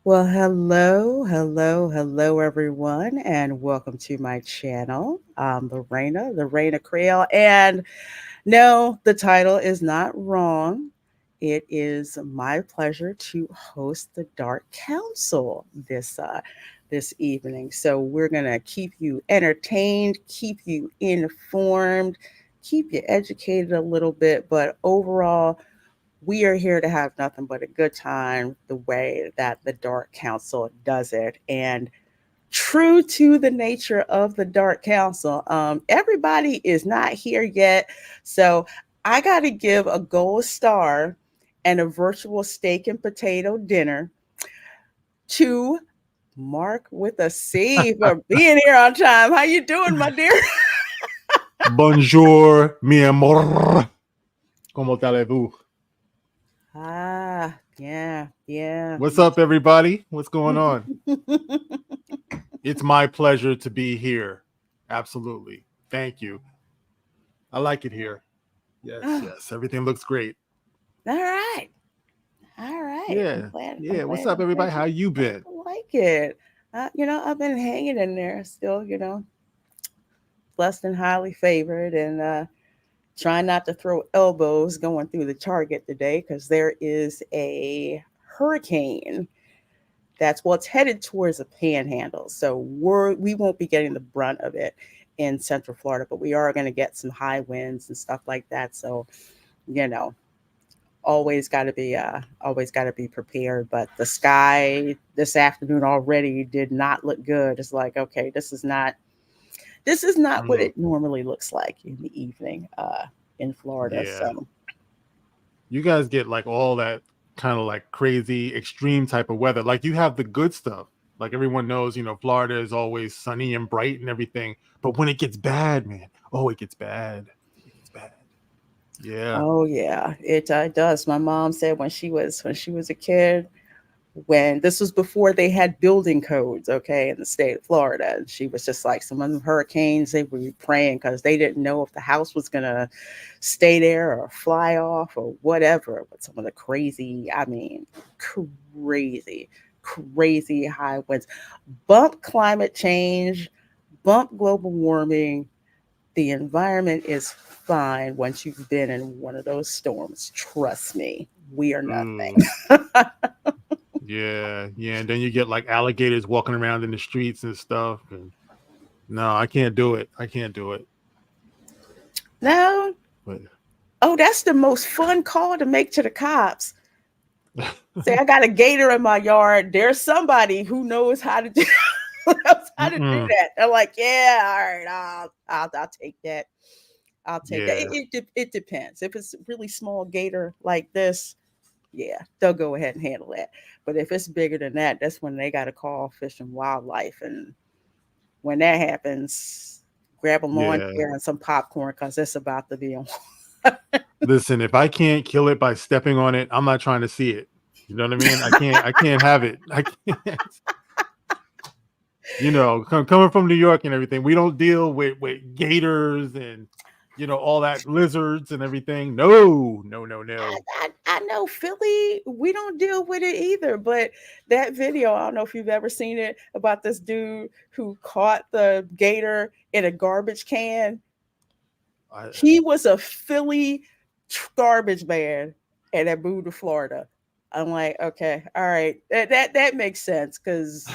Well, hello, everyone, and welcome to my channel. Lorena Creole. And no, the title is not wrong. It is my pleasure to host the Dark Council this evening. So we're gonna keep you entertained, keep you informed, keep you educated a little bit, but overall we are here to have nothing but a good time the way that the Dark Council does it. And true to the nature of the Dark Council, everybody is not here yet. So I got to give a gold star and a virtual steak and potato dinner to Mark with a C for being here on time. How you doing, my dear? Bonjour, mi amor. ¿Cómo allez-vous? Yeah. What's up, everybody? What's going on? It's my pleasure to be here. Absolutely. Thank you. I like it here. Yes, Oh, yes. Everything looks great. all right. All right. I'm Yeah. glad. I'm Yeah. What's glad. up, I'm glad everybody? How you you been? like it. I've been hanging in there still, blessed and highly favored and trying not to throw elbows going through the target today because there is a hurricane that's well, it's headed towards the panhandle. So we won't be getting the brunt of it in Central Florida, but we are going to get some high winds and stuff like that. So, you know, always got to be prepared, but the sky this afternoon already did not look good. It's like, okay, this is not what Mm, it normally looks like in the evening in Florida. yeah. So You guys get like all that kind of like crazy extreme type of weather. Like you have the good stuff. Like everyone knows, Florida is always sunny and bright and everything. But when it gets bad, man, oh, it gets bad. It gets bad. Yeah. oh yeah, it does. My mom said when she was a kid, when this was before they had building codes, okay, in the state of Florida. And she was just like, some of the hurricanes, they would be praying because they didn't know if the house was going to stay there or fly off or whatever. But some of the crazy, I mean, crazy, crazy high winds, bump climate change, bump global warming. The environment is fine once you've been in one of those storms. Trust me, we are Ooh. nothing. Yeah, yeah, and then you get like alligators walking around in the streets and stuff. And no, I can't do it. I can't do it. No, But oh, that's the most fun call to make to the cops. Say, I got a gator in my yard. There's somebody who knows how to do, knows how to do mm-mm. that. They're like, yeah, all right, I'll take that. I'll take that. Yeah, It depends. If it's a really small gator like this, yeah, they'll go ahead and handle that. But if it's bigger than that, that's when they got to call Fish and Wildlife. And when that happens, grab a lawn yeah. chair and some popcorn because it's about to be on. Listen, if I can't kill it by stepping on it, I'm not trying to see it. You know what I mean? I can't. I can't have it. I can't. Coming from New York and everything, we don't deal with gators and all that lizards and everything. No, no, no, no. I know Philly, we don't deal with it either. But that video, I don't know if you've ever seen it about this dude who caught the gator in a garbage can. I, He was a Philly garbage man and that moved to Florida. I'm like, okay, all right, that makes sense because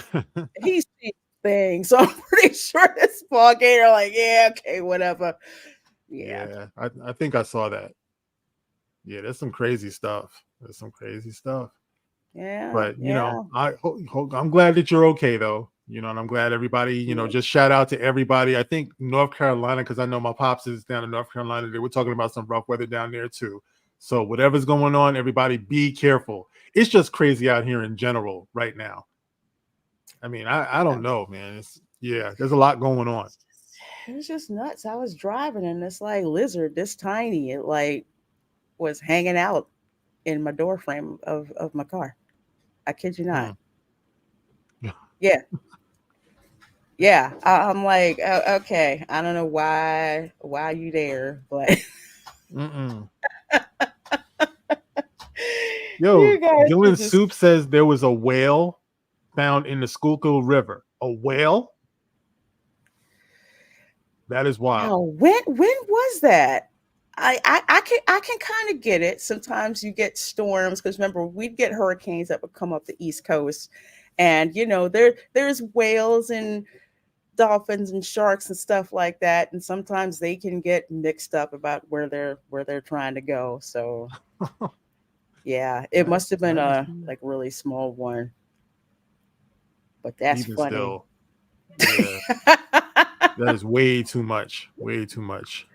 he's seen things. So I'm pretty sure this small gator, like, yeah, okay, whatever. Yeah, Yeah, I think I saw that. Yeah, there's some crazy stuff. There's some crazy stuff. yeah, But yeah. I'm glad that you're okay though. And I'm glad everybody. Yeah. Just shout out to everybody. I think North Carolina, because I know my pops is down in North Carolina. They were talking about some rough weather down there too. So whatever's going on, everybody be careful. It's just crazy out here in general right now. I mean, I don't know, man. There's a lot going on. It was just nuts. I was driving and this like lizard, this tiny, it like was hanging out in my door frame of my car. I kid you not. Mm. Yeah, yeah. I'm like, okay, I don't know why you there, but Mm-mm. Yo, you guys are Dylan just Soup says there was a whale. found in the Schuylkill River. A whale? That is wild. Wow, when was that? I can kind of get it. Sometimes you get storms because remember we'd get hurricanes that would come up the East Coast, and there's whales and dolphins and sharks and stuff like that, and sometimes they can get mixed up about where they're trying to go. So yeah, it must have been That is a like really small one, but that's even funny. still. Yeah, that is way too much. Way too much.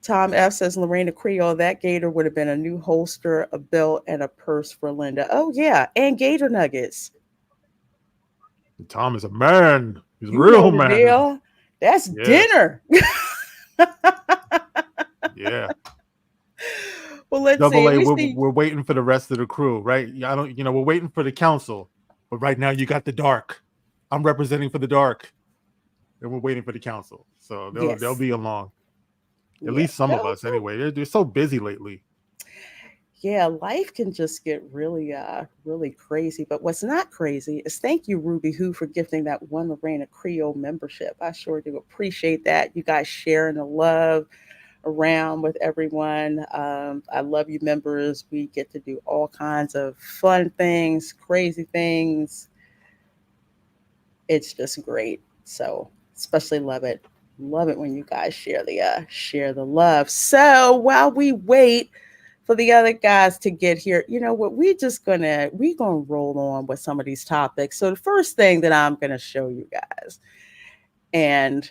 Tom F says Lorena Creole, that gator would have been a new holster, a belt, and a purse for Linda. Oh yeah, and gator nuggets. Tom is a man. He's a You know real the man. deal. That's Yeah, dinner. yeah. Well, let's Double see. A, We we're, see. we're waiting for the rest of the crew, right? Yeah, I don't, we're waiting for the council, but right now you got the dark. I'm representing for the dark, and we're waiting for the council. So they'll Yes. be along. At Yeah. least some of Well, us, anyway. They're so busy lately. yeah, life can just get really crazy. But what's not crazy is thank you, Ruby Who, for gifting that one Lorena Creole membership. I sure do appreciate that. You guys sharing the love around with everyone. I love you, members. We get to do all kinds of fun things, crazy things. It's just great. So, especially love it when you guys share the love. So while we wait for the other guys to get here, you know what? We gonna roll on with some of these topics. So the first thing that I'm gonna show you guys, and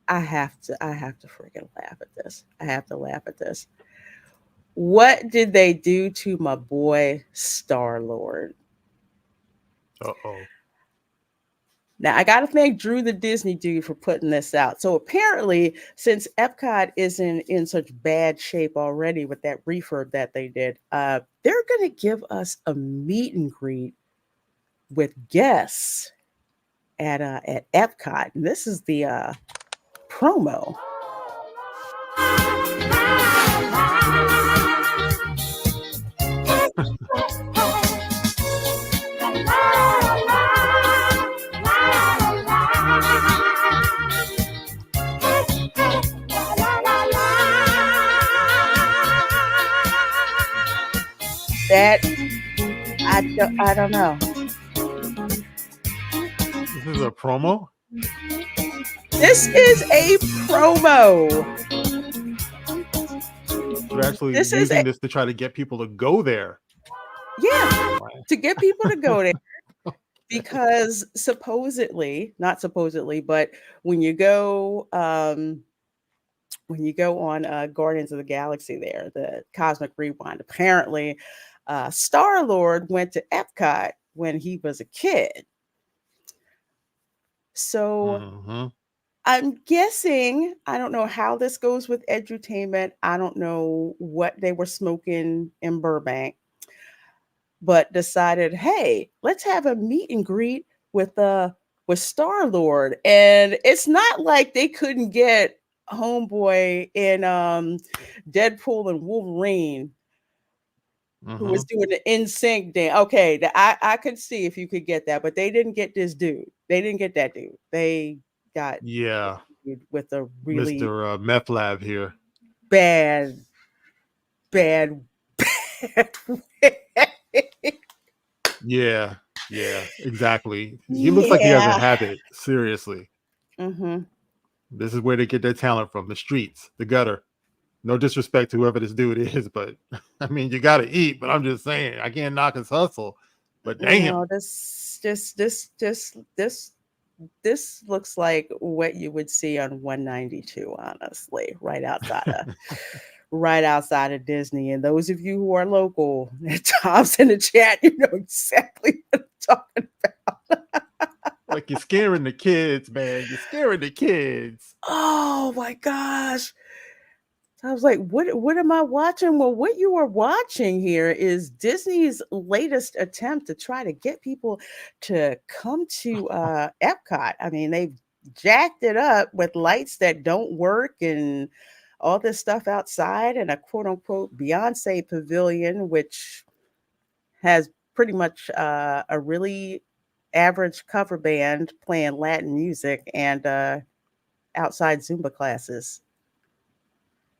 I have to freaking laugh at this. I have to laugh at this. What did they do to my boy Star Lord? Uh-oh. Now I gotta thank Drew the Disney dude for putting this out. So apparently, since Epcot isn't in such bad shape already with that refurb that they did, they're gonna give us a meet and greet with guests at Epcot. And this is the promo. That I don't know. This is a promo? This is a promo. They're actually This is a using this to try to get people to go there. yeah, to get people to go there because supposedly, not supposedly, but when you go on Guardians of the Galaxy there, the Cosmic Rewind, apparently Star Lord went to Epcot when he was a kid. So Mm-hmm. I'm guessing, I don't know how this goes with edutainment. I don't know what they were smoking in Burbank, but decided, hey, let's have a meet and greet with Star Lord. And it's not like they couldn't get homeboy in Deadpool and Wolverine who Mm-hmm. was doing the in sync dance. Okay, I could see if you could get that, but they didn't get this dude. They didn't get that dude. They got Yeah. with a really Mr. Meth Lab here. bad, bad, bad way. Yeah. Yeah. Exactly. He looks like he has a Yeah. habit. Seriously. Mm-hmm. This is where they get their talent from. The streets, the gutter. No disrespect to whoever this dude is, but I mean, you got to eat. But I'm just saying, I can't knock his hustle. But damn. No, this looks like what you would see on 192, honestly, right outside of Disney. And those of you who are local, Tom's in the chat, you know exactly what I'm talking about. Like you're scaring the kids, man. You're scaring the kids. Oh my gosh. I was like, what am I watching? Well, what you are watching here is Disney's latest attempt to try to get people to come to Epcot. I mean, they've jacked it up with lights that don't work and all this stuff outside and a quote unquote Beyonce pavilion, which has pretty much a really average cover band playing Latin music and outside Zumba classes.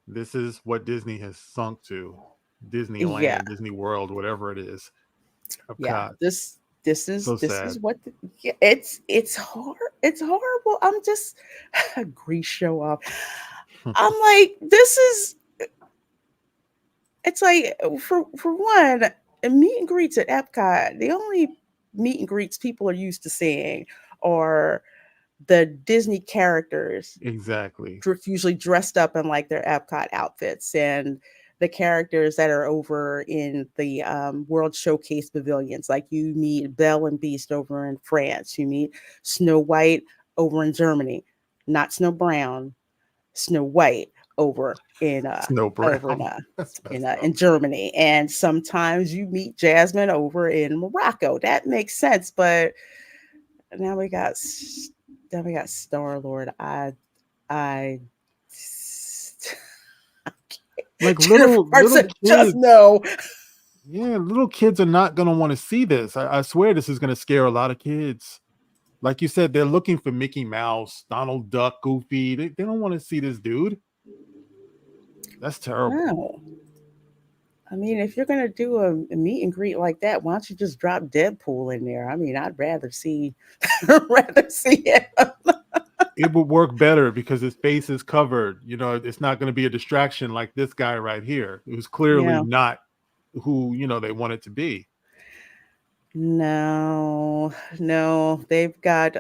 This is what Disney has sunk to. Yeah, Disneyland, Disney World, whatever it is. yeah. Epcot. So This is sad. what yeah, it's hard. It's horrible. I'm just Grease show off. I'm like, this is. It's like for one, meet and greets at Epcot. The only meet and greets people are used to seeing are the Disney characters, Exactly. usually dressed up in like their Epcot outfits, and the characters that are over in the World Showcase pavilions. Like you meet Belle and Beast over in France, you meet Snow White over in Germany, not Snow Brown, Snow White over in Snow over in Brown. uh That's messed up. in Germany, and sometimes you meet Jasmine over in Morocco. That makes sense, but now we got now we got Star Lord. I Like Jennifer little said, just kids. no. Yeah, little kids are not gonna want to see this. I swear this is gonna scare a lot of kids. Like you said, they're looking for Mickey Mouse, Donald Duck, Goofy. They don't want to see this dude. That's terrible. No. I mean, if you're gonna do a meet and greet like that, why don't you just drop Deadpool in there? I mean, I'd rather see, rather see it. It would work better because his face is covered. You know, it's not going to be a distraction like this guy right here, who's clearly Yeah. not who they want it to be. No, no, they've got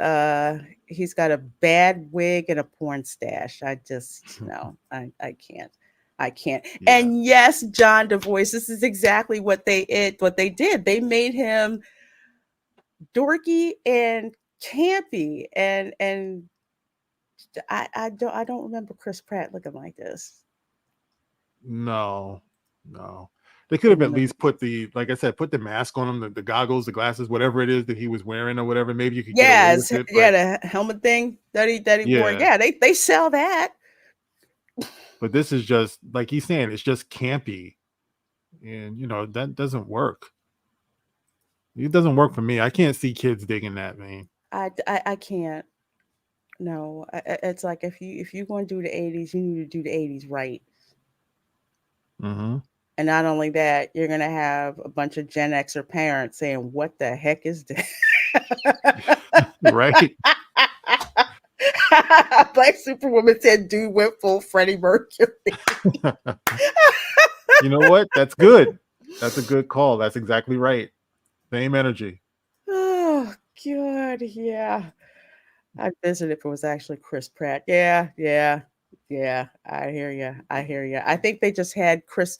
he's got a bad wig and a porn stash. I just no, I can't. I can't. Yeah, And yes, John DeVoice, this is exactly what they did. They made him dorky and campy and I don't remember Chris Pratt looking like this. no, no. They could I have at remember. least put like I said, put the mask on him, the goggles, the glasses, whatever it is that he was wearing or whatever. Maybe you could get away with it, Yeah, but the helmet thing that he wore. yeah. Yeah, they sell that. But this is just like he's saying, it's just campy, and that doesn't work. It doesn't work for me. I can't see kids digging that, man. I can't. No, it's like if you're going to do the '80s, you need to do the '80s right. Hmm. And not only that, you're gonna have a bunch of Gen Xer parents saying, "What the heck is this?" Right. Black Superwoman said, "Dude went full Freddie Mercury." You know what? That's good. That's a good call. That's exactly right. Same energy. Oh God, yeah. I'd visit if it was actually Chris Pratt. Yeah, yeah, yeah. I hear you. I hear you. I think they just had Chris.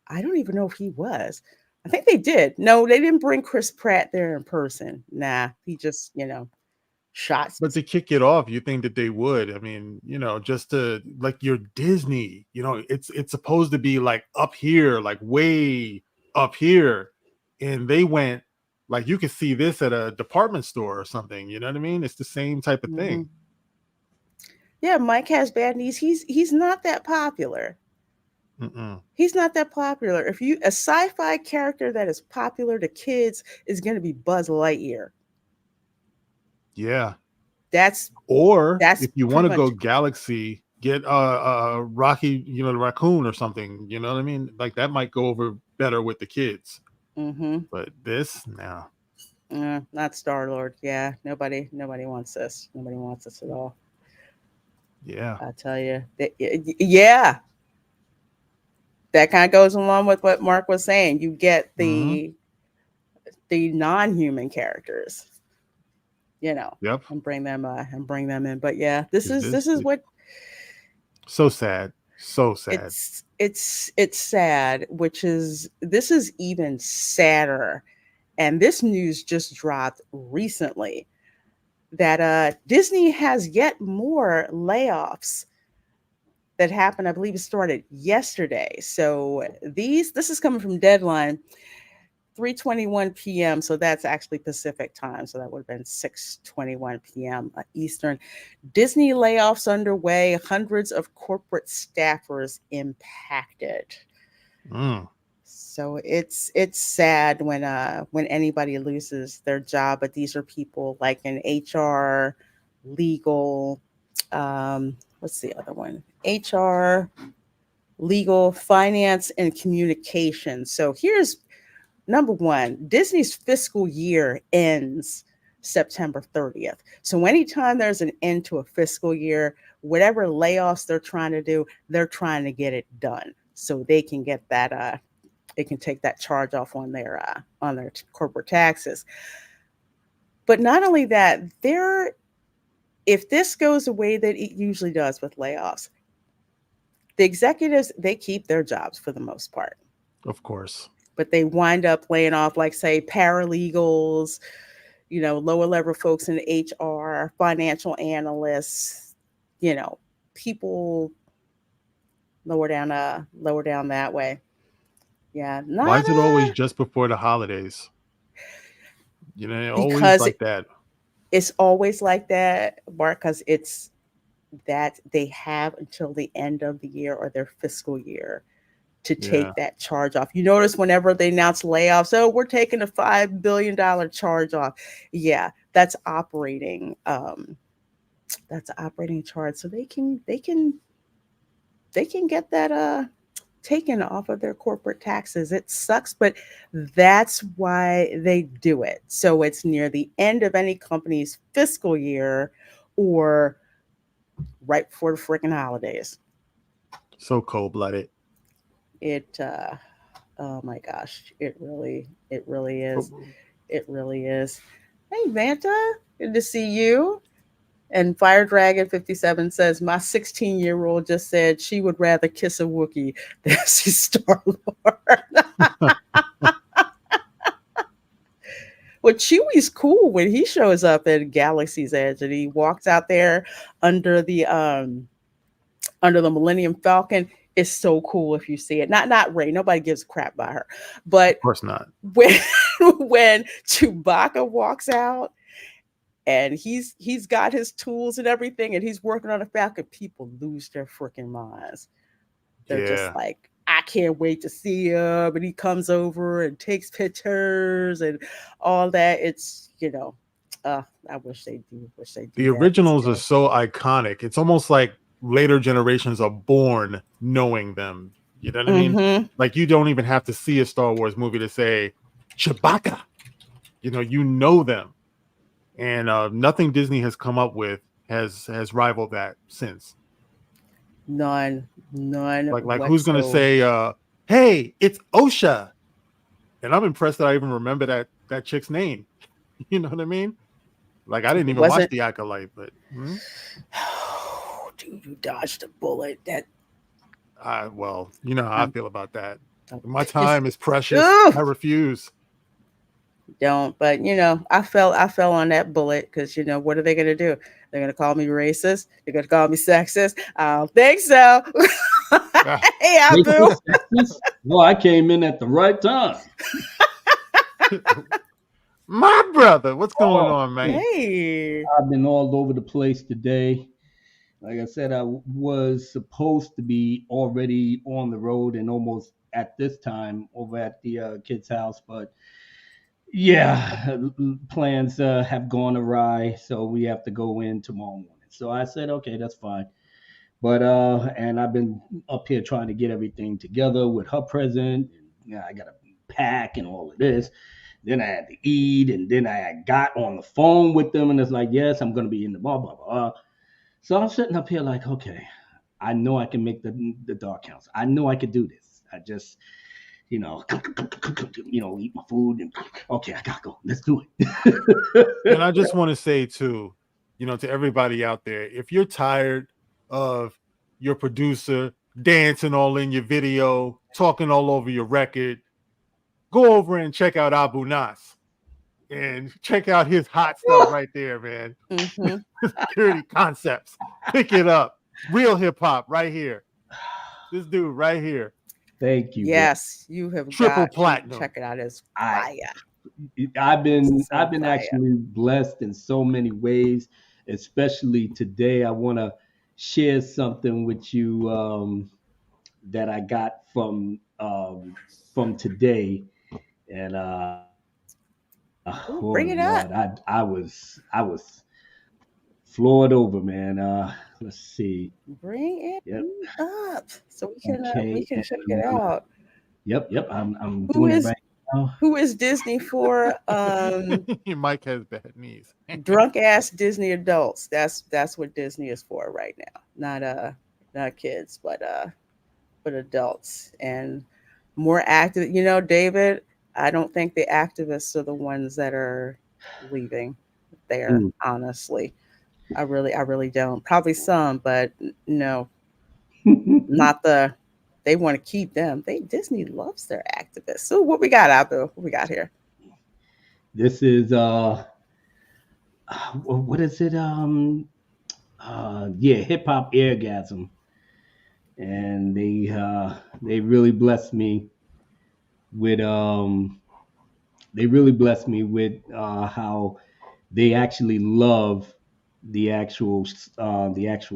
I don't even know if he was. I think they did. No, they didn't bring Chris Pratt there in person. Nah, he just, shot. But to kick it off, you think that they would? I mean, just to like your Disney, it's supposed to be like up here, like way up here, and they went like you could see this at a department store or something. You know what I mean? It's the same type of Hmm. thing. Yeah, Mike has bad knees. He's not that popular. Mm-mm. He's not that popular. If you a sci-fi character that is popular to kids is going to be Buzz Lightyear. Yeah. That's Or that's if you want pretty to go much. galaxy, get Rocky, the raccoon or something. You know what I mean? Like that might go over better with the kids. Hmm. But this, no. Not Star Lord. Yeah, nobody wants this. Nobody wants this at all. Yeah. I tell you, yeah, that kind of goes along with what Mark was saying. You get Mm-hmm. the non-human characters, Yep. and bring them in. But yeah, this Is is this this is what so sad? So sad. it's sad. Which is this is even sadder, and this news just dropped recently that Disney has yet more layoffs that happened. I believe it started yesterday. So this is coming from Deadline, 3:21 p.m. So that's actually Pacific time. So that would have been 6:21 p.m. Eastern. Disney layoffs underway. Hundreds of corporate staffers impacted. Mm. So it's sad when anybody loses their job, but these are people like in HR, legal, what's the other one? HR, legal, finance, and communication. So here's number one: Disney's fiscal year ends September 30th. So anytime there's an end to a fiscal year, whatever layoffs they're trying to do, they're trying to get it done so they can get that they can take that charge off on their corporate taxes. But not only that, there if this goes the way that it usually does with layoffs, the executives, they keep their jobs for the most part, Of course. but they wind up laying off, like, say, paralegals, lower level folks in HR, financial analysts, you know, people lower down that way. Yeah, Why not is it always just before the holidays? Always because like that. it's always like that, Mark, because it's that they have until the end of the year or their fiscal year to Yeah. take that charge off. You notice whenever they announce layoffs, oh, we're taking a $5 billion charge off. Yeah, that's an operating charge. So they can get that taken off of their corporate taxes. It sucks, but that's why they do it. So it's near the end of any company's fiscal year or right before the freaking holidays. So cold-blooded. It oh my gosh, it really is. It really is. Hey Vanta, good to see you. And Fire Dragon 57 says, my 16-year-old just said she would rather kiss a Wookiee than see Star Lord. Well, Chewie's cool when he shows up at Galaxy's Edge and he walks out there under the um under the Millennium Falcon. It's so cool if you see it. Not Ray. Nobody gives a crap about her. But Of course not. when when Chewbacca walks out and he's got his tools and everything and he's working on a Falcon, people lose their freaking minds. They're just Yeah. like, I can't wait to see him. And he comes over and takes pictures and all that. It's, I wish they The do that originals are still. so iconic. It's almost like later generations are born knowing them. You know what I mean? Mm-hmm. Like you don't even have to see a Star Wars movie to say Chewbacca. You know them, and nothing Disney has come up with has rivaled that since. None Like who's gonna whatsoever. say, "Hey, it's OSHA," and I'm impressed that I even remember that chick's name. You know what I mean? Like I didn't It even watch wasn't. the Acolyte, but Oh, dude, you dodged a bullet. well, you know how I I'm, feel about that. I'm My just, time is precious. ugh, I refuse. don't. But I fell on that bullet because what are they gonna do? They're gonna call me racist. They're gonna call me sexist. I don't think so. Ah, Hey, Abu. Racist, sexist. Well, I came in at the right time. my brother, what's going Oh, on, man? Hey. I've been all over the place today. Like I said, I was supposed to be already on the road and almost at this time over at the kid's house, but yeah, plans have gone awry, so we have to go in tomorrow morning. So I said, okay, that's fine. But and I've been up here trying to get everything together with her present. I got to pack and all of this. Then I had to eat, and then I got on the phone with them, and it's like, yes, I'm gonna be in the blah blah blah. So I'm sitting up here like, okay, I know I can make the dark counts. I know I could do this. I just, you know, eat my food, and okay, I gotta go. Let's do And I it. just want to say too, to everybody out there, if you're tired of your producer dancing all in your video, talking all over your record, go over and check out Abu Nas and check out his hot stuff right there, man. Mm-hmm. Security Concepts. Pick it up. Real hip hop right here. This dude right here. Thank you, bro. Yes, you have Triple got to platinum. check it out. It's I fire. I've So been fire. actually blessed in so many ways, especially today. I want to share something with you that I got from today, and oh Ooh, Lord, bring it up. I was floored over, man. Let's see. Bring Yep. it up so we Okay. can check it And out. yep. I'm Who doing it is right now. who is Disney for? Mike has bad knees. Drunk ass Disney adults. That's what Disney is for right now. Not kids, but adults and more active. You know, David, I don't think the activists are the ones that are leaving there, Mm. honestly. I really don't. Probably some, but no, not the they want to keep them. They Disney loves their activists. So what we got out there? What we got here? This is what is it? Yeah, hip hop orgasm, and they really blessed me with how they actually love the actual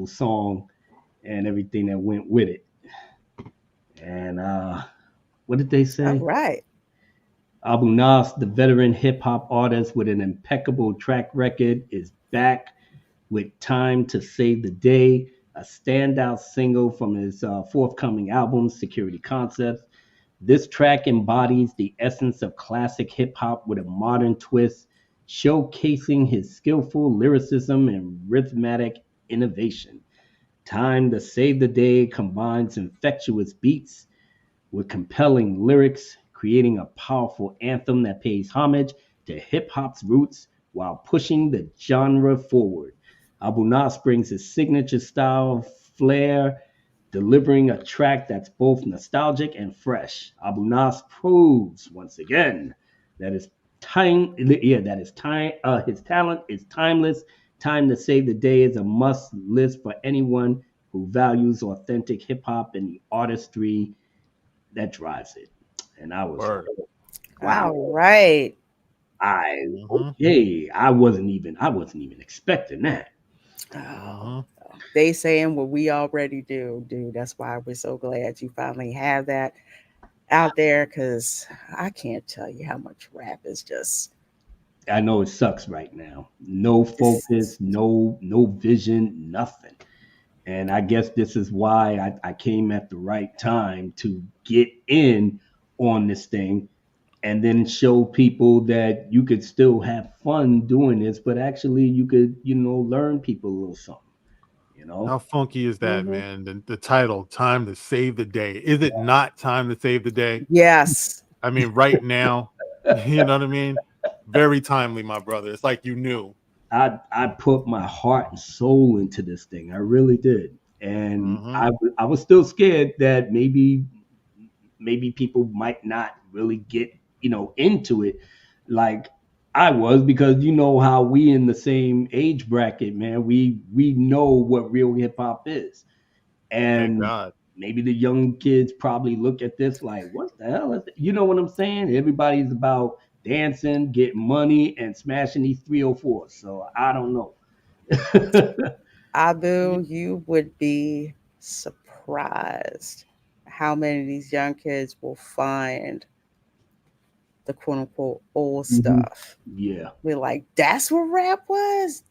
song and everything that went with it. And what did they All say? right. Abu Nas, the veteran hip hop artist with an impeccable track record, is back with Time to Save the Day, a standout single from his forthcoming album, Security Concepts. This track embodies the essence of classic hip hop with a modern twist, showcasing his skillful lyricism and rhythmic innovation. Time to Save the Day combines infectious beats with compelling lyrics, creating a powerful anthem that pays homage to hip hop's roots while pushing the genre forward. Abu Nas brings his signature style flair, delivering a track that's both nostalgic and fresh. Abu Nas proves once again that his talent is timeless. Time to Save the Day is a must list for anyone who values authentic hip hop and the artistry that drives it. And I was like, Word. wow, All right. I Mm-hmm. okay. I wasn't even expecting that. Oh, Mm-hmm. they saying what we already do, dude. That's why we're so glad you finally have that out there because I can't tell you how much rap is just I know it sucks right now. No it's, focus, no vision, nothing. And I guess this is why I came at the right time to get in on this thing and then show people that you could still have fun doing this, but actually you could, learn people a little something, you How know? funky is that, mhm. man? The title, Time to Save the Day. Is it not time to save the day? Yes. I mean, right now, you know what I mean? Very timely, my brother. It's like you knew. I put my heart and soul into this thing. I really did. And Mm-hmm. I was still scared that maybe people might not really get, into it like I was, because you know how we in the same age bracket, man. We know what real hip hop is. Thank And God. maybe the young kids probably look at this like, what the hell is it? You know what I'm saying? Everybody's about dancing, getting money, and smashing these 304s. So I don't know. Yeah. Abu, you would be surprised how many of these young kids will find the quote unquote old Mhm. stuff. Yeah, We're like, that's what rap was?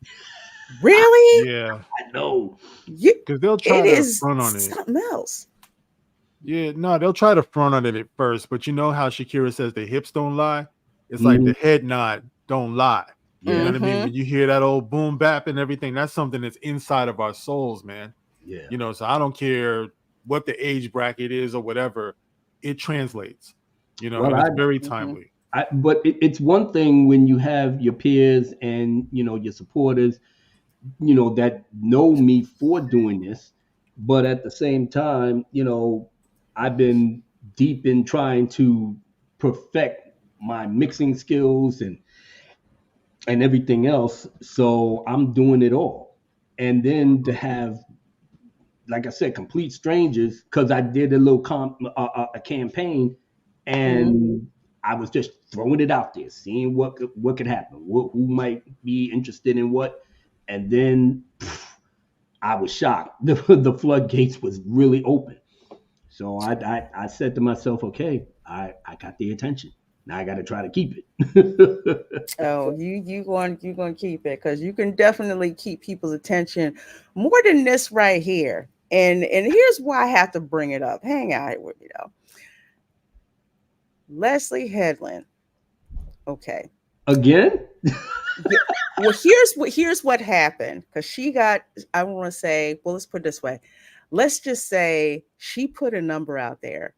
Really? Yeah. I know. You Because they'll it try to is front on it. something else. Yeah, no, they'll try to front on it at first, but you know how Shakira says the hips don't lie? It's like Mhm. the head nod don't lie. You know Yeah, what I mean? Mm-hmm. When you hear that old boom bap and everything, that's something that's inside of our souls, man. yeah. You know, so I don't care what the age bracket is or whatever, it translates, you know, Well, and it's very Mm-hmm. timely. but it's one thing when you have your peers and your supporters, that know me for doing this, but at the same time, I've been deep in trying to perfect my mixing skills and everything else. So I'm doing it all, and then to Mhm. have, like I said, complete strangers, because I did a little a campaign, Mm-hmm. and I was just throwing it out there, seeing what could happen, who might be interested in what, and then I was shocked. The floodgates was really open. So I said to myself, okay, I got the attention. Now I got to try to keep it. Oh, you going to keep it because you can definitely keep people's attention more than this right here. And here's why I have to bring it up. Hang out with me though. Leslie Headland. Okay. Again? Yeah. Well, here's what happened because she got. I want to say. Well, let's put it this way. Let's just say she put a number out there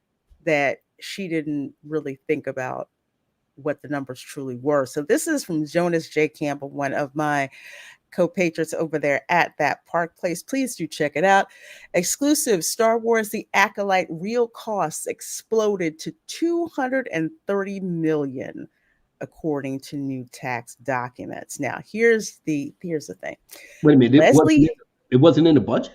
that she didn't really think about what the numbers truly were. So this is from Jonas J. Campbell, one of my co-patrons over there at that Park Place. Please do check it out. Exclusive Star Wars The Acolyte real costs exploded to 230 million according to new tax documents. Now, here's the thing. Wait a minute. Leslie It wasn't in the budget?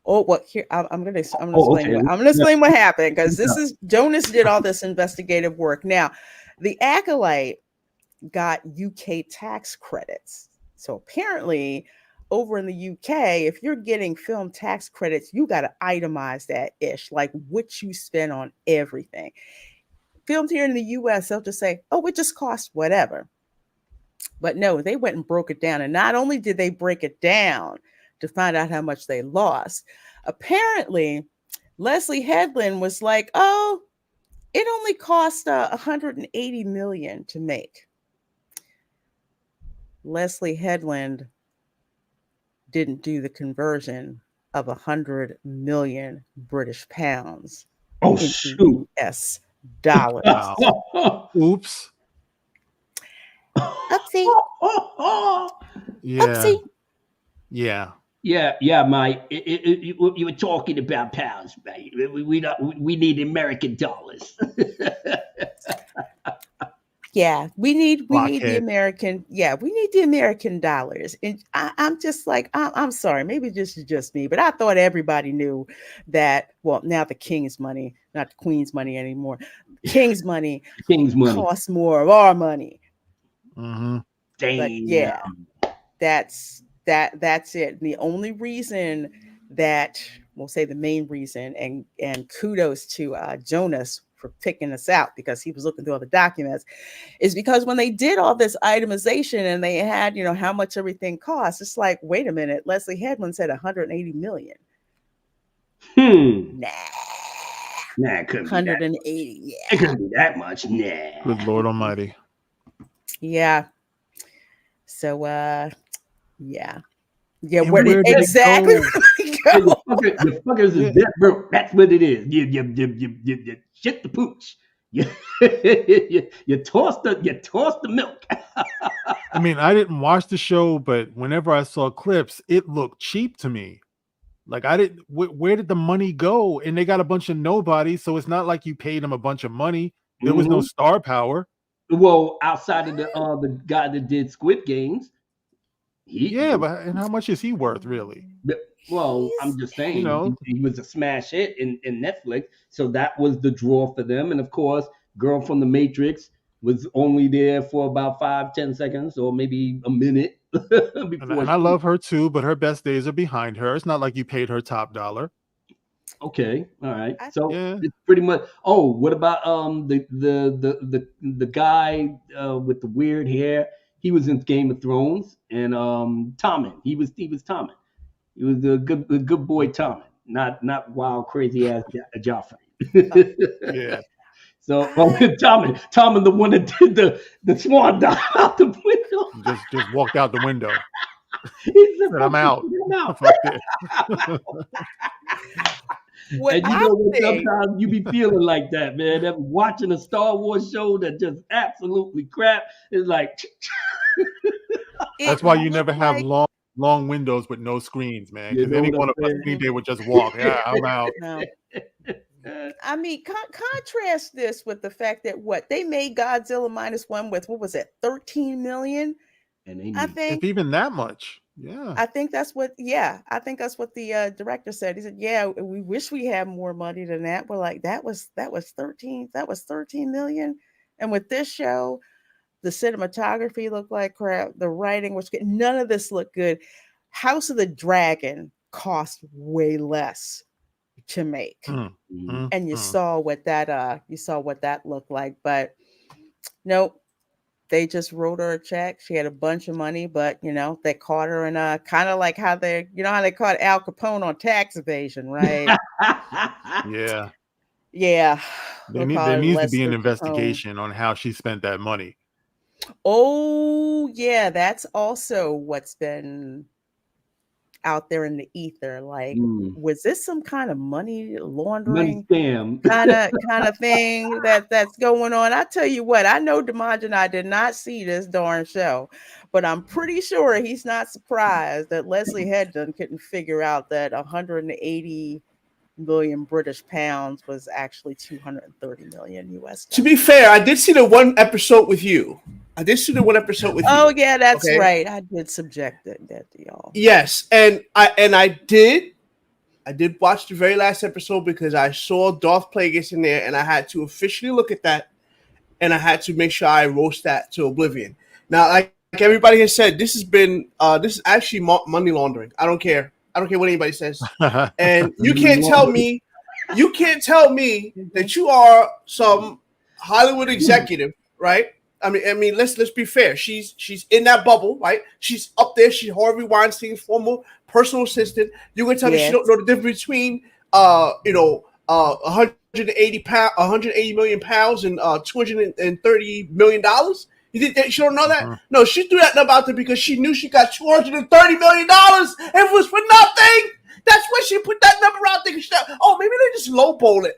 Oh, well, here I'm gonna Oh, explain okay. what happened because this is Jonas did all this investigative work. Now, the Acolyte got UK tax credits. So apparently, over in the UK, if you're getting film tax credits, you got to itemize that ish, like what you spend on everything. Films here in the US, they'll just say, oh, it just costs whatever. But no, they went and broke it down. And not only did they break it down to find out how much they lost, apparently, Leslie Headland was like, oh, it only cost 180 million to make. Leslie Headland didn't do the conversion of 100 million British pounds into shoot. US dollars. Wow. Oops. Upsie. Yeah. Upsie. Yeah. Yeah, Mike. You were talking about pounds, mate. We need American dollars. Yeah, we need the Blockhead. American. Yeah, we need the American dollars. And I'm just like, I'm sorry, maybe this is just me, but I thought everybody knew that. Well, now the king's money, not the queen's money anymore. King's money, King's money costs more of our money. Mm-hmm. Damn. But yeah, that's it. The only reason that we'll say the main reason, and kudos to Jonas for picking us out because he was looking through all the documents, is because when they did all this itemization and they had, how much everything costs, it's like, wait a minute, Leslie Headland said 180 million. Nah, it couldn't 180. Be yeah, it couldn't be that much. Nah. Good Lord Almighty. Yeah. So, yeah. And Where where did it exactly? go? The fuckers is dead broke. That's what it is. You shit the pooch. You toss the milk. I mean, I didn't watch the show, but whenever I saw clips, it looked cheap to me. Like I didn't. Where did the money go? And they got a bunch of nobodies, so it's not like you paid them a bunch of money. There was no star power. Well, outside of the guy that did Squid Games. And how much is he worth, really? Well, I'm just saying, he was a smash hit in Netflix, so that was the draw for them. And of course, Girl from the Matrix was only there for about 5-10 seconds, or maybe a minute. And I love her too, but her best days are behind her. It's not like you paid her top dollar. Okay, all right. So it's pretty much. Oh, what about the guy with the weird hair? He was in Game of Thrones, and Tommen. He was Tommen. He was the good boy Tommen, not wild crazy ass Joffrey. Yeah. So Tommen, the one that did the swan dive out the window. Just walked out the window. He said, I'm out. And you know what? Sometimes you be feeling like that, man. That watching a Star Wars show that just absolutely crap is like. That's why you never have long windows with no screens, man. Because any one of us, any day would just walk. Yeah, I'm out. No. I mean, contrast this with the fact that they made Godzilla -1 with, what was it, 13 million? And I think if even that much. Yeah. I think that's what the director said. He said, yeah, we wish we had more money than that. We're like, that was 13 million. And with this show, the cinematography looked like crap. The writing was good. None of this looked good. House of the Dragon cost way less to make. Mm, Mhm. mm, And mm. you saw what that looked like. But nope, they just wrote her a check. She had a bunch of money, but they caught her in kind of like how how they caught Al Capone on tax evasion, right? Yeah, Yeah, there we'll need call there it needs to be an Leslie Capone. investigation on how she spent that money. Oh, yeah, that's also what's been out there in the ether. Like, Mm. was this some kind of money Money laundering scam. kind of thing that's going on? I tell you what, I know Demond and I did not see this darn show, but I'm pretty sure he's not surprised that Leslie Hedden couldn't figure out that 180 million British pounds was actually 230 million US To be dollars. fair, I did see the one episode with you. I did see the one episode with Oh you. yeah, that's Okay. right. I did subject that to y'all. Yes, and I did watch the very last episode because I saw Darth Plagueis in there, and I had to officially look at that, and I had to make sure I roast that to oblivion. Now, like everybody has said, this is actually money laundering. I don't care. I don't care what anybody says, and you can't tell me that you are some Hollywood executive, right? I mean, let's be fair. She's in that bubble, right? She's up there. She's Harvey Weinstein's former personal assistant. You gonna tell me she Yes. don't know the difference between 180 million pounds and $230 million? You think that she don't know that? Mhm. No, she threw that number out there because she knew she got $230 million. It was for nothing. That's why she put that number out there. Oh, maybe they just lowball it,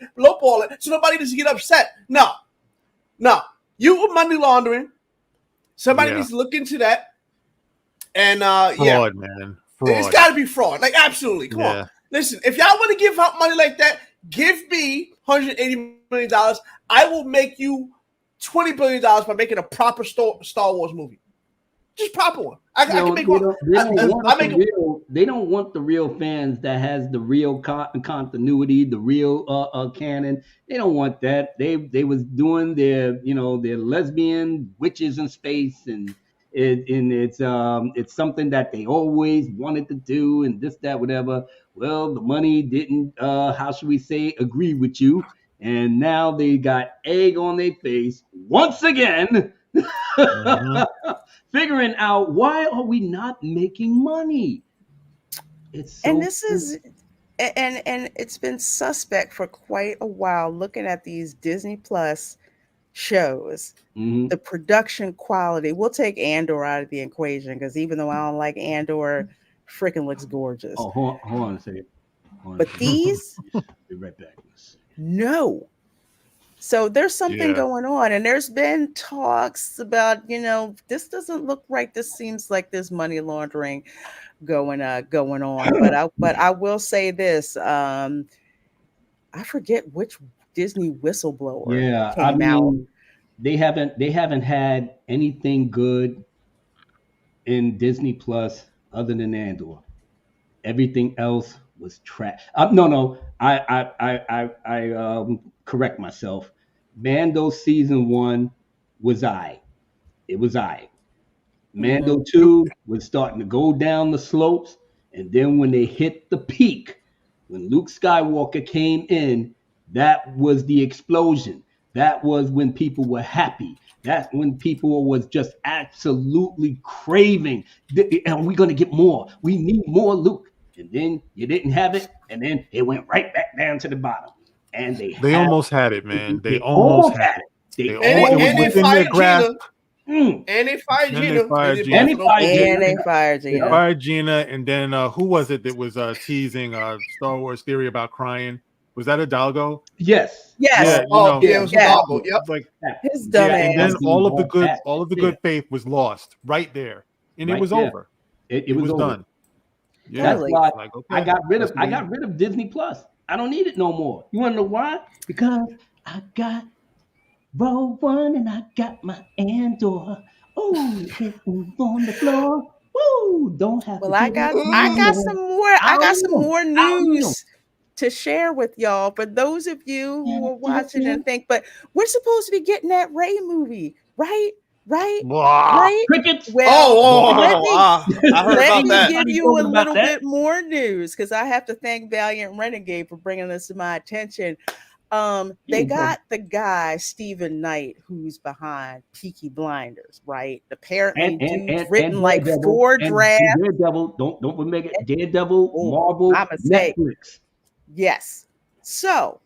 so nobody doesn't get upset. No. You were money laundering. Somebody Yeah, needs to look into that. And yeah, fraud, man, it's fraud. got to be fraud. Like, absolutely. Come on. Yeah, Listen, if y'all want to give out money like that, give me $180 million. I will make you $20 billion by making a proper Star Wars movie. Just proper one. I can make one. They don't want the real fans that has the real continuity, the real canon. They don't want that. They was doing their lesbian witches in space, and it's something that they always wanted to do, and this, that, whatever. Well, the money didn't how should we say, agree with you, and now they got egg on their face once again. hmm Figuring out, why are we not making money? It's And so this is and it's been suspect for quite a while looking at these Disney Plus shows. Mhm. The production quality. We'll take Andor out of the equation because even though I don't like Andor, freaking looks gorgeous. Oh, hold on a second. Hold on a But second. these, Be right back. no. So there's something yeah. going on, and there's been talks about, this doesn't look right. This seems like there's money laundering going on. But I will say this. I forget which Disney whistleblower Yeah, I came out. mean, they haven't had anything good in Disney Plus other than Andor. Everything else was trash. No. I correct myself. Mando season one was I. It was I. Hmm. Mando 2 was starting to go down the slopes. And then when they hit the peak, when Luke Skywalker came in, that was the explosion. That was when people were happy. That's when people was just absolutely craving. And we're going to get more. We need more Luke. And then you didn't have it. And then it went right back down to the bottom. And They almost had it, man. They they almost almost had had it. it. They They And all they, it was and they almost. within their fired grasp. Gina. Mm. And they fired Then they Gina. fired They did Gina. And both he of them. fired And Gina. they fired They Gina. fired Gina, and then who was it that was teasing Star Wars theory about crying? Was that Hidalgo? Yes. Yes, Yeah, Yeah, it was yes. Hidalgo. Yep. like His yeah, dumb and then ass. Being brought all of the there, good faith was lost right there, and it right was there. over. It It was was over. done. Yeah, That's Golly. why like I okay, got rid let's of I move. got rid of Disney Plus. I don't need it no more. You want to know why? Because I got Row One and I got my Andor. Oh, it's on the floor. Woo! Don't have to Well, get up I no got Mm. some more. more. I I got don't some need 'em. more I don't need 'em. news to share with y'all. For those of you who are watching Mm-mm. and think, but we're supposed to be getting that Ray movie, right? right? Blah. Right? Crickets. Well, let me I heard let about me that. give you a Talking about little that. bit more news because I have to thank Valiant Renegade for bringing this to my attention. They got the guy Stephen Knight who's behind Peaky Blinders, right? Apparently, dude's written like Daredevil 4 and drafts. Daredevil. Don't make it. Daredevil, Oh, Marvel, my mistake. Netflix. Yes. So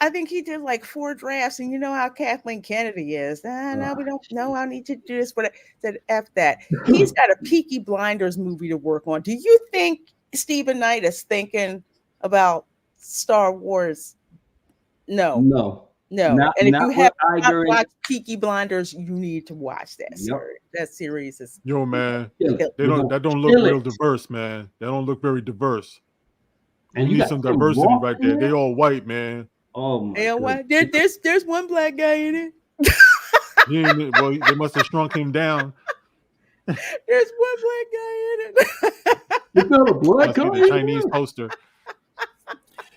I think he did like 4 drafts, and you know how Kathleen Kennedy is. No, we don't know. I need to do this, but I said F that. He's got a Peaky Blinders movie to work on. Do you think Stephen Knight is thinking about Star Wars? No. No. And if you have not Iger watched Peaky Blinders, you need to watch that. Yep. That series is Yo, man, Kill it. that don't look real diverse, man. That don't look very diverse. And we you need got some Tim diversity Roth right in there. there? They all white, man. Oh my god. There's one black guy in it. Well, they must have shrunk him down. There's one black guy in it. You got a black Must be guy the in Chinese there? poster.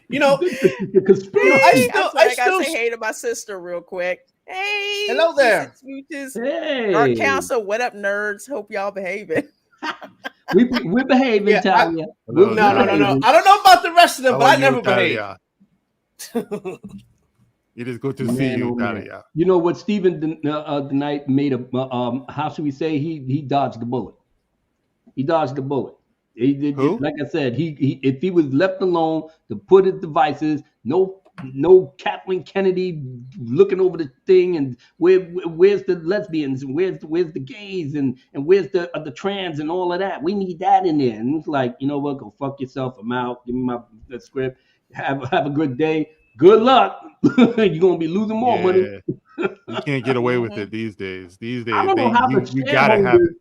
You know, The conspiracy. I I gotta still. say hey to my sister real quick. Hey, Hello there. Smooches. Hey. Dark Council, what up, nerds? Hope y'all behaving. We're behaving, Yeah, Talia. Hello, No. I don't know about the rest of them, How but are I you, never behave. Talia? It is good to Man, see you, oh, man. Talia. You know what? Stephen the Knight made a how should we say he dodged the bullet. He dodged the bullet. He did, Who? like I said, he if he was left alone to put his devices, no Kathleen Kennedy looking over the thing, and where's the lesbians, and where's the gays, and where's the trans and all of that. We need that in there. And it's like, you know what? Go fuck yourself. I'm out. Give me the script. Have a good day. Good luck. You're gonna be losing more money. You can't get away with it these days. I don't know how you gotta have it.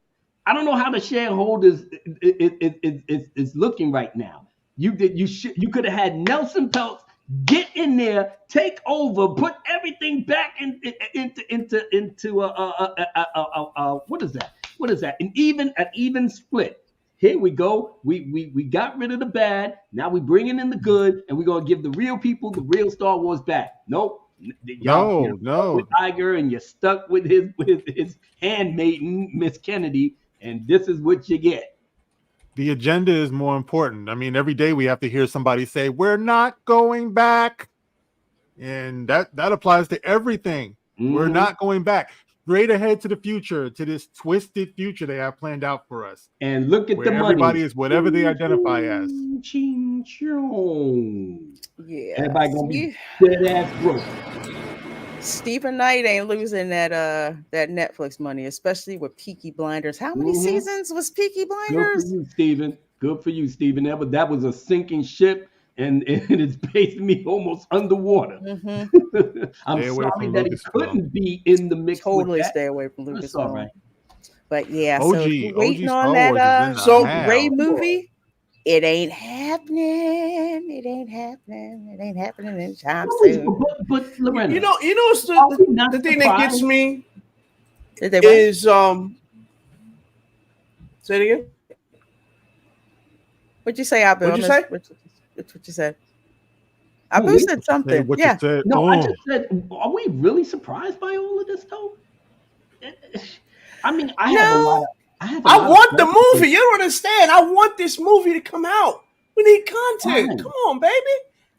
I don't know how the shareholders is looking right now. You could have had Nelson Peltz get in there, take over, put everything back into what is that? What is that? An even split. Here we go. We got rid of the bad. Now we bringing in the good, and we're gonna give the real people the real Star Wars back. Nope. Y'all No. with Iger, and you're stuck with his handmaiden, Miss Kennedy, and this is what you get. The agenda is more important. I mean, every day we have to hear somebody say, "We're not going back," and that applies to everything. We're not going back. Straight ahead to the future, to this twisted future they have planned out for us. And look at where the money. everybody is whatever they identify as. Ching chong. Yeah. Everybody gonna be dead ass broke. Stephen Knight ain't losing that Netflix money, especially with Peaky Blinders. How many seasons was Peaky Blinders? Good for you, Stephen. Good for you, Stephen. That was a sinking ship, and it's basing me almost underwater. I'm sorry that he couldn't be in the mix. Totally with that. stay away from Lucas. That's all right. But yeah, OG, so if you're waiting Star on Wars that Ray movie, it ain't happening. It ain't happening. It ain't happening anytime soon. But Lorena, you know what's the thing that gets me is say it again. What'd you say, Abu? What'd you say? What you said? Abu said something. What yeah. you said. No, I just said, are we really surprised by all of this though? I mean, I want the movie. You don't understand. I want this movie to come out. We need content. Come on, baby.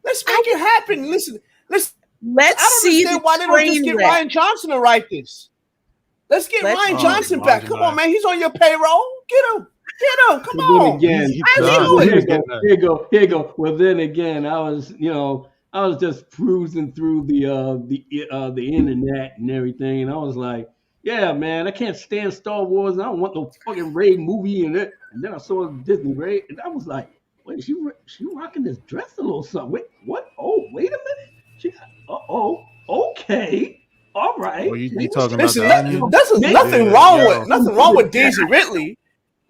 Let's make it happen. Listen. Let's I don't understand why they don't just get Ryan Johnson to write this. Let's get Ryan Johnson back. Come on, man. He's on your payroll. Get him. Come on. Again, here you go. Well, then again, I was just cruising through the internet and everything, and I was like, yeah, man, I can't stand Star Wars. I don't want no fucking Ray movie in it. And then I saw Disney Ray, and I was like, wait, she rocking this dress a little something. Wait, what? Oh, wait a minute. Okay. All right. Well, you talking Listen, about there's nothing wrong with Daisy Ridley.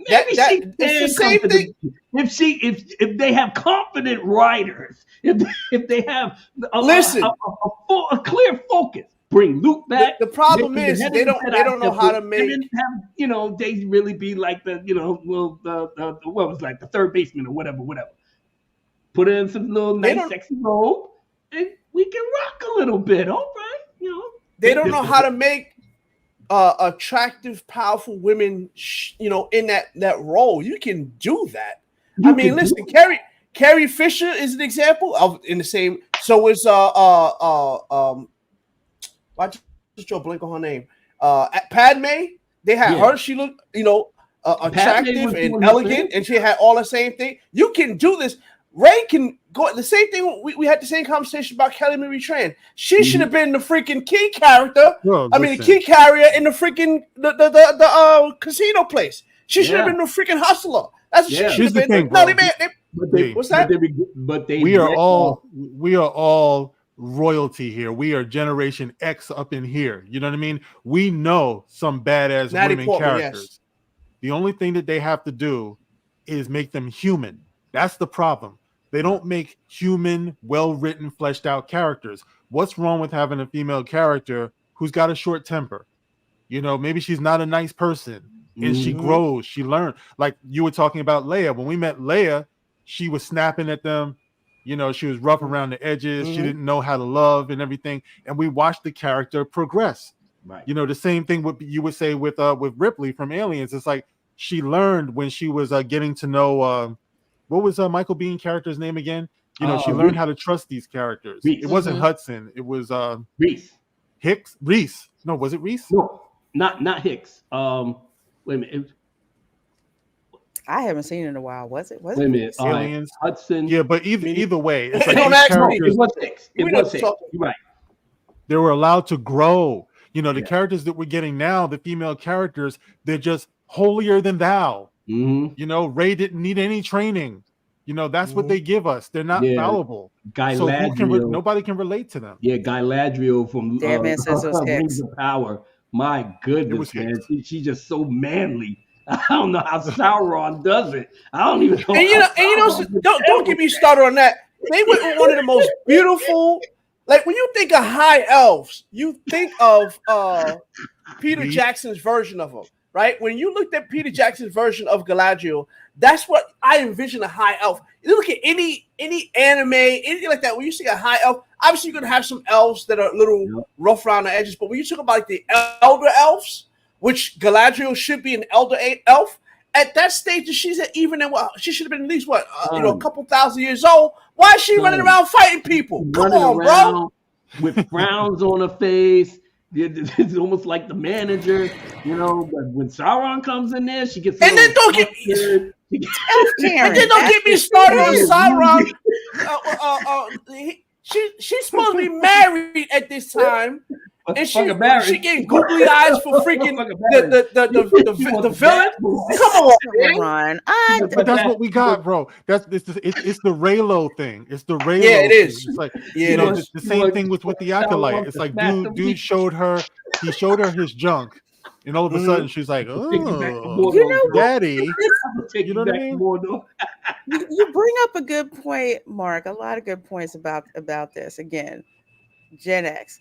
It's the same thing. If they have confident writers, if they have a clear focus, bring Luke back. The problem is they don't know how to make. Have, Daisy really be like the what was like the third baseman or whatever. Put her in some little nice sexy robe, and we can rock a little bit. All right, They don't know how to make attractive, powerful women, in that role. You can do that. You I mean, can listen, do Carrie Fisher is an example of in the same. So is I just draw a blank on her name. Padme. They had Yeah. her. She looked, Padme attractive was and doing her elegant, thing. and she had all the same thing. You can do this. Ray can go the same thing. We had the same conversation about Kelly Marie Tran. She should have been the freaking key character. Bro, I mean, the listen. key carrier in the freaking the casino place. She should have Yeah. been the freaking hustler. That's what she Yeah. should Here's have the been. thing, No, bro. But they, Lee, what's but that? they we are let all royalty here. We are Generation X up in here. You know what I mean? We know some badass Natalie women Portman, characters. yes. The only thing that they have to do is make them human. That's the problem. They don't make human, well-written, fleshed out characters. What's wrong with having a female character who's got a short temper? Maybe she's not a nice person and she grows, she learns. Like you were talking about Leia. When we met Leia, she was snapping at them. She was rough around the edges. She didn't know how to love and everything. And we watched the character progress. Right. The same thing you would say with Ripley from Aliens. It's like she learned when she was getting to know what was Michael Biehn character's name again? She learned how to trust these characters. Reese. It wasn't Hudson. It was Reese. Reese. No, was it Reese? No, not Hicks. Wait a minute. I haven't seen it in a while. Was it? Wait a minute. Aliens. Hudson. Yeah, but either way, it's like Don't these ask me. characters, It was Hicks. It We know was Hicks. something. You're right. they were allowed to grow. The Yeah. characters that we're getting now, the female characters, they're just holier than thou. Ray didn't need any training. That's what they give us. They're not fallible. Guy So Ladriel. nobody can relate to them. Yeah, Guy Ladriel from Dead Man Says Those Rings Hicks. of Power. My It was goodness, man. Hicks. She's just so manly. I don't know how Sauron does it. I don't even know. And don't get me started on that. They went with one of the most beautiful. Like when you think of high elves, you think of Peter Jackson's version of them, right? When you looked at Peter Jackson's version of Galadriel, that's what I envision a high elf. You look at any anime, anything like that. When you see a high elf, obviously you're gonna have some elves that are a little rough around the edges. But when you talk about like the elder elves, which Galadriel should be an elder elf, at that stage, she's even in what she should have been at least a couple thousand years old. Why is she running around fighting people? Come on, bro. With frowns on her face. It's almost like the manager, But when Sauron comes in there, she gets. And then don't get me. And then don't get me started on Sauron. She's supposed to be married at this time, and she getting googly eyes for freaking the villain. Come on, Run. But that's what we got, bro. It's the Raylo thing. It's the Raylo. Yeah, it is. Thing. It's like the it same thing with the Acolyte. It's like dude showed her his junk, and all of a sudden she's like, "Oh, daddy." You know what I mean? You bring up a good point, Mark. A lot of good points about this. Again, Gen X.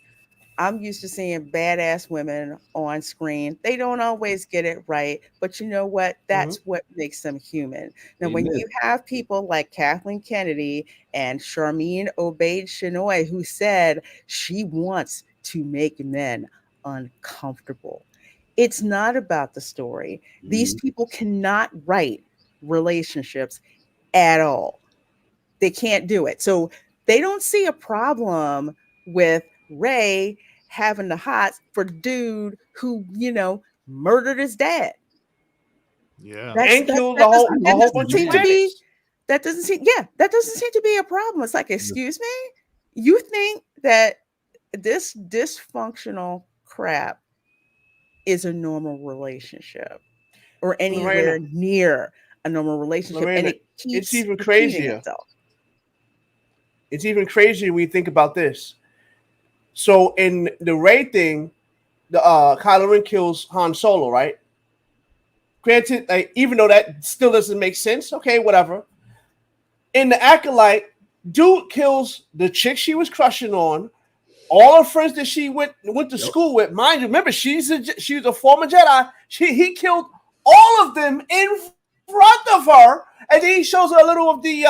I'm used to seeing badass women on screen. They don't always get it right, but you know what? That's what makes them human. Now, when you have people like Kathleen Kennedy and Charmaine Obaid-Chinoy, who said she wants to make men uncomfortable, it's not about the story. These people cannot write relationships at all. They can't do it. So they don't see a problem with Ray having the hots for dude who, murdered his dad. Yeah. And killed a whole bunch of planets. That doesn't seem to be a problem. It's like, excuse me? You think that this dysfunctional crap is a normal relationship or anywhere near a normal relationship? And it keeps it's even crazier. Itself. It's even crazier when you think about this. So in the Ray thing, the Kylo Ren kills Han Solo, right? Granted, even though that still doesn't make sense, okay, whatever. In the Acolyte, dude kills the chick she was crushing on, all her friends that she went to school with. Mind you, remember she's a former Jedi. He killed all of them in front of her, and then he shows her a little of the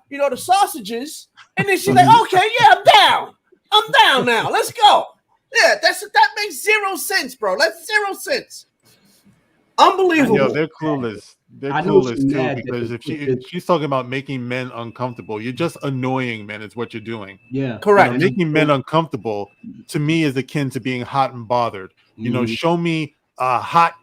the sausages, and then she's like, okay, yeah, I'm down now. Let's go. Yeah, that makes 0 sense, bro. That's 0 sense. Unbelievable. Yo, they're clueless. They're I know she's clueless too, mad that because they if put this. she's talking about making men uncomfortable, you're just annoying men. Is what you're doing. Yeah, Correct. And Making men uncomfortable to me is akin to being hot and bothered. Show me a hot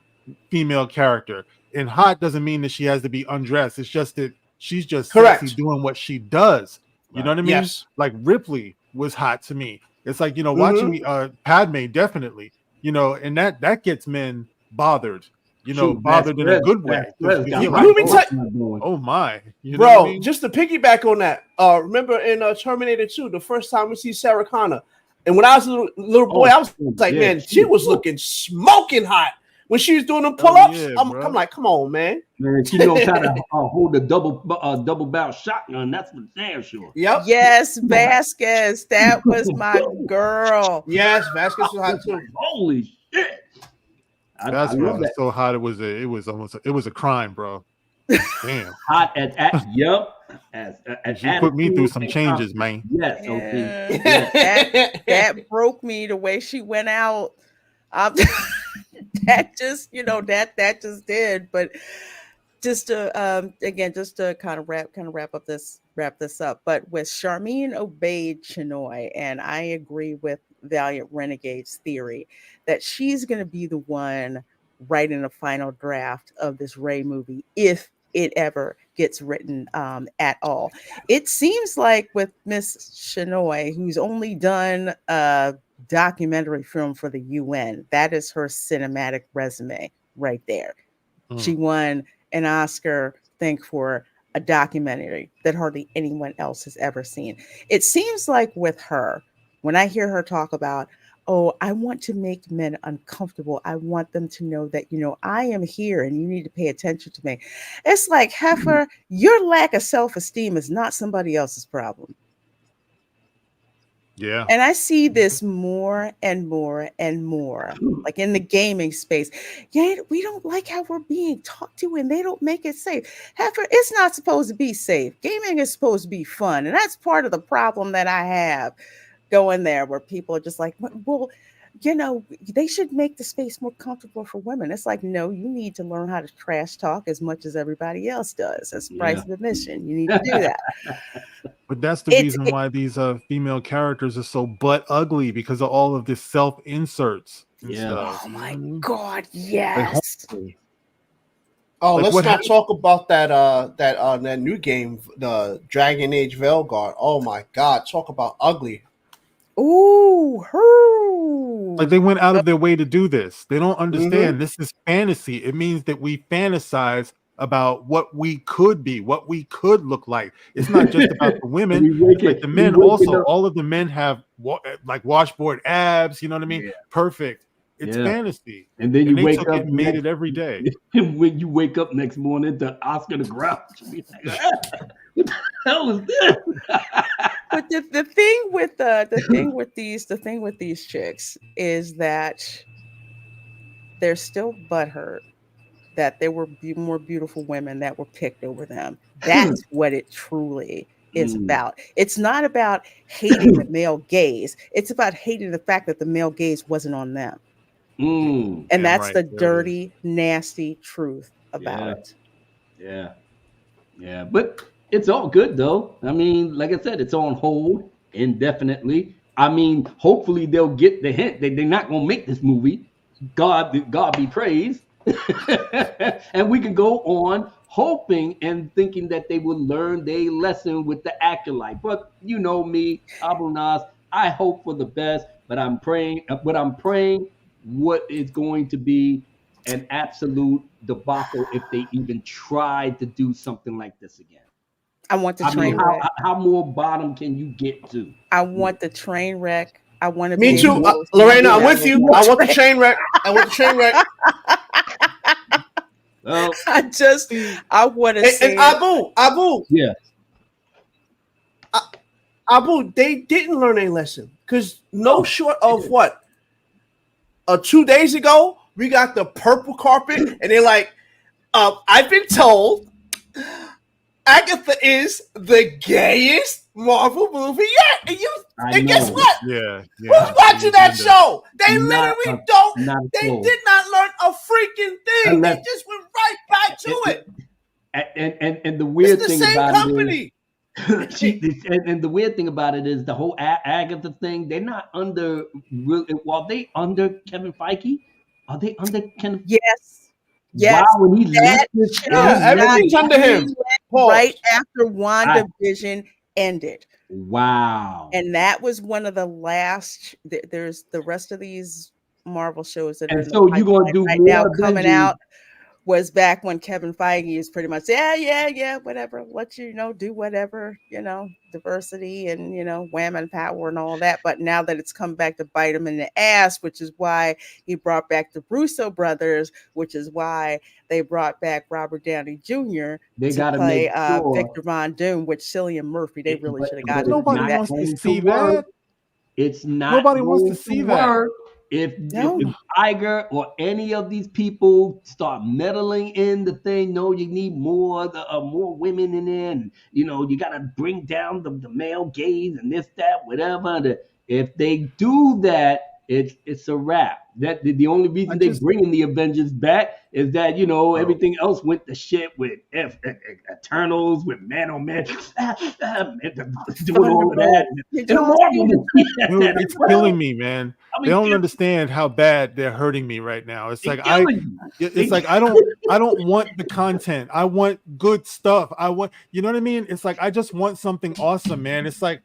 female character, and hot doesn't mean that she has to be undressed. It's just that she's just sexy Correct. doing what she does. You know what I mean? Yes. Like Ripley was hot to me. It's like watching Mm-hmm. Padme definitely. And that gets men bothered. Shoot, Bothered in a good way. Vasquez got You're my like, voice not going. oh my, you know Bro, what I mean? just to piggyback on that, remember in Terminator 2, the first time we see Sarah Connor, and when I was a little boy, I was like, man, she was looking smoking hot when she was doing them pull-ups. Yeah, I'm like, come on, man. Man, she knows how to hold a double barrel shotgun. That's for damn sure. Yep. Yes, Vasquez. That was my girl. Yes, Vasquez was hot too. Holy shit! I That's love was that. so hot. It was a crime, bro. Damn. Hot at yup. She put me through some changes, man. Yes, Yeah. okay. Yes. That broke me the way she went out. That just, that just did. But just to again, just to kind of wrap this up. But with Charmine Obaid-Chinoy, and I agree with Valiant Renegade's theory that she's going to be the one writing the final draft of this Ray movie, if it ever gets written at all. It seems like with Miss Chinoy, who's only done a documentary film for the UN, that is her cinematic resume right there. She won an Oscar, for a documentary that hardly anyone else has ever seen. It seems like with her, when I hear her talk about, oh, I want to make men uncomfortable, I want them to know that, I am here and you need to pay attention to me. It's like, heifer, your lack of self-esteem is not somebody else's problem. Yeah. And I see this more and more and more, like in the gaming space. Yeah, we don't like how we're being talked to, and they don't make it safe. Heifer, it's not supposed to be safe. Gaming is supposed to be fun. And that's part of the problem that I have going there, where people are just like, well, they should make the space more comfortable for women. It's like, no, you need to learn how to trash talk as much as everybody else does. That's the price of admission. You need to do that. But that's the reason why these female characters are so butt ugly, because of all of this self inserts. Yeah. Oh my God, yes. Oh, Like, let's not talk about that new game, the Dragon Age Veilguard. Oh my God, talk about ugly. Ooh, her. Like, they went out of their way to do this. They don't understand. This is fantasy. It means that we fantasize about what we could be, what we could look like. It's not just about the women. Like the men also, all of the men have like washboard abs. You know what I mean? Yeah. Perfect. It's fantasy. And then you wake up, made it every day. When you wake up next morning to Oscar the Grouch, you be like, what the hell is this? But the thing with these chicks is that they're still butthurt that there were more beautiful women that were picked over them. That's what it truly is about. It's not about hating the male gaze. It's about hating the fact that the male gaze wasn't on them. And that's the dirty, nasty truth about it. Yeah. Yeah. But it's all good though. I mean, like I said, it's on hold indefinitely. I mean, hopefully they'll get the hint that they're not gonna make this movie. God be praised. And we can go on hoping and thinking that they will learn their lesson with the Acolyte. But you know me, Abu Nas, I hope for the best, but I'm praying what is going to be an absolute debacle if they even try to do something like this again. I want the train wreck. How more bottom can you get to? I want the train wreck. I want to. Me too, Lorena. I'm with you. I want the train wreck. I want the train wreck. Well, I want to say. And Abu. Yeah. Abu, they didn't learn a lesson because short of what? 2 days ago, we got the purple carpet, and they're like, I've been told Agatha is the gayest Marvel movie yet. And guess know. what? Yeah. Who's watching that show? They Not literally a- don't. not a They soul. did not learn a freaking thing. Unless- They just went right back to it. And the weird It's the thing same about company. and the weird thing about it is the whole Agatha thing. They're not under. While they under Kevin Feige, are they under Kevin? Yes. Yes. Wow, when he That left this, show Yeah, everything's got under him. greenlit Pause. right after WandaVision ended. wow. And that was one of the last. There's the rest of these Marvel shows that are And in so the you're gonna pipeline do right more now coming Avengers. out. Was back when Kevin Feige is pretty much, yeah, whatever, let you know, do whatever, diversity and, women power and all that. But now that it's come back to bite him in the ass, which is why he brought back the Russo brothers, which is why they brought back Robert Downey Jr. They to gotta play make sure. Victor Von Doom, which Cillian Murphy, they really But- should have but gotten it's to do Nobody that. wants to going see work. that. It's not. Nobody wants to going see that. work if Iger or any of these people start meddling in the thing. No, you need more women in there, and you got to bring down the male gaze and this, that, whatever. If they do that, it's a wrap. That the only reason they bringing the Avengers back is that everything else went to shit with Eternals, with Man on Man, doing all of that. Dude, it's killing me, man. They don't understand how bad they're hurting me right now. It's like I don't want the content. I want good stuff. I want, you know what I mean? It's like I just want something awesome, man. It's like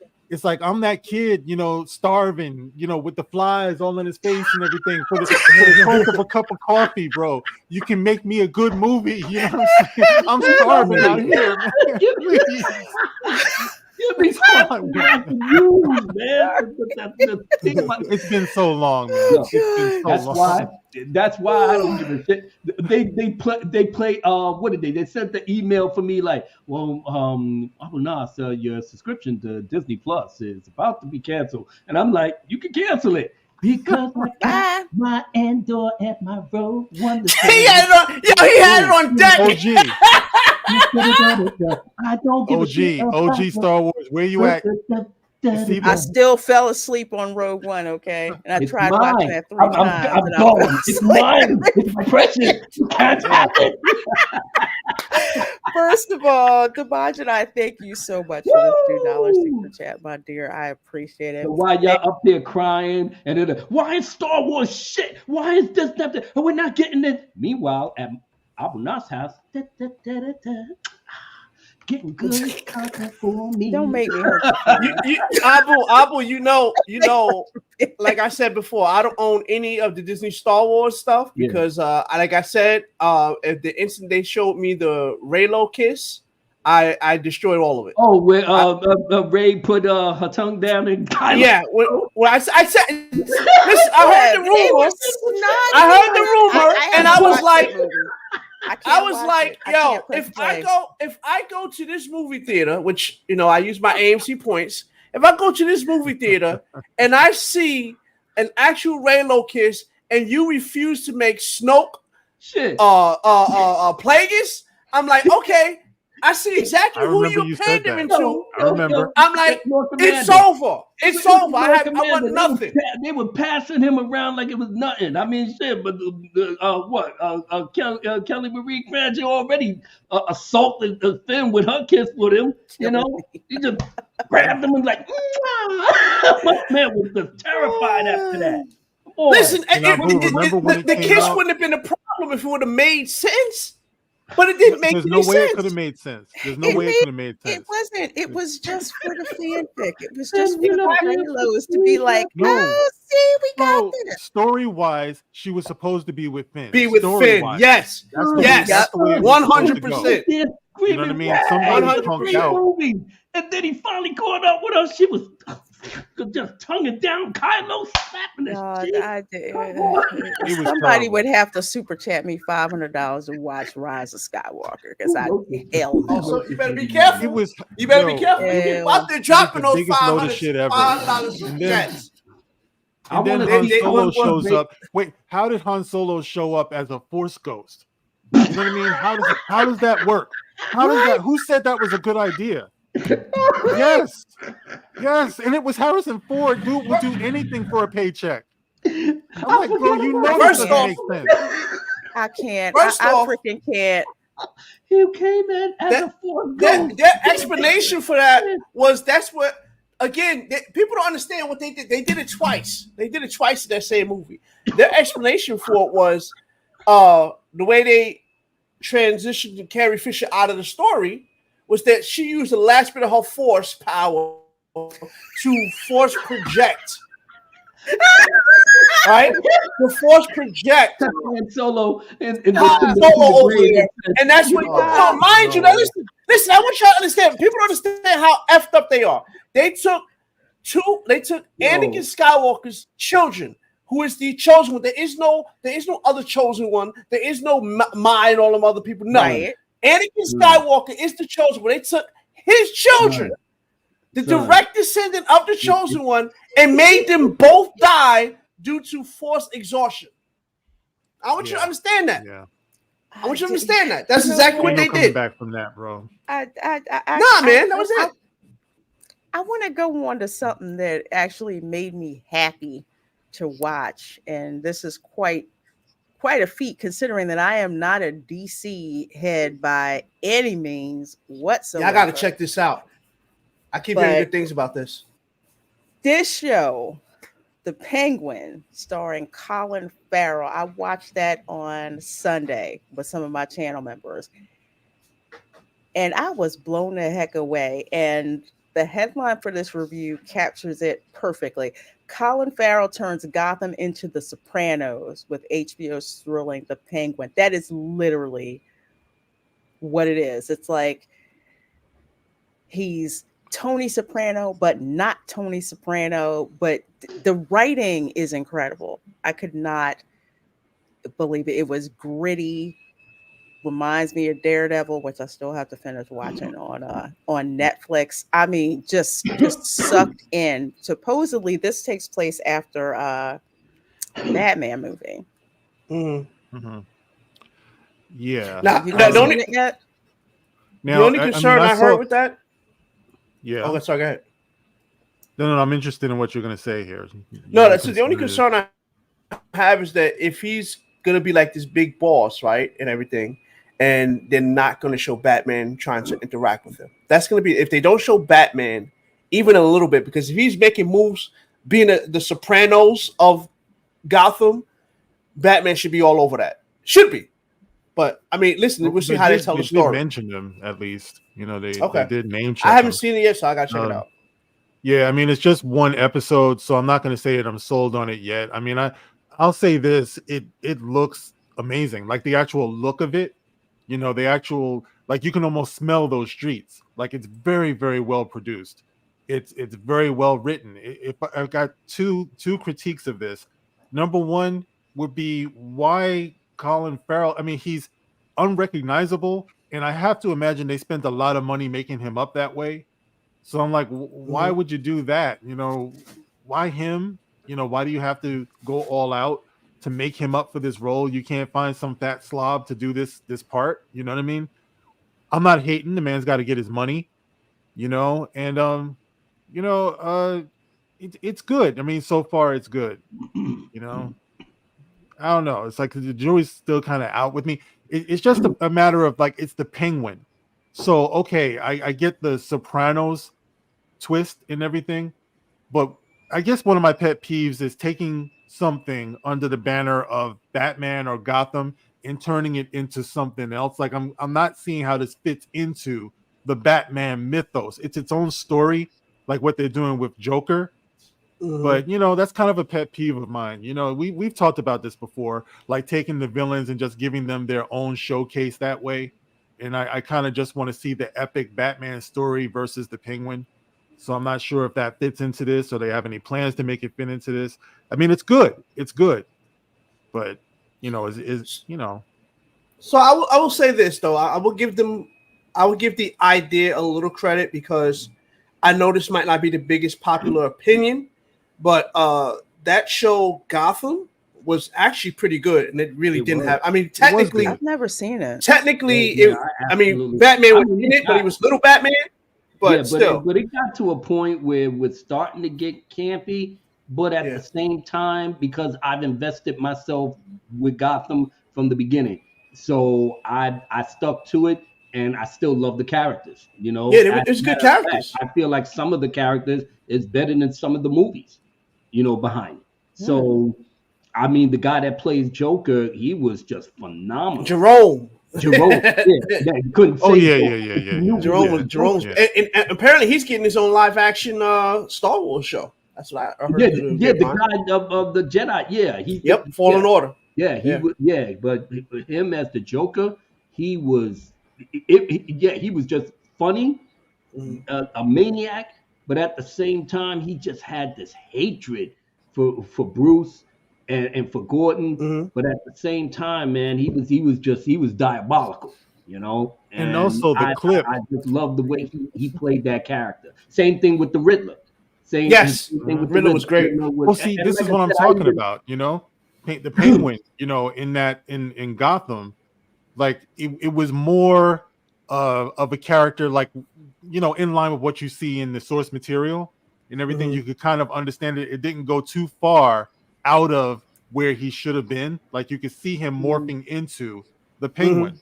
I'm that kid, starving, with the flies all in his face and everything for the price of a cup of coffee, bro. You can make me a good movie. You know what I'm saying? I'm starving out here, man. Please. It's been so long, man. It's been so long. That's why I don't give a shit. They play what did they sent the email for me like, well, Nas, your subscription to Disney Plus is about to be canceled. And I'm like, you can cancel it. Because I got my Andor at my Rogue One. He had it on deck. I don't give a shit. OG Star Wars, where you at? I still fell asleep on Rogue One, okay? And I tried watching that 3 times. I'm going. It's mine. It's precious. You can't have it. First of all, Debanjan, I thank you so much for this $2 super chat, my dear. I appreciate it. So while y'all up there crying and then why is Star Wars shit? Why is this that? And we're not getting it. Meanwhile, at Abu Nas' house, getting good content for me. Don't make me hurt. Abu, like I said before, I don't own any of the Disney Star Wars stuff because, like I said, at the instant they showed me the Raylo kiss, I destroyed all of it. Oh, where Ray put her tongue down and Kylo. Yeah, I said, listen, I heard the rumor. And I was like. I was like, yo, if I go to this movie theater, which I use my AMC points, if I go to this movie theater and I see an actual Raylo kiss and you refuse to make Snoke Plagueis, I'm like, okay, I see exactly who you're pandering to. I remember. I'm like, it's over. It's over. I want nothing. They were passing him around like it was nothing. I mean, shit. But Kelly Marie Cranston already assaulted the Finn with her kiss with him. He just grabbed him and like, my man was just terrified after that. Boy. Listen, the kiss wouldn't have been a problem if it would have made sense. But it didn't make There's any no way sense. it could have made sense. There's no way it could have made sense. It wasn't. It was just for the fanfic. It was just for the Raylos to be like, see, we got this. Story-wise, she was supposed to be with Finn. Yes. That's the way it 100%. You know what I mean? Somebody punked out. And then he finally caught up with her. She was just tonguing down Kylo, slapping his cheek. Somebody would have to super chat me $500 to watch Rise of Skywalker because hell no. So you better be careful. You better be careful. Out there dropping those $500 super chats. And then Han Solo shows up. Wait, how did Han Solo show up as a Force ghost? You know what I mean? How does that work? Who said that was a good idea? Yes, yes, and it was Harrison Ford. Dude would do anything for a paycheck. I'm like, bro, you know this First doesn't off- make sense. I can't. First I off, freaking can't. He came in as That- a Ford their Ghost. explanation for that was that's what. Again, people don't understand what they did. They did it twice. They did it twice in that same movie. Their explanation for it was the way they transitioned Carrie Fisher out of the story was that she used the last bit of her force power to force project. Right? To force project. Han Solo and Han Solo over there. And that's what, mind you, now listen, I want y'all to understand. People don't understand how effed up they are. They took Anakin Skywalker's children, who is the chosen one. There is no other chosen one. There is no Ma and all them other people. No. Right. Anakin Skywalker is the chosen one. They took his children, the direct descendant of the chosen one, and made them both die due to force exhaustion. I want you to understand that. Yeah. I want you to understand that. That's exactly what they coming did. back from that, bro. Man, that was it. I want to go on to something that actually made me happy to watch, and this is quite a feat considering that I am not a DC head by any means whatsoever. Yeah, I got to check this out. I keep hearing good things about this. This show, The Penguin, starring Colin Farrell, I watched that on Sunday with some of my channel members, and I was blown the heck away. And the headline for this review captures it perfectly. Colin Farrell turns Gotham into The Sopranos with HBO's thrilling The Penguin. That is literally what it is. It's like he's Tony Soprano, but not Tony Soprano. But the writing is incredible. I could not believe it. It was gritty. Reminds me of Daredevil, which I still have to finish watching on Netflix. I mean, just sucked in. Supposedly, this takes place after Batman movie. Mm-hmm. Mm-hmm. Yeah. Now, You guys seen it yet? The only concern I heard with that. Yeah. Oh, sorry. Go ahead. No, I'm interested in what you're going to say here. No, that's the only concern I have is that if he's going to be like this big boss, right, and everything, and they're not going to show Batman trying to interact with him. That's going to be, if they don't show Batman even a little bit, because if he's making moves, being the Sopranos of Gotham, Batman should be all over that. Should be. But, I mean, listen, we'll see how they tell the story. They mentioned them, at least. You know, they did name check I haven't him. seen it yet, so I got to check it out. Yeah, I mean, it's just one episode, so I'm not going to say that I'm sold on it yet. I mean, I'll say this. It looks amazing. Like, the actual look of it, you know, the actual, like, you can almost smell those streets. Like, it's very, very well produced. It's very well written. If I've got two critiques of this. Number one would be why Colin Farrell. I mean, he's unrecognizable, and I have to imagine they spent a lot of money making him up that way. So I'm like, why would you do that? You know, why him? You know, why do you have to go all out to make him up for this role? You can't find some fat slob to do this part. You know what I mean? I'm not hating. The man's got to get his money, you know, and it's good. I mean, so far it's good. You know, I don't know. It's like the jury's still kind of out with me. It's just a matter of like, it's the Penguin. So, okay, I get the Sopranos twist and everything, but I guess one of my pet peeves is taking something under the banner of Batman or Gotham and turning it into something else. Like, I'm not seeing how this fits into the Batman mythos. It's its own story, like what they're doing with Joker. But, you know, that's kind of a pet peeve of mine. You know, we've talked about this before, like taking the villains and just giving them their own showcase that way. And I kind of just want to see the epic Batman story versus the Penguin. So I'm not sure if that fits into this or they have any plans to make it fit into this. I mean, it's good. It's good. But, you know, is you know. So I will say this, though. I will give the idea a little credit because I know this might not be the biggest popular opinion, but that show Gotham was actually pretty good, and it really didn't have. I mean, technically, I've never seen it. Technically, Yeah, I mean, Batman was in it, but he was little Batman. but still, but it got to a point where it was starting to get campy. But at the same time, because I've invested myself with Gotham from the beginning, so I stuck to it, and I still love the characters. You know, yeah, as there's a good matter of fact, characters. I feel like some of the characters is better than some of the movies. You know, behind it. So, I mean, the guy that plays Joker, he was just phenomenal. Jerome. Jerome, yeah, you couldn't Oh say yeah, Joker. yeah, yeah, You yeah, knew yeah. he Jerome was was Jerome's, Yeah. and apparently he's getting his own live action Star Wars show. That's what I heard. through Yeah, the grapevine. guy of the Jedi. Yeah, Yep, Fallen Order. he Yeah. was. Yeah, but him as the Joker, he was. He was just funny, Mhm. a maniac, but at the same time, he just had this hatred for Bruce and for Gordon. Mhm. But at the same time, man, he was diabolical, you know. And And also the clip. I just love the way he played that character. Same thing with the Riddler. Yes, Same thing with the Riddler was great. Riddler Well, see, and this like is I what I'm said, I talking even- about. You know, the Penguin. You know, in Gotham, like it was more of a character, like, you know, in line with what you see in the source material and everything. Mhm. You could kind of understand it. It didn't go too far out of where he should have been. Like, you could see him morphing into the Penguin.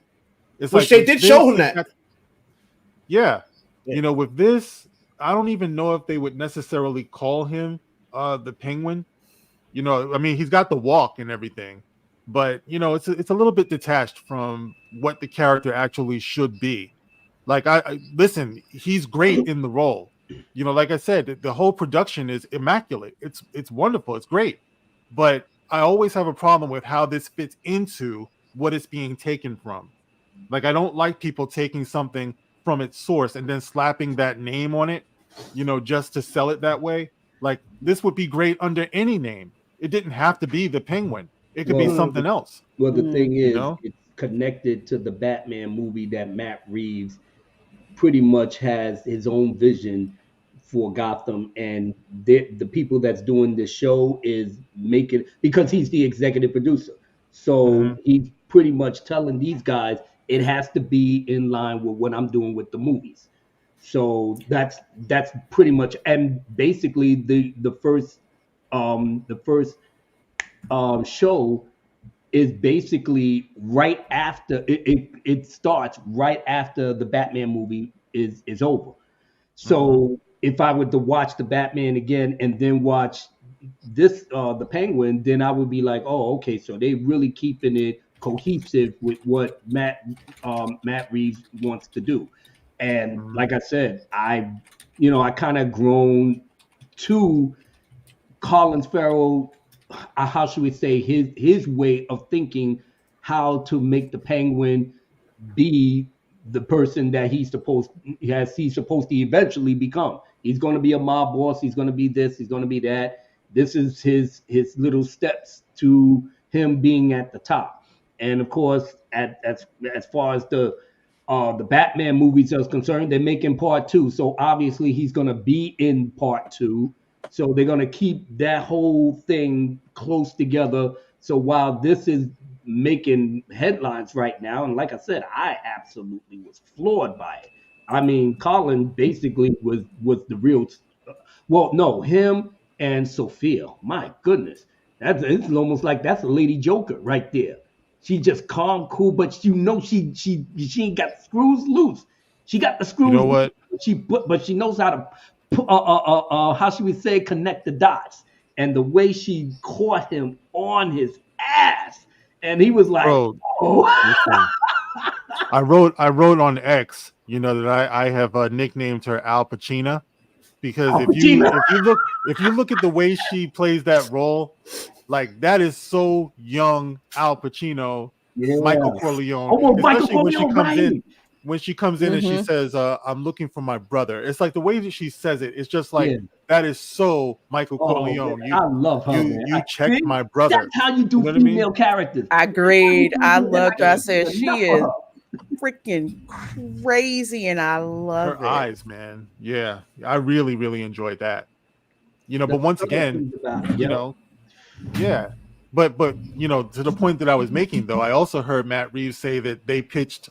It's Which like they with did this, show him he's that. got- yeah. Yeah. You know, with this, I don't even know if they would necessarily call him the Penguin. You know, I mean, he's got the walk and everything, but you know, it's a little bit detached from what the character actually should be. Like, I listen, he's great in the role. You know, like I said, the whole production is immaculate. It's wonderful. It's great. But I always have a problem with how this fits into what it's being taken from. Like, I don't like people taking something from its source and then slapping that name on it, you know, just to sell it that way. Like, this would be great under any name. It didn't have to be the Penguin. It could be Well, something else, Well, the thing you is, know? it's connected to the Batman movie that Matt Reeves pretty much has his own vision for Gotham, and the people that's doing this show is making, because he's the executive producer. So Mhm. he's pretty much telling these guys it has to be in line with what I'm doing with the movies. So that's pretty much, and basically the first show is basically right after it starts right after the Batman movie is over. So if I were to watch the Batman again and then watch this the Penguin, then I would be like, oh, okay, so they really keeping it cohesive with what Matt Reeves wants to do. And Mhm. like I said, I kind of grown to Colin Farrell, how should we say, his way of thinking, how to make the Penguin be the person that he's supposed to eventually become. He's going to be a mob boss. He's going to be this. He's going to be that. This is his little steps to him being at the top. And of course, as far as the Batman movies are concerned, they're making part two. So obviously he's going to be in part two. So they're going to keep that whole thing close together. So while this is making headlines right now, and like I said, I absolutely was floored by it. I mean, Colin basically was the real. Well, no, him and Sophia. My goodness, it's almost like that's a lady Joker right there. She just calm, cool, but she ain't got screws loose. She got the You screws know loose. what? But she knows how to how should we say, connect the dots. And the way she caught him on his ass, and he was like, Bro, oh. listen. I wrote on X, you know, that I have nicknamed her Al Pacino, because Al Pacino. if you look at the way she plays that role, like, that is so young Al Pacino, Yeah. Michael Corleone, Oh, Michael especially when she Corleone, comes in. right. When she comes in and she Mhm. says, "I'm looking for my brother," it's like the way that she says it. It's just like, Yeah. that is so Michael Oh, Corleone. man, I love her, man. You checked See? my brother. That's how you do You know what I mean? female characters. Agreed. I loved her. I can't said get she enough is of freaking crazy, and I love Her it. eyes, man. Yeah, I really, really enjoyed that. You know, That's but once what I'm again, thinking about. you Yep. know, yeah. But you know, to the point that I was making, though, I also heard Matt Reeves say that they pitched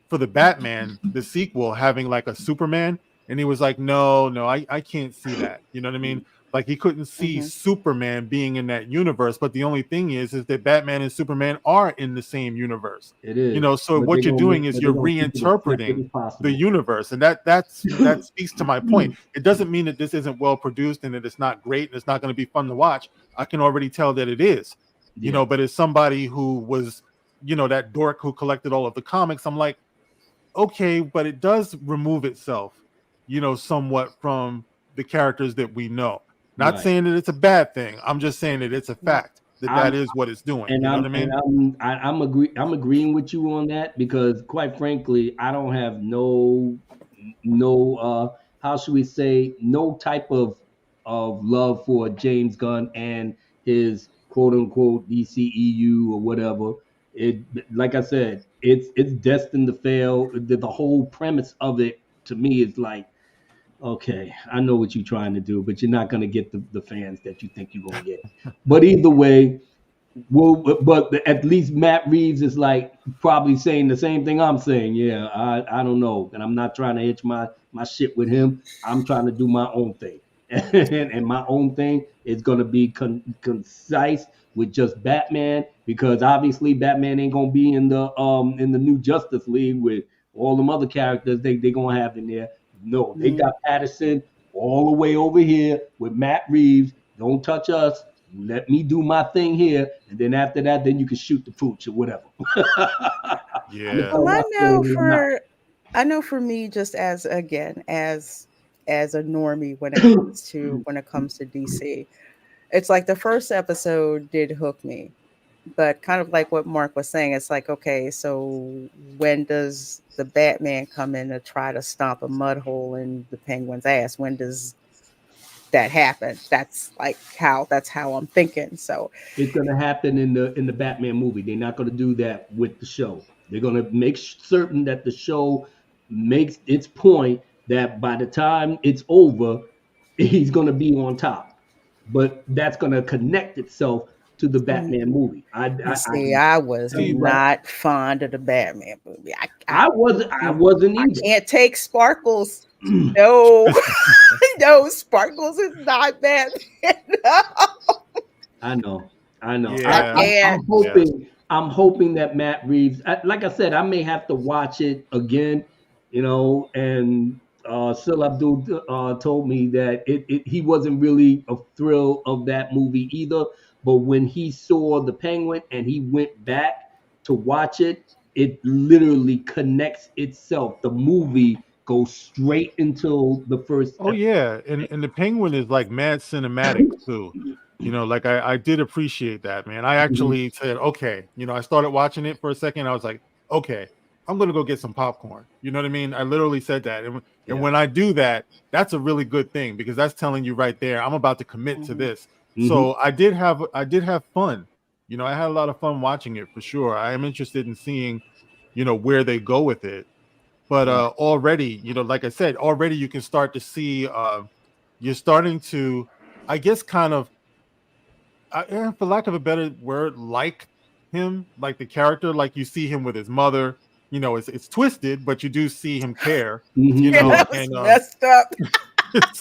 for the Batman, the sequel, having like a Superman, and he was like, no, I can't see that. You know what I mean? Like he couldn't see Hmm. Superman being in that universe. But the only thing is that Batman and Superman are in the same universe. It You is. know, so But they're what you're gonna doing make, is but they're you're gonna keep it as separate reinterpreting as the possible. universe, and that speaks to my point. It doesn't mean that this isn't well produced and that it's not great and it's not going to be fun to watch. I can already tell that it is, you Yeah, know. But as somebody who was, you know, that dork who collected all of the comics, I'm like, okay, but it does remove itself, you know, somewhat from the characters that we know. Not right. saying that it's a bad thing. I'm just saying that it's a Right. fact that I'm that is what it's doing. and You know what I'm I and mean? I'm agreeing with you on that because quite frankly, I don't have no how should we say no type of love for James Gunn and his quote unquote DCEU or whatever. It like I said, it's destined to fail. The whole premise of it to me is like, okay, I know what you're trying to do, but you're not gonna get the fans that you think you're gonna get. But either way, well, but at least Matt Reeves is like probably saying the same thing I'm saying. Yeah, I don't know, and I'm not trying to hitch my shit with him. I'm trying to do my own thing, and my own thing is gonna be concise with just Batman because obviously Batman ain't gonna be in the new Justice League with all them other characters they gonna have in there. No, they Hmm. got Patterson all the way over here with Matt Reeves. Don't touch us. Let me do my thing here, and then after that, then you can shoot the pooch or whatever. I'm gonna Yeah. tell Well, my story when I'm out. I know for me, just as again as a normie when it comes to DC, it's like the first episode did hook me, but kind of like what Mark was saying, it's like, okay, so when does the Batman come in to try to stomp a mud hole in the Penguin's ass? When does that happen? That's how I'm thinking. So It's gonna happen in the Batman movie. They're not gonna do that with the show. They're gonna make certain that the show makes its point that by the time it's over, he's gonna be on top. But that's gonna connect itself to the mm, Batman movie. and I see, can I was tell See, you right. not fond of the Batman movie. I wasn't I either. can't take Sparkles. No, no, Sparkles is not Batman. No, I know. I know. I yeah, can't. yeah. I'm hoping that Matt Reeves, like I said, I may have to watch it again, you know, and Sil Abdul told me that he wasn't really a thrill of that movie either. But when he saw the Penguin and he went back to watch it, it literally connects itself. The movie goes straight into the first Oh yeah, and the Penguin is like mad cinematic too. You know, like I did appreciate that, man. I Mhm. actually said, okay, you know, I started watching it for a second. I was like, okay, I'm gonna go get some popcorn. You know what I mean? I literally said that, and Yeah. when I do that, that's a really good thing because that's telling you right there, I'm about to commit to Mhm. this. Hmm. So I did have fun. You know, I had a lot of fun watching it for sure. I am interested in seeing, you know, where they go with it. But Right. already, you know, like I said, already you can start to see you're starting to, I guess, kind of, for lack of a better word, like him, like the character, like you see him with his mother. You know, it's twisted, but you do see him care. You Yeah, Yeah. know, that was and messed up. it's,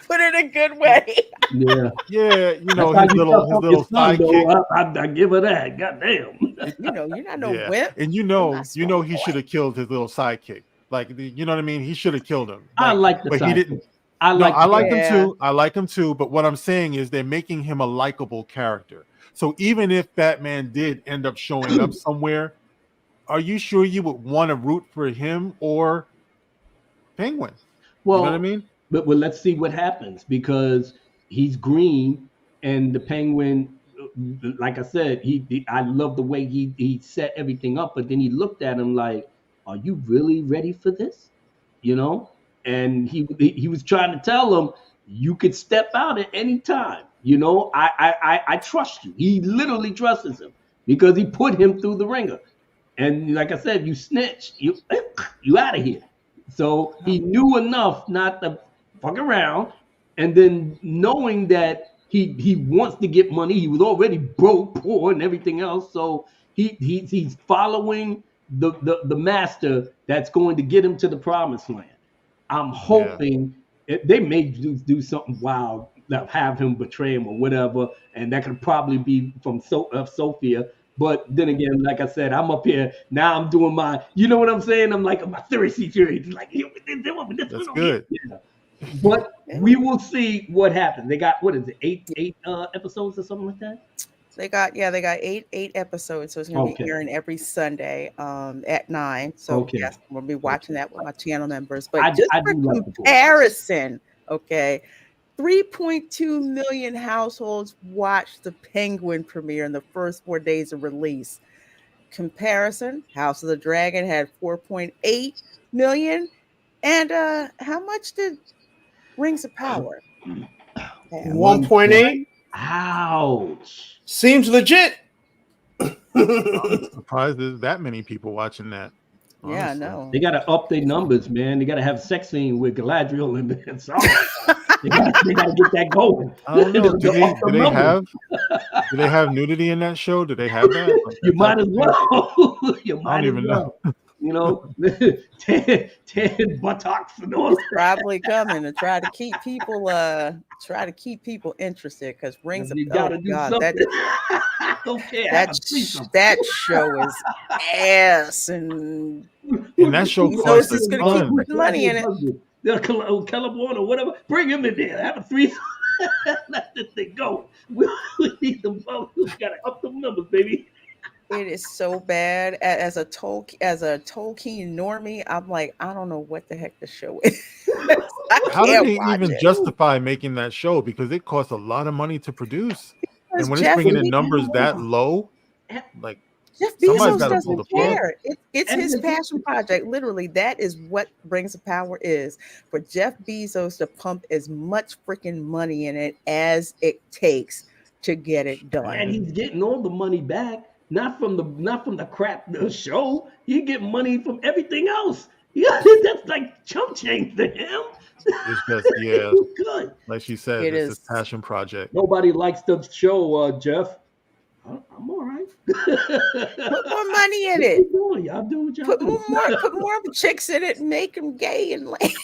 Put it in a good way. Yeah. yeah, you That's know, how you tough his up your little son, though. sidekick. I give her that. God damn. It, You're not no yeah, wimp. and You're my you strong know, he should boy. have killed his little sidekick. Like, you know what I mean? He should have killed him. I Like, like the but he sidekick. didn't. I No, like I the like him sidekick. Yeah. too. I like him too. But what I'm saying is they're making him a likable character. So even if Batman did end up showing up somewhere, are you sure you would want to root for him or Penguin? You know what I Well, mean? but let's see what happens because he's green and the penguin. Like I said, I love the way he set everything up. But then he looked at him like, "Are you really ready for this?" You know. And he was trying to tell him, "You could step out at any time." You know, I trust you. He literally trusts him because he put him through the ringer. And like I said, you snitch, you out of here. So he knew enough not to fuck around, and then knowing that he wants to get money, he was already broke, poor, and everything else. So he's following. the master that's going to get him to the promised land. I'm hoping they may do something wild, that have him betray him or whatever, and that could probably be from Sophia. But then again, like I said, I'm up here now. I'm doing my, you know what I'm saying? I'm like my theory. Like, That's good. Yeah. But we will see what happens. They got, what is it, eight episodes or something like that? They got eight episodes, so it's gonna be airing every Sunday at 9. So yes, we'll be watching that with my channel members. But just for comparison, okay, 3.2 million households watched the Penguin premiere in the first 4 days of release. Comparison: House of the Dragon had 4.8 million, and how much did Rings of Power have? 1.8. Ouch. Seems legit. I'm surprised there's that many people watching that. Honestly. Yeah, I know. They got to up their numbers, man. They got to have sex scene with Galadriel and they got to get that going. I don't know. Do they have nudity in that show? Do they have that? You might as well. You might as well. You know, 10 buttocks and all. It's probably coming to try to keep people interested, because Rings of Power. That show is ass, and that show costs is going to keep putting money in it. Celeborn or whatever, bring him in there. Have a threesome. Let this thing go. We need some folks. We got to up the numbers, baby. It is so bad. As a Tolkien normie, I'm like, I don't know what the heck the show is. How do they even justify making that show? Because it costs a lot of money to produce. And when it's bringing in numbers that low, like, Jeff Bezos doesn't care. It's his passion project. Literally, that is what Rings of Power is. For Jeff Bezos to pump as much freaking money in it as it takes to get it done. And he's getting all the money back. Not from the crap the show. He get money from everything else. Yeah, that's like chump change to him. It's just good. Like she said, it's a passion project. Nobody likes the show, Jeff. I'm all right. Put more money in it. Y'all do what y'all put do. Put more chicks in it and make them gay and like.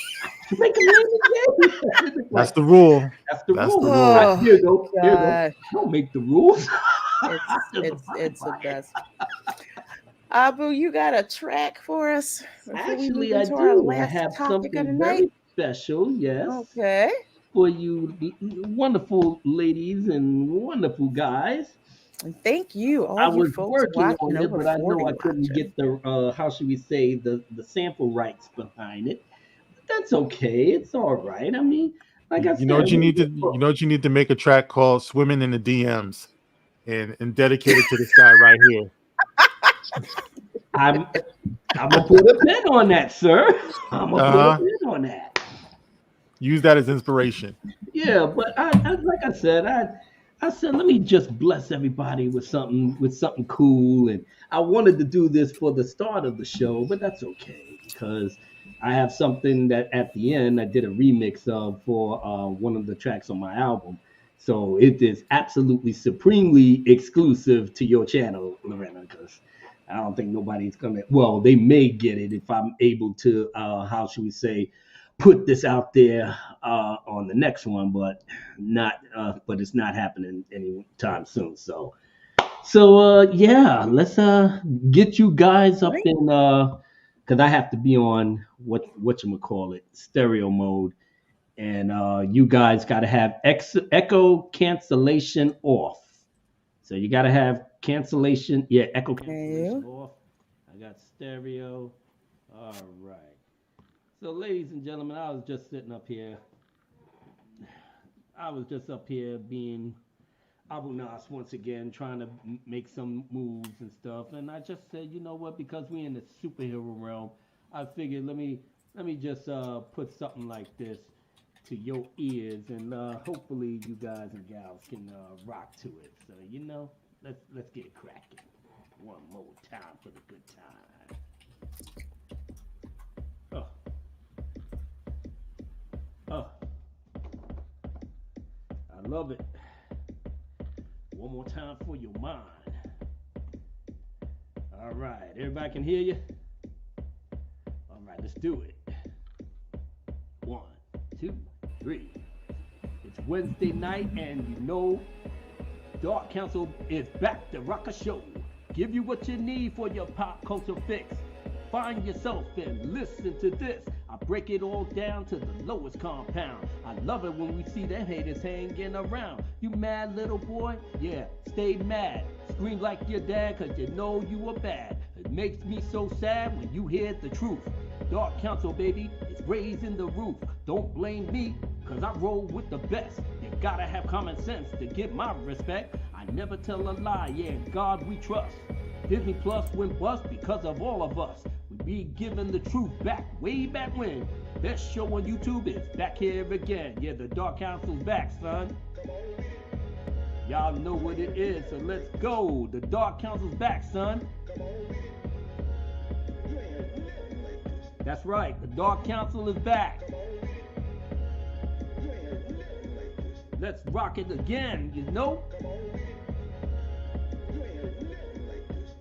Make them gay. That's the rule. That's the rule. Oh, here you go. Don't make the rules. It's the best. Abu, you got a track for us? Actually, I do. I have something very special. Yes. Okay. For you, wonderful ladies and wonderful guys. And thank you. I was working on it, but I know I couldn't get the how should we say the sample rights behind it. But that's okay. It's all right. I mean, like I said, you know what you need to make a track called "Swimming in the DMs" and dedicate it to this guy right here. I'm gonna put a pin on that, sir. I'm gonna put a pin on that. Use that as inspiration. Yeah, but I like I said, I said, let me just bless everybody with something cool. And I wanted to do this for the start of the show, but that's okay, because I have something that at the end I did a remix of for one of the tracks on my album. So it is absolutely supremely exclusive to your channel, Lorena, because I don't think nobody's gonna, well, they may get it if I'm able to, how should we say, put this out there on the next one, but it's not happening anytime soon. So yeah, let's get you guys up in because I have to be on whatchamacallit, stereo mode, and you guys got to have echo cancellation off. So you got to have cancellation, echo cancellation off. I got stereo. All right. So, ladies and gentlemen, I was just up here being Abu Nas once again, trying to make some moves and stuff. And I just said, you know what? Because we're in the superhero realm, I figured let me just put something like this to your ears, and hopefully you guys and gals can rock to it. So let's get it cracking one more time for the good time. Oh, I love it. One more time for your mind. All right, everybody can hear you? All right, let's do it. 1, 2, 3. It's Wednesday night, and you know, Dark Council is back to rock a show. Give you what you need for your pop culture fix. Find yourself and listen to this. I break it all down to the lowest compound. I love it when we see them haters hanging around. You mad little boy? Yeah, stay mad. Scream like your dad cause you know you are bad. It makes me so sad when you hear the truth. Dark Council, baby, is raising the roof. Don't blame me, cause I roll with the best. You gotta have common sense to get my respect. I never tell a lie, yeah, God we trust. Disney Plus went bust because of all of us. We be giving the truth back, way back when. Best show on YouTube is back here again. Yeah, the Dark Council's back, son. Y'all know what it is, so let's go. The Dark Council's back, son. That's right, the Dark Council is back. Let's rock it again, you know?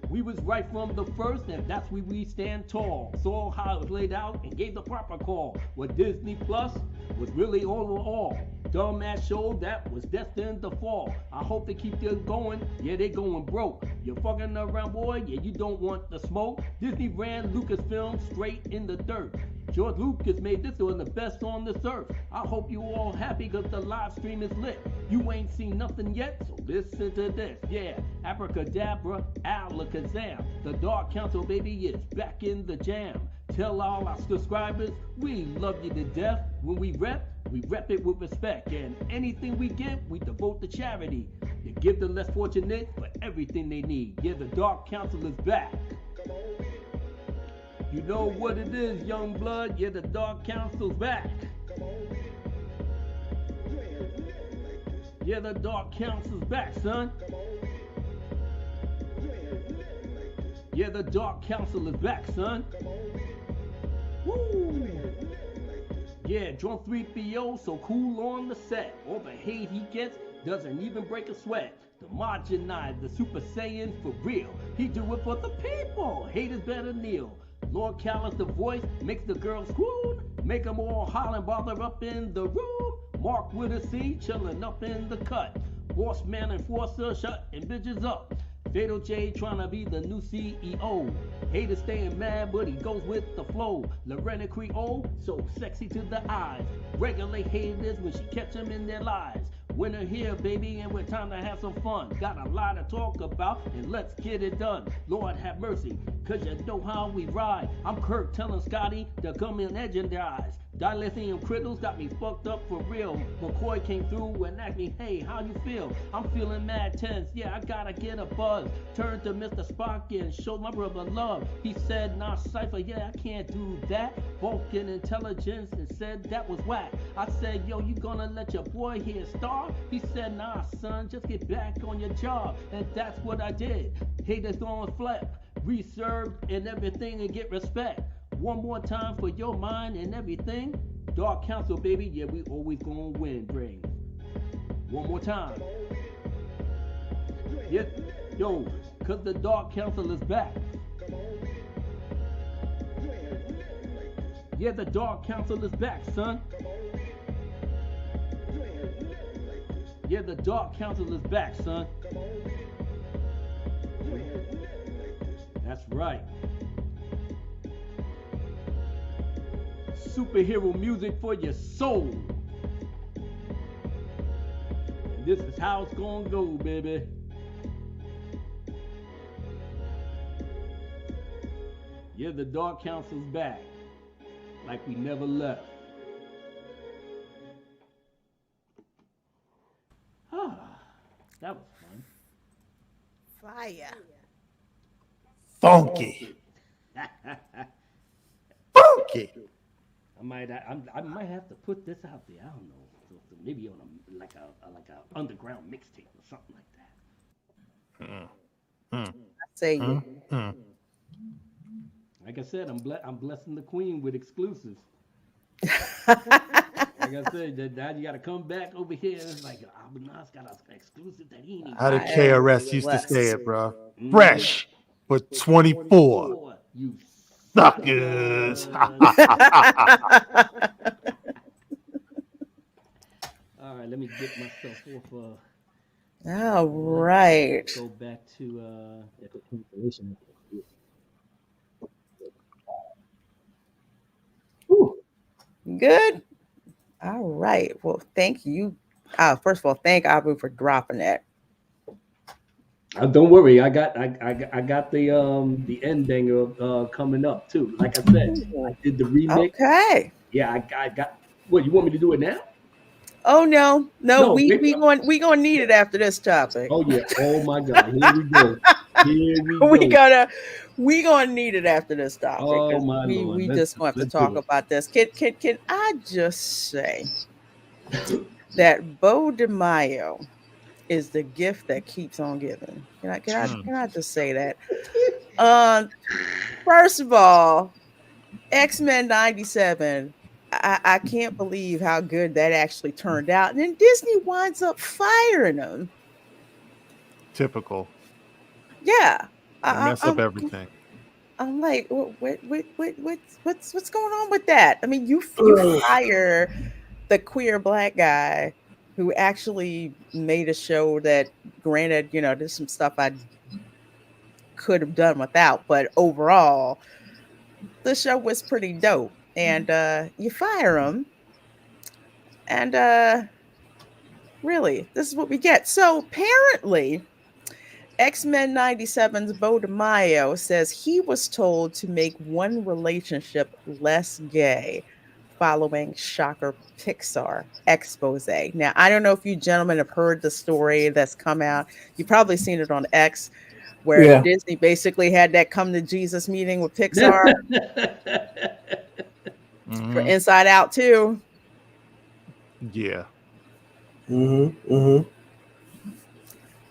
We was right from the first, and that's where we stand tall. Saw how it played out and gave the proper call. What Disney Plus was really all in all. Dumbass show that was destined to fall. I hope they keep this going. Yeah, they going broke. You're fucking around, boy. Yeah, you don't want the smoke. Disney ran Lucasfilm straight in the dirt. George Lucas made this one the best on this earth. I hope you all happy cause the live stream is lit. You ain't seen nothing yet, so listen to this. Yeah, abracadabra, alakazam. The Dark Council, baby, is back in the jam. Tell all our subscribers, we love you to death. When we rep it with respect. And anything we give, we devote to charity. To give the less fortunate for everything they need. Yeah, the Dark Council is back. You know what it is, young blood. Yeah, the Dark Council's back. Yeah, the Dark Council's back, son. Yeah, the Dark Council is back, son. Woo! Yeah, Drunk 3PO, so cool on the set. All the hate he gets doesn't even break a sweat. The marginalized, the Super Saiyan for real. He do it for the people. Haters better kneel. Lord Callis, the voice, makes the girls swoon. Make them all holler and bother up in the room. Mark with a C, chillin' up in the cut. Boss man enforcer, shutting bitches up. Fatal J trying to be the new CEO. Haters staying mad, but he goes with the flow. Lorena Creole, so sexy to the eyes. Regulate haters when she catch them in their lies. Winter here, baby, and we're time to have some fun. Got a lot to talk about, and let's get it done. Lord have mercy, cause you know how we ride. I'm Kirk telling Scotty to come in edge and dies. Dilithium crittles got me fucked up for real. McCoy came through and asked me, hey, how you feel? I'm feeling mad tense, yeah, I gotta get a buzz. Turned to Mr. Spock and showed my brother love. He said, nah, Cypher, yeah, I can't do that. Vulcan intelligence and said that was whack. I said, yo, you gonna let your boy here starve? He said, nah, son, just get back on your job. And that's what I did. Haters gonna flip, reserve and everything and get respect. One more time for your mind and everything. Dark Council, baby, yeah, we always gonna win, brains. One more time. Yeah, yo, cause the Dark Council is back. Yeah, the Dark Council is back, son. Yeah, the Dark Council is back, son. That's right. Superhero music for your soul. And this is how it's gonna go, baby. Yeah, the Dark Council's back. Like we never left. Ah, that was fun. Fire. Funky. Funky. I might have to put this out there. I don't know, so maybe on a underground mixtape or something like that. Say Like I said, I'm blessing the queen with exclusives. Like I said, now you got to come back over here. It's like Nas got an exclusive that he ain't even. How did KRS used to say it, bro? Fresh. but 24 You suckers. All right, let me get myself off. All right. Go back to Good. All right. Well, thank you. First of all, thank Abu for dropping that. don't worry, I got the ending of coming up too. Like I said, I did the remix. Okay. Yeah, I got. What, you want me to do it now? Oh no, No, we wait. gonna need it after this topic. Oh yeah. Oh my God. Here we go. Here we go. we gonna need it after this topic. Oh 'Cause my Lord. we just gonna have to talk about this. Can I just say that Bo DeMaio is the gift that keeps on giving? Can I just say that? First of all, X-Men 97. I can't believe how good that actually turned out. And then Disney winds up firing him. Typical. Yeah. They mess up everything. I'm like, what's going on with that? I mean, you fire the queer black guy who actually made a show that, granted, there's some stuff I could have done without, but overall, the show was pretty dope. And you fire him, and really, this is what we get. So apparently, X-Men 97's Bo DeMaio says he was told to make one relationship less gay following shocker Pixar expose. Now, I don't know if you gentlemen have heard the story that's come out. You've probably seen it on X, where Disney basically had that come to Jesus meeting with Pixar for Inside Out 2. Yeah.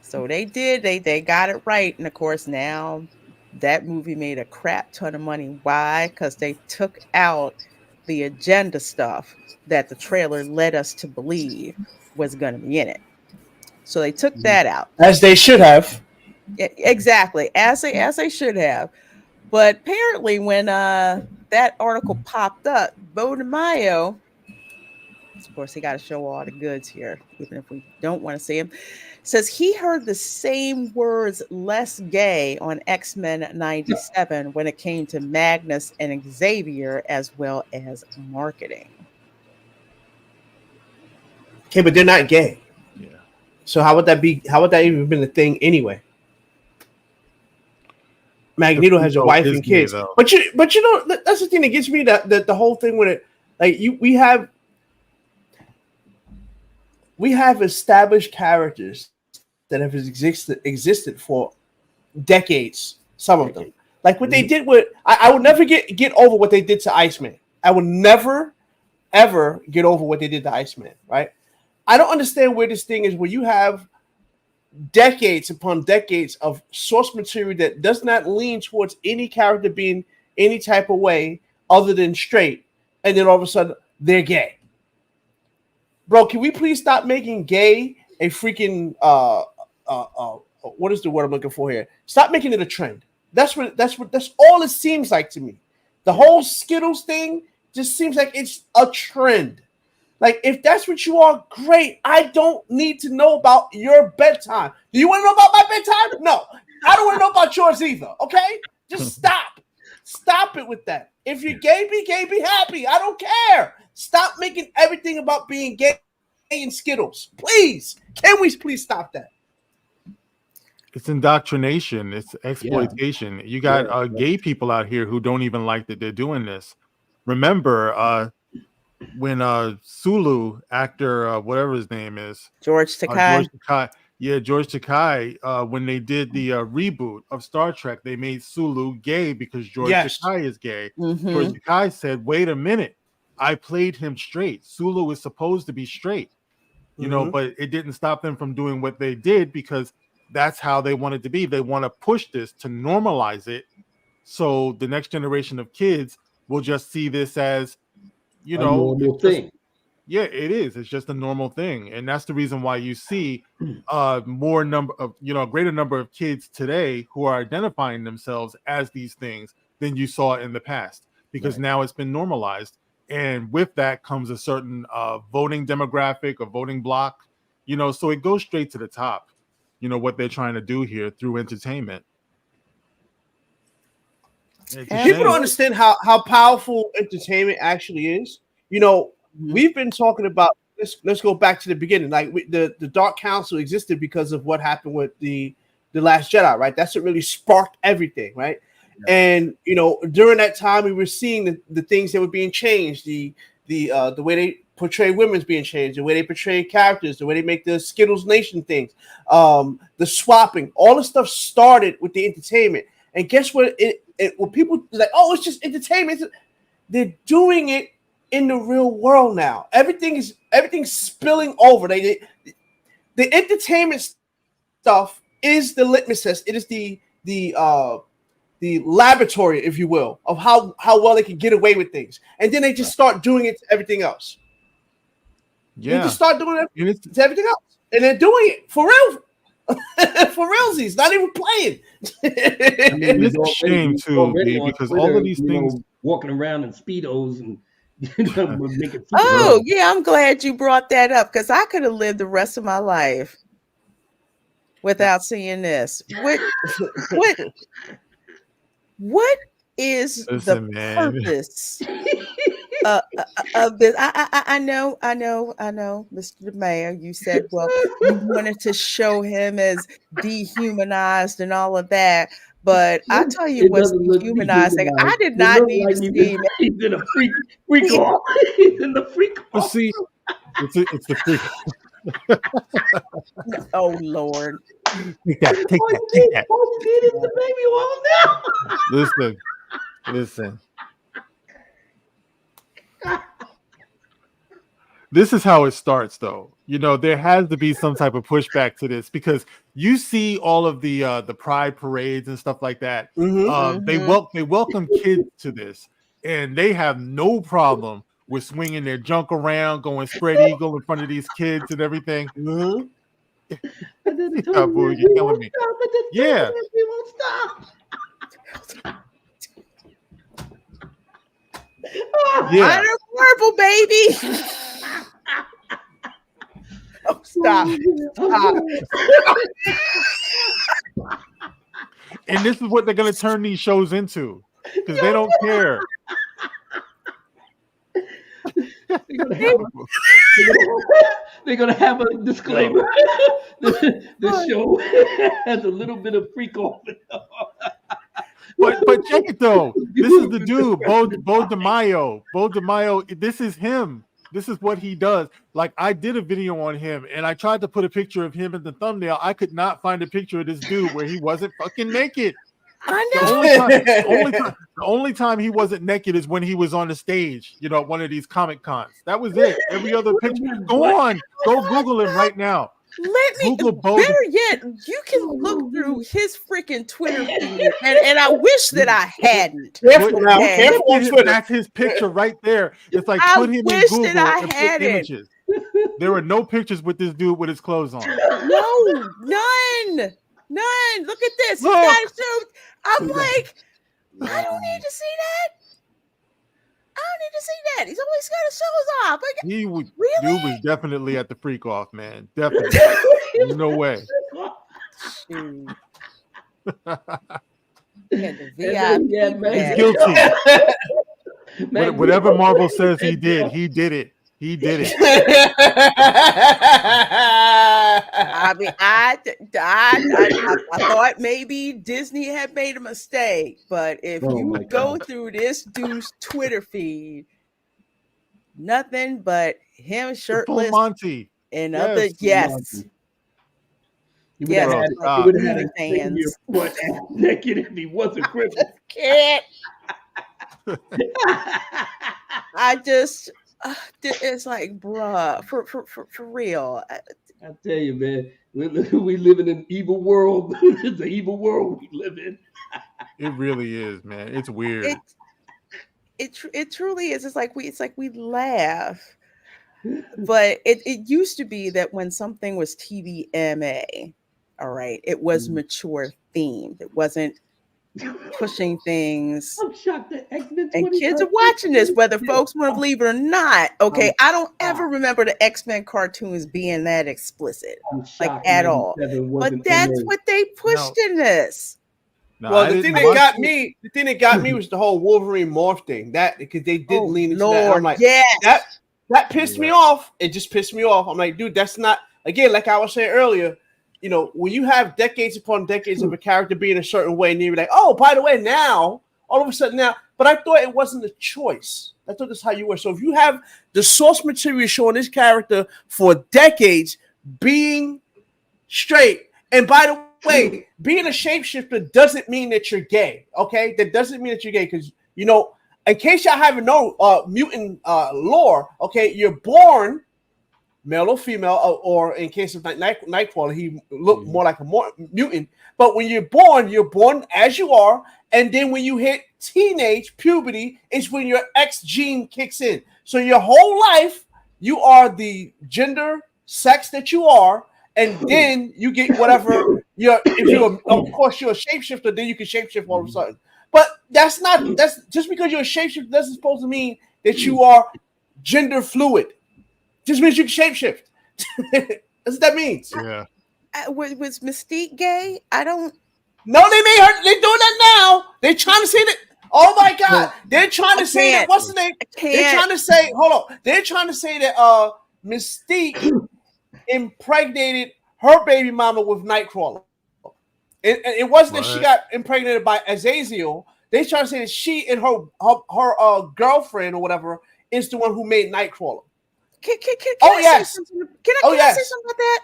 So they did. They got it right. And of course, now that movie made a crap ton of money. Why? Because they took out the agenda stuff that the trailer led us to believe was going to be in it. So they took that out. As they should have. Yeah, exactly. As they should have. But apparently when that article popped up, Bo DeMaio, of course, he got to show all the goods here, even if we don't want to see him, says he heard the same words less gay on X-Men 97 when it came to Magnus and Xavier, as well as marketing. Okay, but they're not gay. Yeah. So how would that even been a thing anyway? Magneto has a wife and kids, but you know that's the thing that gets me, that the whole thing with it, like we have established characters that have existed for decades. Some of them, like what they did with, I will never get over what they did to Iceman. I will never ever get over what they did to Iceman. Right? I don't understand where this thing is, where you have decades upon decades of source material that does not lean towards any character being any type of way other than straight, and then all of a sudden they're gay. Bro, can we please stop making gay a freaking what is the word I'm looking for here? Stop making it a trend. That's all it seems like to me. The whole Skittles thing just seems like it's a trend. Like, if that's what you are, great. I don't need to know about your bedtime. Do you want to know about my bedtime? No. I don't want to know about yours either, okay? Just stop. Stop it with that. If you're gay, be happy. I don't care. Stop making everything about being gay and Skittles. Please. Can we please stop that? It's indoctrination. It's exploitation. Yeah. You got gay people out here who don't even like that they're doing this. Remember, when Sulu actor, whatever his name is, George Takei, George Takei, when they did the reboot of Star Trek, they made Sulu gay because George Takei is gay. George Takei said, wait a minute, I played him straight. Sulu is supposed to be straight, you know, but it didn't stop them from doing what they did because that's how they wanted to be. They want to push this to normalize it, so the next generation of kids will just see this as, you know, normal thing. Yeah, it is. It's just a normal thing, and that's the reason why you see more number of a greater number of kids today who are identifying themselves as these things than you saw in the past, because now it's been normalized, and with that comes a certain voting demographic or voting block, so it goes straight to the top. What they're trying to do here through entertainment. It's a People don't shame. understand how powerful entertainment actually is. We've been talking about this. Let's go back to the beginning. Like the Dark Council existed because of what happened with the Last Jedi, right? That's what really sparked everything, right? Yeah. And during that time, we were seeing the things that were being changed, the way they portray women's being changed, the way they portray characters, the way they make the Skittles Nation things, the swapping, all the stuff started with the entertainment. And guess what? When people like, oh, it's just entertainment, they're doing it in the real world now. Everything's spilling over. The entertainment stuff is the litmus test. It is the laboratory, if you will, of how well they can get away with things. And then they just start doing it to everything else. Yeah. They just start doing it to everything else. And they're doing it for real. For realsies, not even playing. I mean, it's a shame too, because Twitter, all of these things walking around in speedos and making. Oh yeah, I'm glad you brought that up, because I could have lived the rest of my life without seeing this. What is the purpose of this? I know, Mr. Mayor, you said, well, you wanted to show him as dehumanized and all of that, but I tell you what's dehumanizing. I did not need to see him. He's in a freak off. He's in the freak off. Well, see, it's the freak. Oh Lord! Take that. The baby wall now. Listen. This is how it starts, though. There has to be some type of pushback to this, because you see all of the pride parades and stuff like that. They welcome kids to this, and they have no problem with swinging their junk around, going spread eagle in front of these kids and everything. You're killing me. Yeah. We won't stop. Yeah. I'm purple, baby. Oh, stop. And this is what they're going to turn these shows into, because they don't care. They're gonna have a disclaimer. This show has a little bit of freak off. But check it though. This is the dude, Bo DeMaio. Bo DeMaio. This is him. This is what he does. Like, I did a video on him, and I tried to put a picture of him in the thumbnail. I could not find a picture of this dude where he wasn't fucking naked. I know. The only time he wasn't naked is when he was on the stage, at one of these Comic Cons. That was it. Every other picture. Go Google him right now. Better yet, you can look through his freaking Twitter feed, and I wish that I hadn't. That's his picture right there. It's like, put him in Google and put images. There are no pictures with this dude with his clothes on. No, none. Look at this. Look. I'm like, I don't need to see that. He's always got his shows off. Like, really? Dude was definitely at the freak off, man. Definitely. There's no way. He's guilty. Whatever Marvel says he did it. He did it. I mean, I thought maybe Disney had made a mistake, but if you go through this dude's Twitter feed, nothing but him shirtless, Monty, and other yes. You would have had a hands naked if he wasn't crippled. Can't. I just. It's like, bruh, for real. I tell you, man, we live in an evil world. It's an evil world we live in. It really is, man. It's weird. It truly is. It's like we laugh But it used to be that when something was TVMA, all right, it was mature themed. It wasn't pushing things. I'm shocked that X-Men And kids 2013. are watching this, whether folks want to believe it or not. Okay, I don't ever shocked. remember the X-Men cartoons being that explicit, I'm like shocked at all. 97 But wasn't in that's there. what they pushed in this. No, Well, I the didn't thing that watch got it. me, the thing that got me was the whole Wolverine morph thing. That because they did Oh lean into that. And I'm Lord, like, yes. that pissed me off. It just pissed me off. I'm like, dude, that's not. Again, like I was saying earlier, you know, when you have decades upon decades of a character being a certain way, and you're like, oh, by the way, now all of a sudden now. But I thought it wasn't a choice. I thought that's how you were. So if you have the source material showing this character for decades being straight, and by the way, being a shapeshifter doesn't mean that you're gay. Okay, that doesn't mean that you're gay because you know. In case y'all haven't known mutant lore, okay, you're born male or female, or in case of Nightcrawler, he looked more like a mutant. But when you're born as you are, and then when you hit teenage puberty, is when your X gene kicks in. So your whole life, you are the gender, sex that you are, and then you get whatever you're. If you're, of course, you're a shapeshifter, then you can shapeshift all of a sudden. But that's just because you're a shapeshifter doesn't supposed to mean that you are gender fluid. Just means you can shapeshift. That's what that means. Yeah. Was Mystique gay? I don't. No, they made her. They're doing that now. They're trying to say that. Oh my God! They're trying to say that. What's the name? They're trying to say. Hold on. They're trying to say that Mystique impregnated her baby mama with Nightcrawler. It wasn't that she got impregnated by Azazel. They trying to say that she and her girlfriend or whatever is the one who made Nightcrawler. Can I say something? Can I say something about that?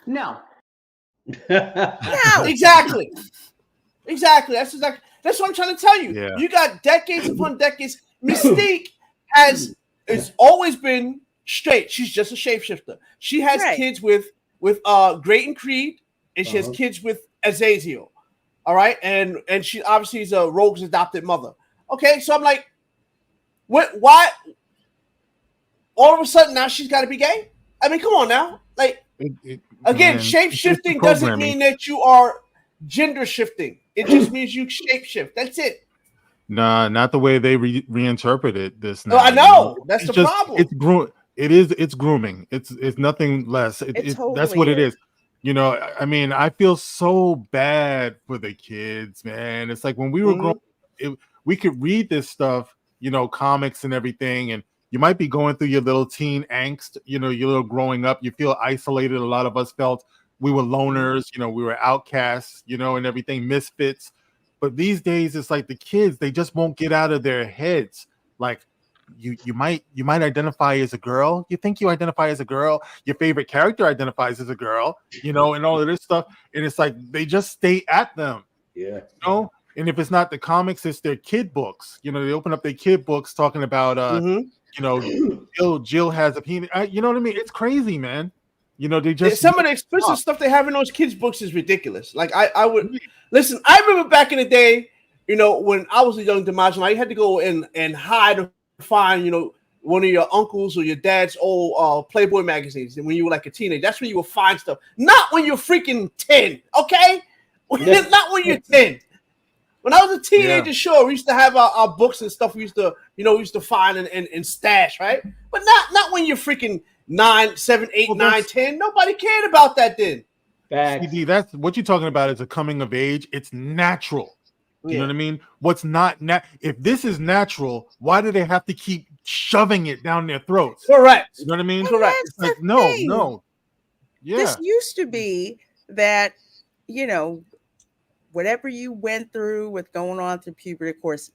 No. No. Exactly. That's what I'm trying to tell you. Yeah. You got decades upon decades. Mystique has always been straight. She's just a shapeshifter. She has kids with Great and Creed, and she has kids with Azazel. All right, and she obviously is a Rogue's adopted mother. Okay, so I'm like, why? All of a sudden now she's got to be gay? I mean, come on now. Like again, shape shifting doesn't mean that you are gender shifting. It just means you shape shift. That's it. Nah, not the way they reinterpreted this. Now, I know that's the problem. It's grooming. It's nothing less. Totally that's what it is. You know, I mean, I feel so bad for the kids, man. It's like when we were growing, we could read this stuff, you know, comics and everything, and you might be going through your little teen angst, you know, your little growing up. You feel isolated. A lot of us felt we were loners, you know, we were outcasts, you know, and everything, misfits. But these days, it's like the kids, they just won't get out of their heads. Like, you might identify as a girl. You think you identify as a girl. Your favorite character identifies as a girl, you know, and all of this stuff. And it's like they just stay at them. Yeah. You know? And if it's not the comics, it's their kid books. You know, they open up their kid books talking about you know, Jill has a penis. You know what I mean? It's crazy, man. You know, they just some of the explicit stuff they have in those kids' books is ridiculous. Like I would listen, I remember back in the day, you know, when I was a young Dimaggio, you had to go and hide or find, you know, one of your uncles or your dad's old Playboy magazines. And when you were like a teenager, that's when you would find stuff. Not when you're freaking 10, okay? Not when you're 10. When I was a teenager, sure, we used to have our books and stuff. We used to find and stash, right? But not when you're freaking 9, 7, 8, 9, 10. Nobody cared about that then. CD, that's what you're talking about is a coming of age. It's natural. You know what I mean? What's not if this is natural, why do they have to keep shoving it down their throats? Correct. You know what I mean? Correct. It's like, no. Yeah. This used to be that, you know, whatever you went through with going on through puberty, of course,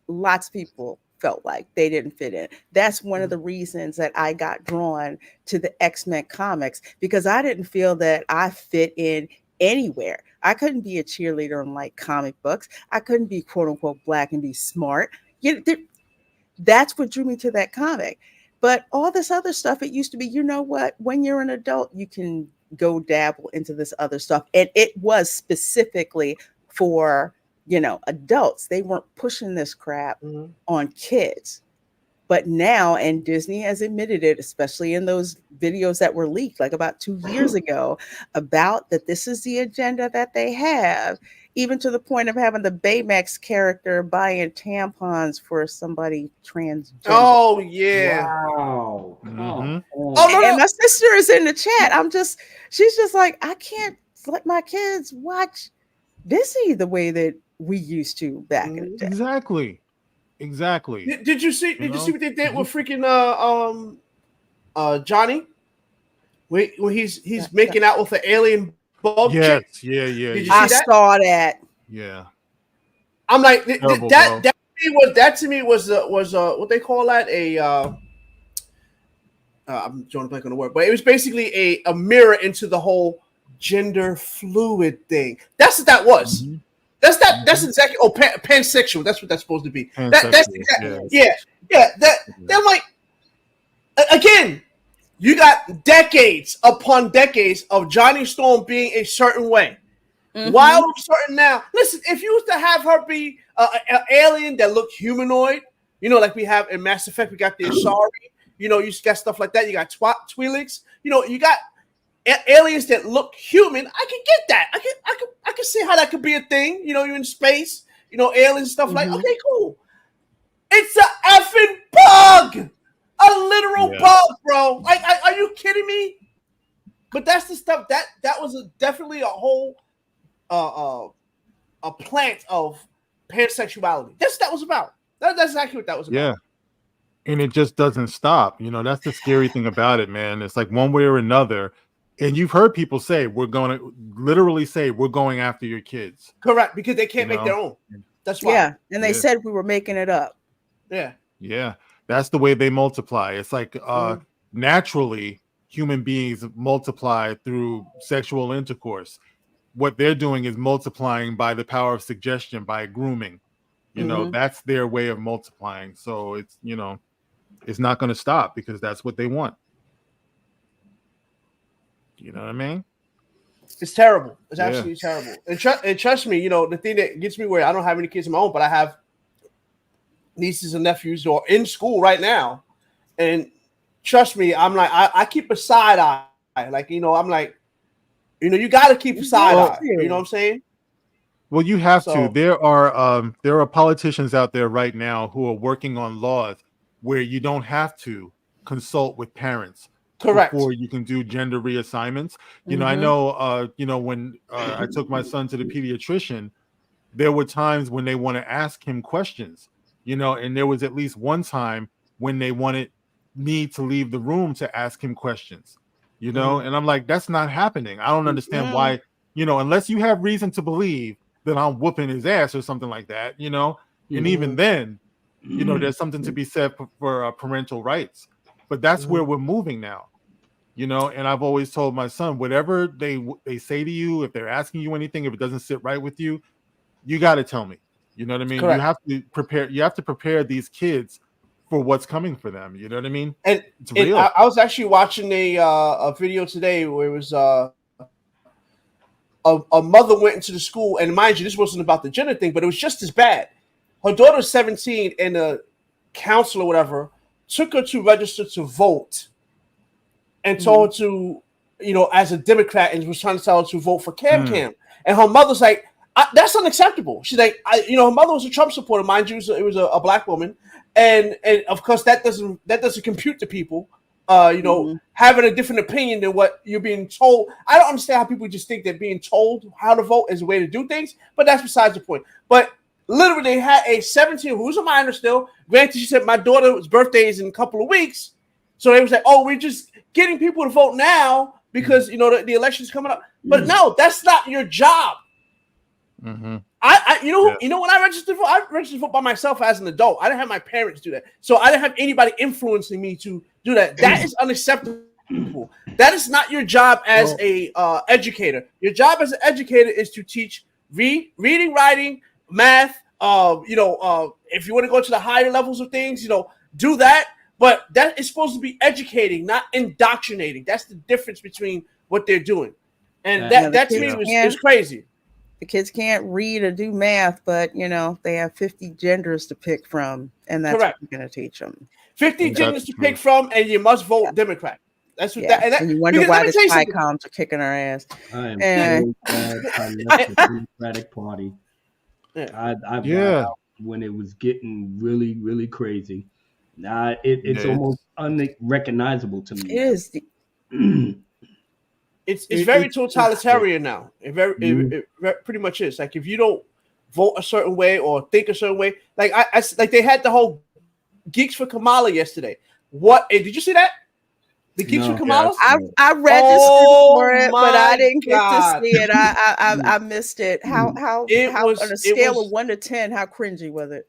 lots of people felt like they didn't fit in. That's one of the reasons that I got drawn to the X-Men comics, because I didn't feel that I fit in anywhere. I couldn't be a cheerleader in like comic books. I couldn't be quote unquote black and be smart. That's what drew me to that comic. But all this other stuff, it used to be, you know what, when you're an adult, you can go dabble into this other stuff. And it was specifically for adults. They weren't pushing this crap Mhm. on kids. But now, and Disney has admitted it, especially in those videos that were leaked like about 2 years ago, about that this is the agenda that they have, even to the point of having the Baymax character buying tampons for somebody transgender. Oh yeah. Wow. Mm-hmm. Oh no, And no. my sister is in the chat. She's just like, I can't let my kids watch Disney the way that we used to back in the day. Exactly. Did you see? You Did you see know? what they did with freaking Johnny? When he's making out with an alien bug chick. Yes. Yeah. Did you I see that? saw that. Yeah. I'm like Terrible, that. bro. That to me was what they call that I'm drawing a blank on the word, but it was basically a mirror into the whole gender fluid thing. That's what that was. Mm-hmm. That's exactly pansexual. That's what that's supposed to be. That's Pansexual, exactly Then like again, you got decades upon decades of Johnny Storm being a certain way. Mhm. Why all of a sudden now? Listen, if you was to have her be an alien that looked humanoid, like we have in Mass Effect, we got the Asari. You got stuff like that. You got Twi'leks. You got aliens that look human. I can get that. I can see how that could be a thing. You're in space. Aliens stuff like. Okay, cool. It's a effing bug, a literal bug, bro. Like, are you kidding me? But that's the stuff that was definitely a whole a plant of pansexuality. That's what that was about. That's exactly what that was about. Yeah. And it just doesn't stop. That's the scary thing about it, man. It's like one way or another. And you've heard people say, we're going after your kids. Correct, because they can't make their own. That's why. Yeah, and they said we were making it up. Yeah. Yeah. That's the way they multiply. It's like naturally human beings multiply through sexual intercourse. What they're doing is multiplying by the power of suggestion, by grooming. That's their way of multiplying. So it's, it's not going to stop because that's what they want. You know what I mean? It's terrible. It's absolutely terrible. And trust me, the thing that gets me where I don't have any kids of my own, but I have nieces and nephews who are in school right now. And trust me, I'm like, I keep a side eye. Like, I'm like, you got to keep a side eye. You know what I'm saying? Well, you have to. There are politicians out there right now who are working on laws where you don't have to consult with parents. Correct. Before you can do gender reassignments. I know, when I took my son to the pediatrician, there were times when they want to ask him questions, and there was at least one time when they wanted me to leave the room to ask him questions, and I'm like, that's not happening. I don't understand why, unless you have reason to believe that I'm whooping his ass or something like that, and even then, there's something to be said for parental rights. But that's where we're moving now. And I've always told my son, whatever they say to you, if they're asking you anything, if it doesn't sit right with you, you got to tell me. You know what I mean? Correct. You have to prepare these kids for what's coming for them. You know what I mean? And it's real. I was actually watching a video today where it was a mother went into the school, and mind you, this wasn't about the gender thing, but it was just as bad. Her daughter's 17, and the counselor, whatever, took her to register to vote. And told her to, as a Democrat, and was trying to tell her to vote for Cam. And her mother's like, that's unacceptable. She's like, her mother was a Trump supporter, mind you. It was a black woman, and of course that doesn't compute to people. Having a different opinion than what you're being told. I don't understand how people just think that being told how to vote is a way to do things, but that's besides the point. But literally, they had a 17 who's a minor still. Granted, she said my daughter's birthday is in a couple of weeks. So they was like, oh, we're just getting people to vote now because, the election's coming up. But no, that's not your job. Mm-hmm. When I registered to vote by myself as an adult. I didn't have my parents do that. So I didn't have anybody influencing me to do that. That is unacceptable. That is not your job as a educator. Your job as an educator is to teach reading, writing, math. If you want to go to the higher levels of things, do that. But that is supposed to be educating, not indoctrinating. That's the difference between what they're doing. And that to me is crazy. The kids can't read or do math, but they have 50 genders to pick from, and that's Correct. what we're going to teach them. 50 That's genders to true. pick from, and you must vote Democrat. That's what Yeah, and you wonder because why let me the tell you something. SciComs are kicking our ass. I am And- so glad I left the Democratic Party. Yeah. I bowed Yeah. out when it was getting really, really crazy. Now it's Yeah, almost unrecognizable to me. It is. It's It- very it's- totalitarian now. It pretty much is. Like if you don't vote a certain way or think a certain way, like I like they had the whole Geeks for Kamala yesterday. What did you see that? The Geeks No. for Kamala? Yeah, I registered Oh for it, but I my didn't get God. to see it. I missed it. How It how was- on a it scale was- of 1 to 10, how cringy was it?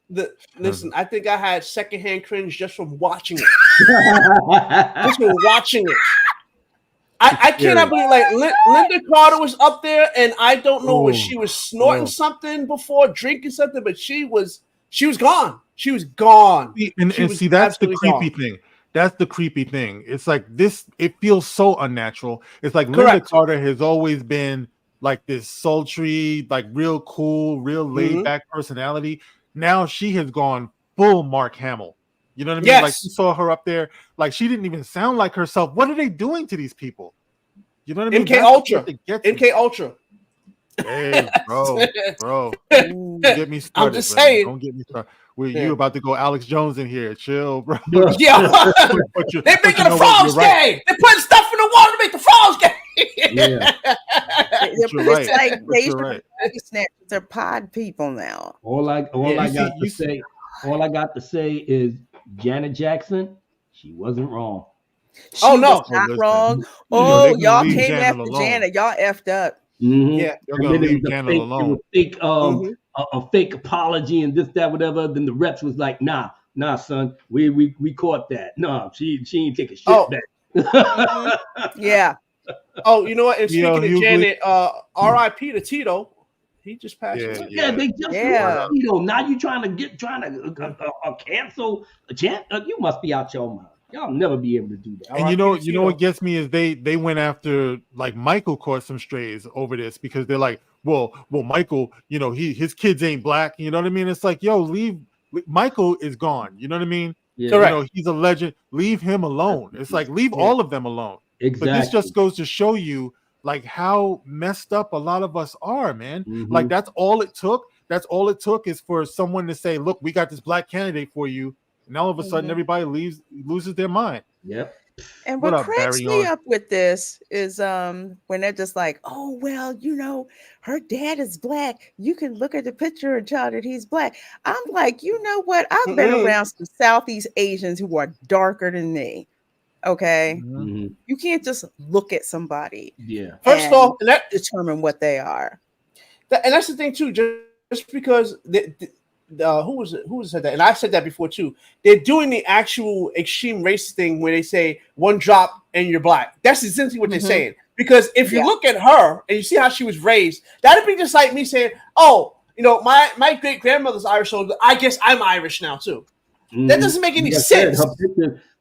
Listen, I think I had secondhand cringe just from watching it. Just from watching it. I cannot believe Linda Carter was up there, and I don't know if she was snorting something before, drinking something, but she was gone. She was gone. And She was see, that's the absolutely creepy gone. thing. That's the creepy thing. It's like this, it feels so unnatural. It's like Linda Correct. Carter has always been like this sultry, like real cool, real laid Mhm. back personality. Now she has gone full Mark Hamill. You know what I mean? Yes. Like you saw her up there, like she didn't even sound like herself. What are they doing to these people? You know what I mean? MK That's Ultra. what they get to. MK Ultra. Hey, bro, Ooh. get me started. I'm just man. saying. Don't get me started. Yeah. You about to go Alex Jones in here? Chill, bro. Yeah. But They're but making you the know what? frogs You're right. gay. They're putting stuff in the water to make the frogs gay. Yeah. It's You're right. like But they you're right. They're pod people now. All I Yeah, got to say is Janet Jackson, she wasn't wrong. She Oh, no. was not listen. wrong. They Oh, gonna y'all leave came Janet after alone. Janet. Y'all effed up. Mhm. Yeah. You're And gonna then it leave was Janet it alone. was fake, Mhm. a fake apology and this, that, whatever. Then the reps was like, nah, son, we caught that. No, she ain't take a shit Oh. back. Yeah. Oh, you know what? And Yo, speaking of Hughley. Janet, R.I.P. to Tito. He just passed Yeah, away. Yeah, they just Yeah. now you trying to cancel a chant. You must be out your mind. Y'all never be able to do that. And R.I.P. you to know what Tito. gets me is they went after like Michael caught some strays over this because they're like, well, Michael, his kids ain't black. You know what I mean? It's like, yo, Michael is gone. You know what I mean? Yeah, Correct. He's a legend. Leave him alone. It's like leave all of them alone. exactly. But this just goes to show you like how messed up a lot of us are, man. Mhm. Like that's all it took. That's all it took is for someone to say, look, we got this black candidate for you. And all of a sudden Mhm. everybody loses their mind. Yep. And What what up, cracks Barry me on? up with this is when they're just like, oh well, her dad is black. You can look at the picture and tell that he's black. I'm like, you know what? I've been Mm-mm. around some Southeast Asians who are darker than me. Okay. Mhm. You can't just look at somebody Yeah. First and off, and determine what they are. that's the thing too. Just because who was it? Who said that? And I said that before too. They're doing the actual extreme race thing where they say one drop and you're black. That's essentially what they're Mhm. saying. Because if you Yeah. look at her and you see how she was raised, that'd be just like me saying, "Oh, my great grandmother's Irish, so I guess I'm Irish now too." That doesn't make any Like I said, sense.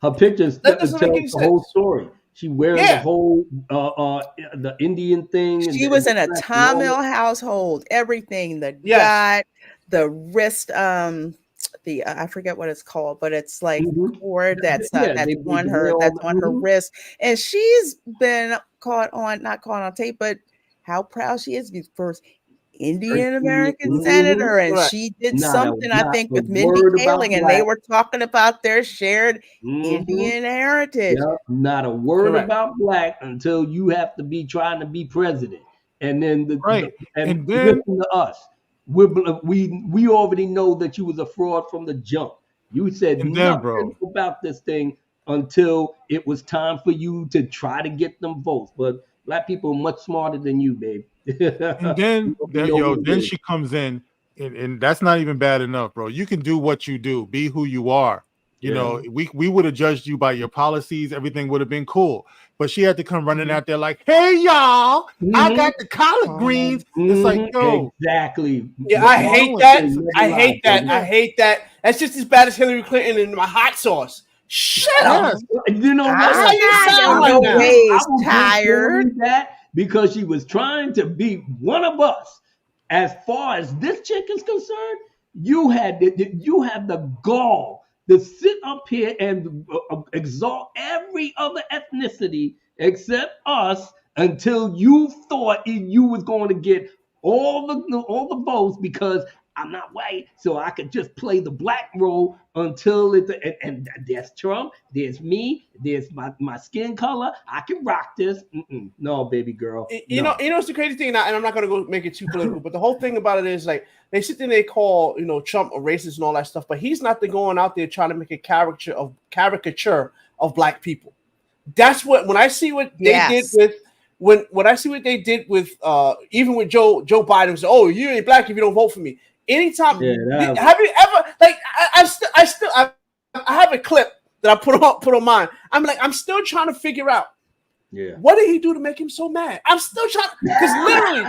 Her pictures That doesn't tell make any the whole sense. story. She wears the Yeah. whole the Indian thing. She was in a Tamil household. Everything, the Yes. dot, the wrist, the I forget what it's called, but it's like Mhm. cord that's Yeah, that's they on wear her all that's the- on her mhm. wrist, and she's been not caught on tape, but how proud she is to be the first Indian American Mhm. senator, and Correct. she did Not a- something I not think a with Mindy word about Kaling, and they black. were talking about their shared Mhm. Indian heritage. Yep, not a word Correct. about black until you have to be trying to be president, and then Right. and And then- listen to us. We already know that you was a fraud from the jump. You said And then, nothing bro. about this thing until it was time for you to try to get them votes. But black people are much smarter than you, babe. And then then she comes in and that's not even bad enough, bro. You can do what you do, be who you are. You Yeah. know, we would have judged you by your policies, everything would have been cool. But she had to come running out there like, hey y'all, I got the collard greens. It's like, yo, exactly. Yeah, I hate that. I hate that. I hate that. That's just as bad as Hillary Clinton and my hot sauce. Shut up. yes. You know what? That's how you sound I right don't now. know ways I will give tired. Hillary that because she was trying to be one of us. as far as this chick is concerned, you have the gall to sit up here and exalt every other ethnicity except us until you thought you was going to get all the votes because I'm not white, so I could just play the black role until it's and there's Trump, there's me, there's my skin color. I can rock this. No, baby girl. You know what's the crazy thing, and I'm not gonna go make it too political, but the whole thing about it is like they sit there and they call Trump a racist and all that stuff, but he's not going out there trying to make a caricature of black people. That's what when I see what they did with. When I see what they did with even with Joe Biden, was oh, you ain't black if you don't vote for me. Anytime, have you ever like I have a clip that I put on mine. I'm still trying to figure out what did he do to make him so mad. I'm still trying because literally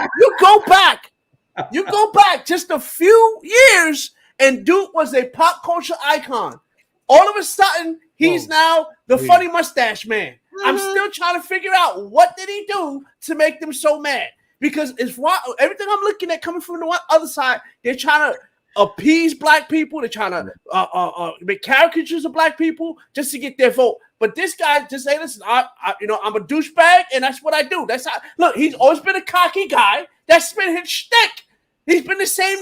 you go back just a few years and Duke was a pop culture icon. All of a sudden he's now the funny mustache man. I'm still trying to figure out what did he do to make them so mad. Because it's everything I'm looking at coming from the other side, they're trying to appease black people. They're trying to make caricatures of black people just to get their vote. But this guy just say, listen, I'm a douchebag, and that's what I do. That's how. Look, he's always been a cocky guy. That's been his shtick. He's been the same.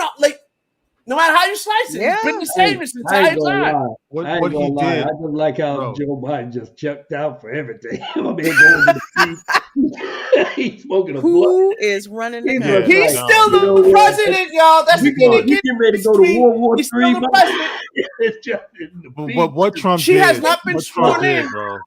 No matter how you slice it, he's been the same his entire time. What he did, I just like how Joe Biden just checked out for everything. I'm here going to the he's smoking a Who is running the country? He's still the president, y'all. That's the thing. He's getting ready to go to World War III. It's just what Trump she did. has not been sworn in, bro.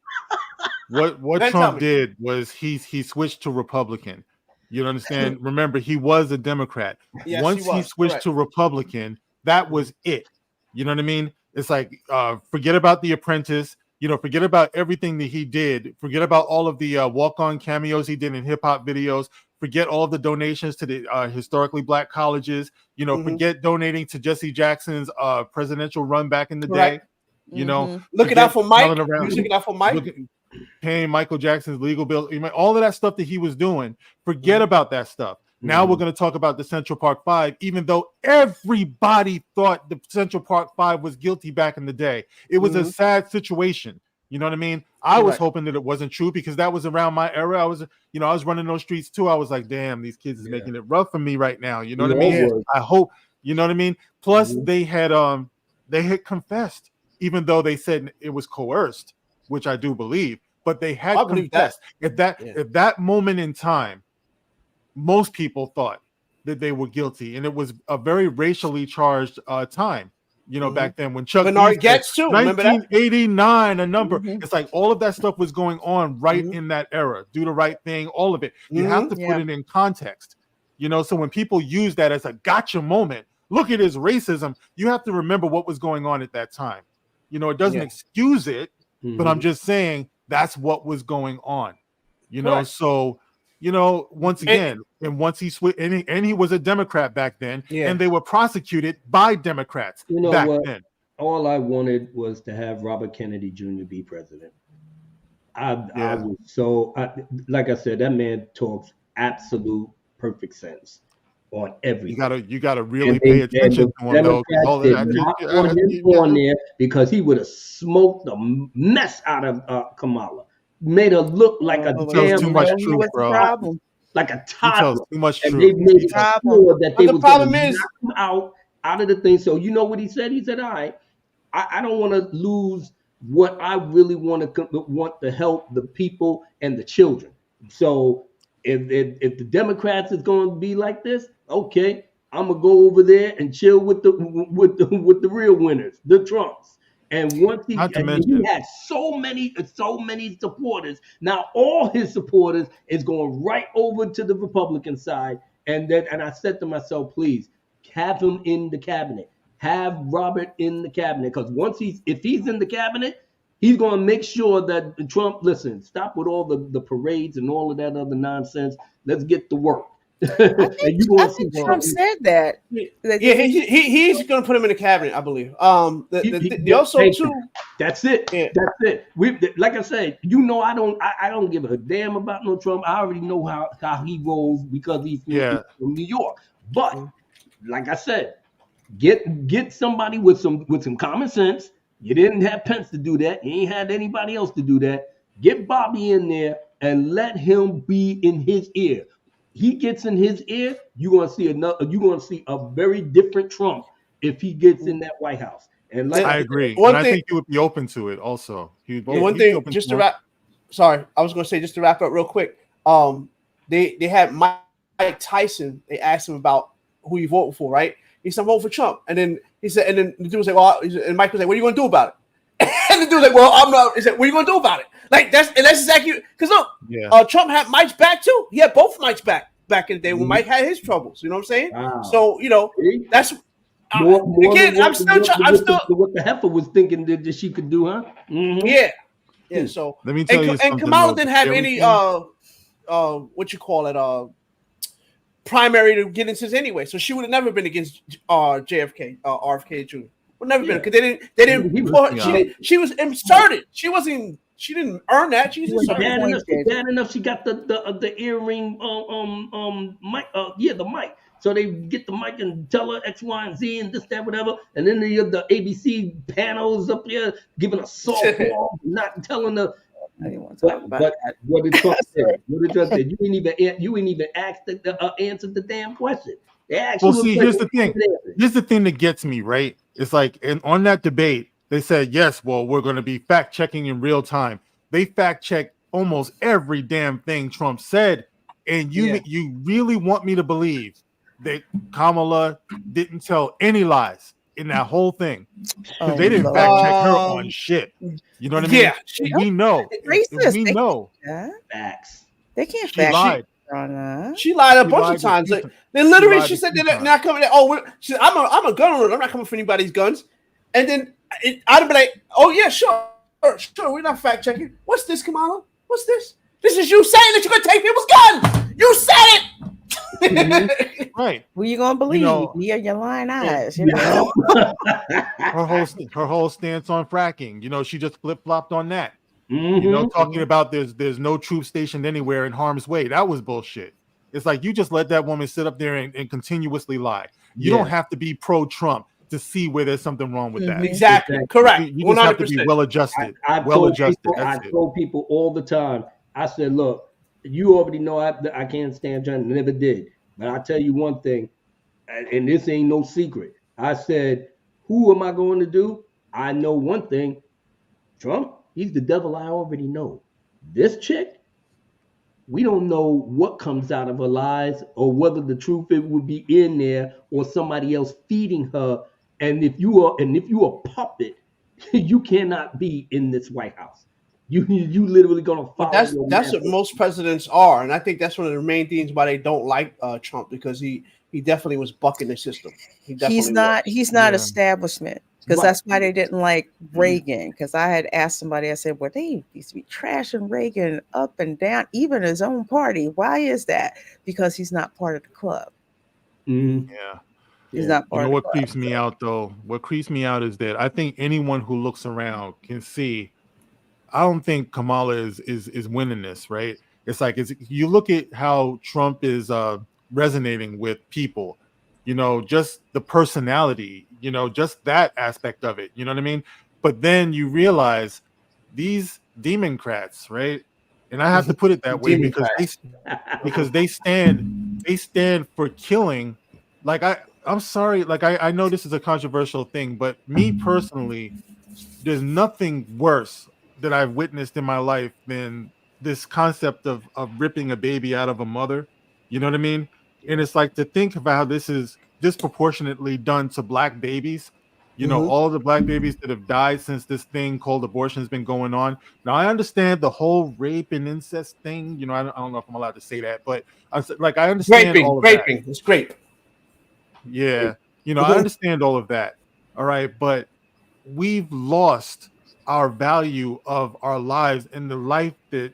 What Trump did was he switched to Republican. You understand? Remember, he was a Democrat. Yes, once he switched to Republican, that was it. You know what I mean? It's like forget about The Apprentice. Forget about everything that he did. Forget about all of the walk-on cameos he did in hip-hop videos. Forget all the donations to the historically black colleges. Forget donating to Jesse Jackson's presidential run back in the day. Looking out for Mike. Looking out for Mike. Paying Michael Jackson's legal bill, all of that stuff that he was doing. Forget about that stuff. Now we're going to talk about the Central Park Five, even though everybody thought the Central Park Five was guilty back in the day. It was a sad situation. You know what I mean? I was hoping that it wasn't true because that was around my era. I was running those streets too. I was like, damn, these kids is making it rough for me right now. You know what I mean? I hope, you know what I mean? Plus they had confessed, even though they said it was coerced, which I do believe, but they had confessed. At that moment in time, most people thought that they were guilty, and it was a very racially charged time. Back then when Chuck Bernard Getz too, 1989, a number. It's like all of that stuff was going on right in that era. Do the Right Thing, all of it. You have to put it in context. So when people use that as a gotcha moment, look at his racism. You have to remember what was going on at that time. It doesn't excuse it. But I'm just saying that's what was going on, So, once again, and once he switched, and he was a Democrat back then, and they were prosecuted by Democrats back then. All I wanted was to have Robert Kennedy Jr. be president. I was so, like I said, that man talks absolute perfect sense on everything. You gotta really pay attention to him though. On there because he would have smoked the mess out of Kamala, made her look like a damn too much truth, bro. Like a toddler. Too much truth. And they made sure that they was going to knock him out of the thing. So you know what he said? He said, "All right, I don't want to lose what I really want to help the people and the children. So if the Democrats is going to be like this, okay, I'm gonna go over there and chill with the real winners, the Trumps." And once he had so many supporters, now all his supporters is going right over to the Republican side. And I said to myself, please have him in the cabinet, have Robert in the cabinet, because if he's in the cabinet, he's going to make sure that Trump, listen, stop with all the parades and all of that other nonsense. Let's get to work. I think Trump said that. He's going to put him in the cabinet, I believe. Also too. That's it. Yeah. That's it. Like I said, I don't give a damn about no Trump. I already know how he rolls because he's from New York. But like I said, get somebody with some common sense. You didn't have Pence to do that. You ain't had anybody else to do that. Get Bobby in there and let him be in his ear. He gets in his ear, you're gonna see a very different Trump if he gets in that White House. And like I agree, One and I thing- think he would be open to it. Also, he'd One be thing, open just to to it. wrap. Sorry, I was going to say just to wrap up real quick. They had Mike Tyson. They asked him about who he voted for, right? He said, "Vote for Trump," and then he said, and then the dude was like, "Well," and Mike was like, "What are you going to do about it?" And the dude was like, "Well, I'm not." He said, "What are you going to do about it?" Like that's exactly because look, Yeah. Trump had Mike's back too. He had both Mike's back in the day when Mike had his troubles. You know what I'm saying? Wow. So that's. more Again, than I'm still. what the heifer was thinking that she could do, huh? Mhm. Yeah. So Let me tell you and something. Kamala though. didn't have any what you call it primary to get into this anyway. So she would have never been against JFK RFK Jr. Would never been because they didn't put her, she was inserted. She didn't earn that. She was inserted. Bad enough. She got the earring mic. The mic. So they get the mic and tell her X, Y, and Z and this, that, whatever. And then the ABC panels up there giving a softball, not telling her. I didn't want to talk about But that. what did Trump say? You ain't even asked answer the damn question. They asked Well, you a see, question, here's the you thing. didn't answer. Here's the thing that gets me, right? It's like, and on that debate, they said, yes, well, we're going to be fact checking in real time. They fact check almost every damn thing Trump said. And you really want me to believe that Kamala didn't tell any lies in that whole thing? Because they didn't fact check her on shit. You know what I mean? Yeah, we know. Racist. We know. Facts. They can't She fact lied. on that. She lied a She bunch lied of times. a Like, few they literally, She she lied said a few they're not coming. She said, I'm a gun owner. I'm not coming for anybody's guns. And then I'd be like, oh yeah, sure. We're not fact checking. What's this, Kamala? What's this? This is you saying that you're gonna take people's guns. You said it. Right. Who you gonna believe? Me or your lying eyes? You know? her whole stance on fracking. You know, she just flip flopped on that. Mm-hmm. You know, talking about there's no troops stationed anywhere in harm's way. That was bullshit. It's like you just let that woman sit up there and continuously lie. You don't have to be pro-Trump to see where there's something wrong with that. Exactly. Correct. You just have to be well adjusted. I told people all the time. I said, look, you already know I can't stand John. Never did. But I tell you one thing, and this ain't no secret. I said, who am I going to do? I know one thing. Trump, he's the devil I already know. This chick, we don't know what comes out of her lies or whether the truth it would be in there or somebody else feeding her. And if you are a puppet, you cannot be in this White House. You literally gonna follow. That's what most presidents are, and I think that's one of the main things why they don't like Trump, because he definitely was bucking the system. He's not establishment, because that's why they didn't like Reagan. Because I had asked somebody, I said, well, they used to be trashing Reagan up and down, even his own party. Why is that? Because he's not part of the club. Mm-hmm. Yeah. He's not part of the club. What creeps me out, though? What creeps me out is that I think anyone who looks around can see. I don't think Kamala is winning this, right? It's like you look at how Trump is resonating with people, you know, just the personality, you know, just that aspect of it, you know what I mean? But then you realize these Democrats, right? And I have to put it that way because they stand for killing. Like I'm sorry, like I know this is a controversial thing, but me personally, there's nothing worse that I've witnessed in my life than this concept of ripping a baby out of a mother. You know what I mean? And it's like to think about how this is disproportionately done to black babies. You know, all the black babies that have died since this thing called abortion has been going on. Now, I understand the whole rape and incest thing. You know, I don't know if I'm allowed to say that, but I understand all of that. It's grape. Yeah. You know, I understand all of that. All right. But we've lost our value of our lives and the life that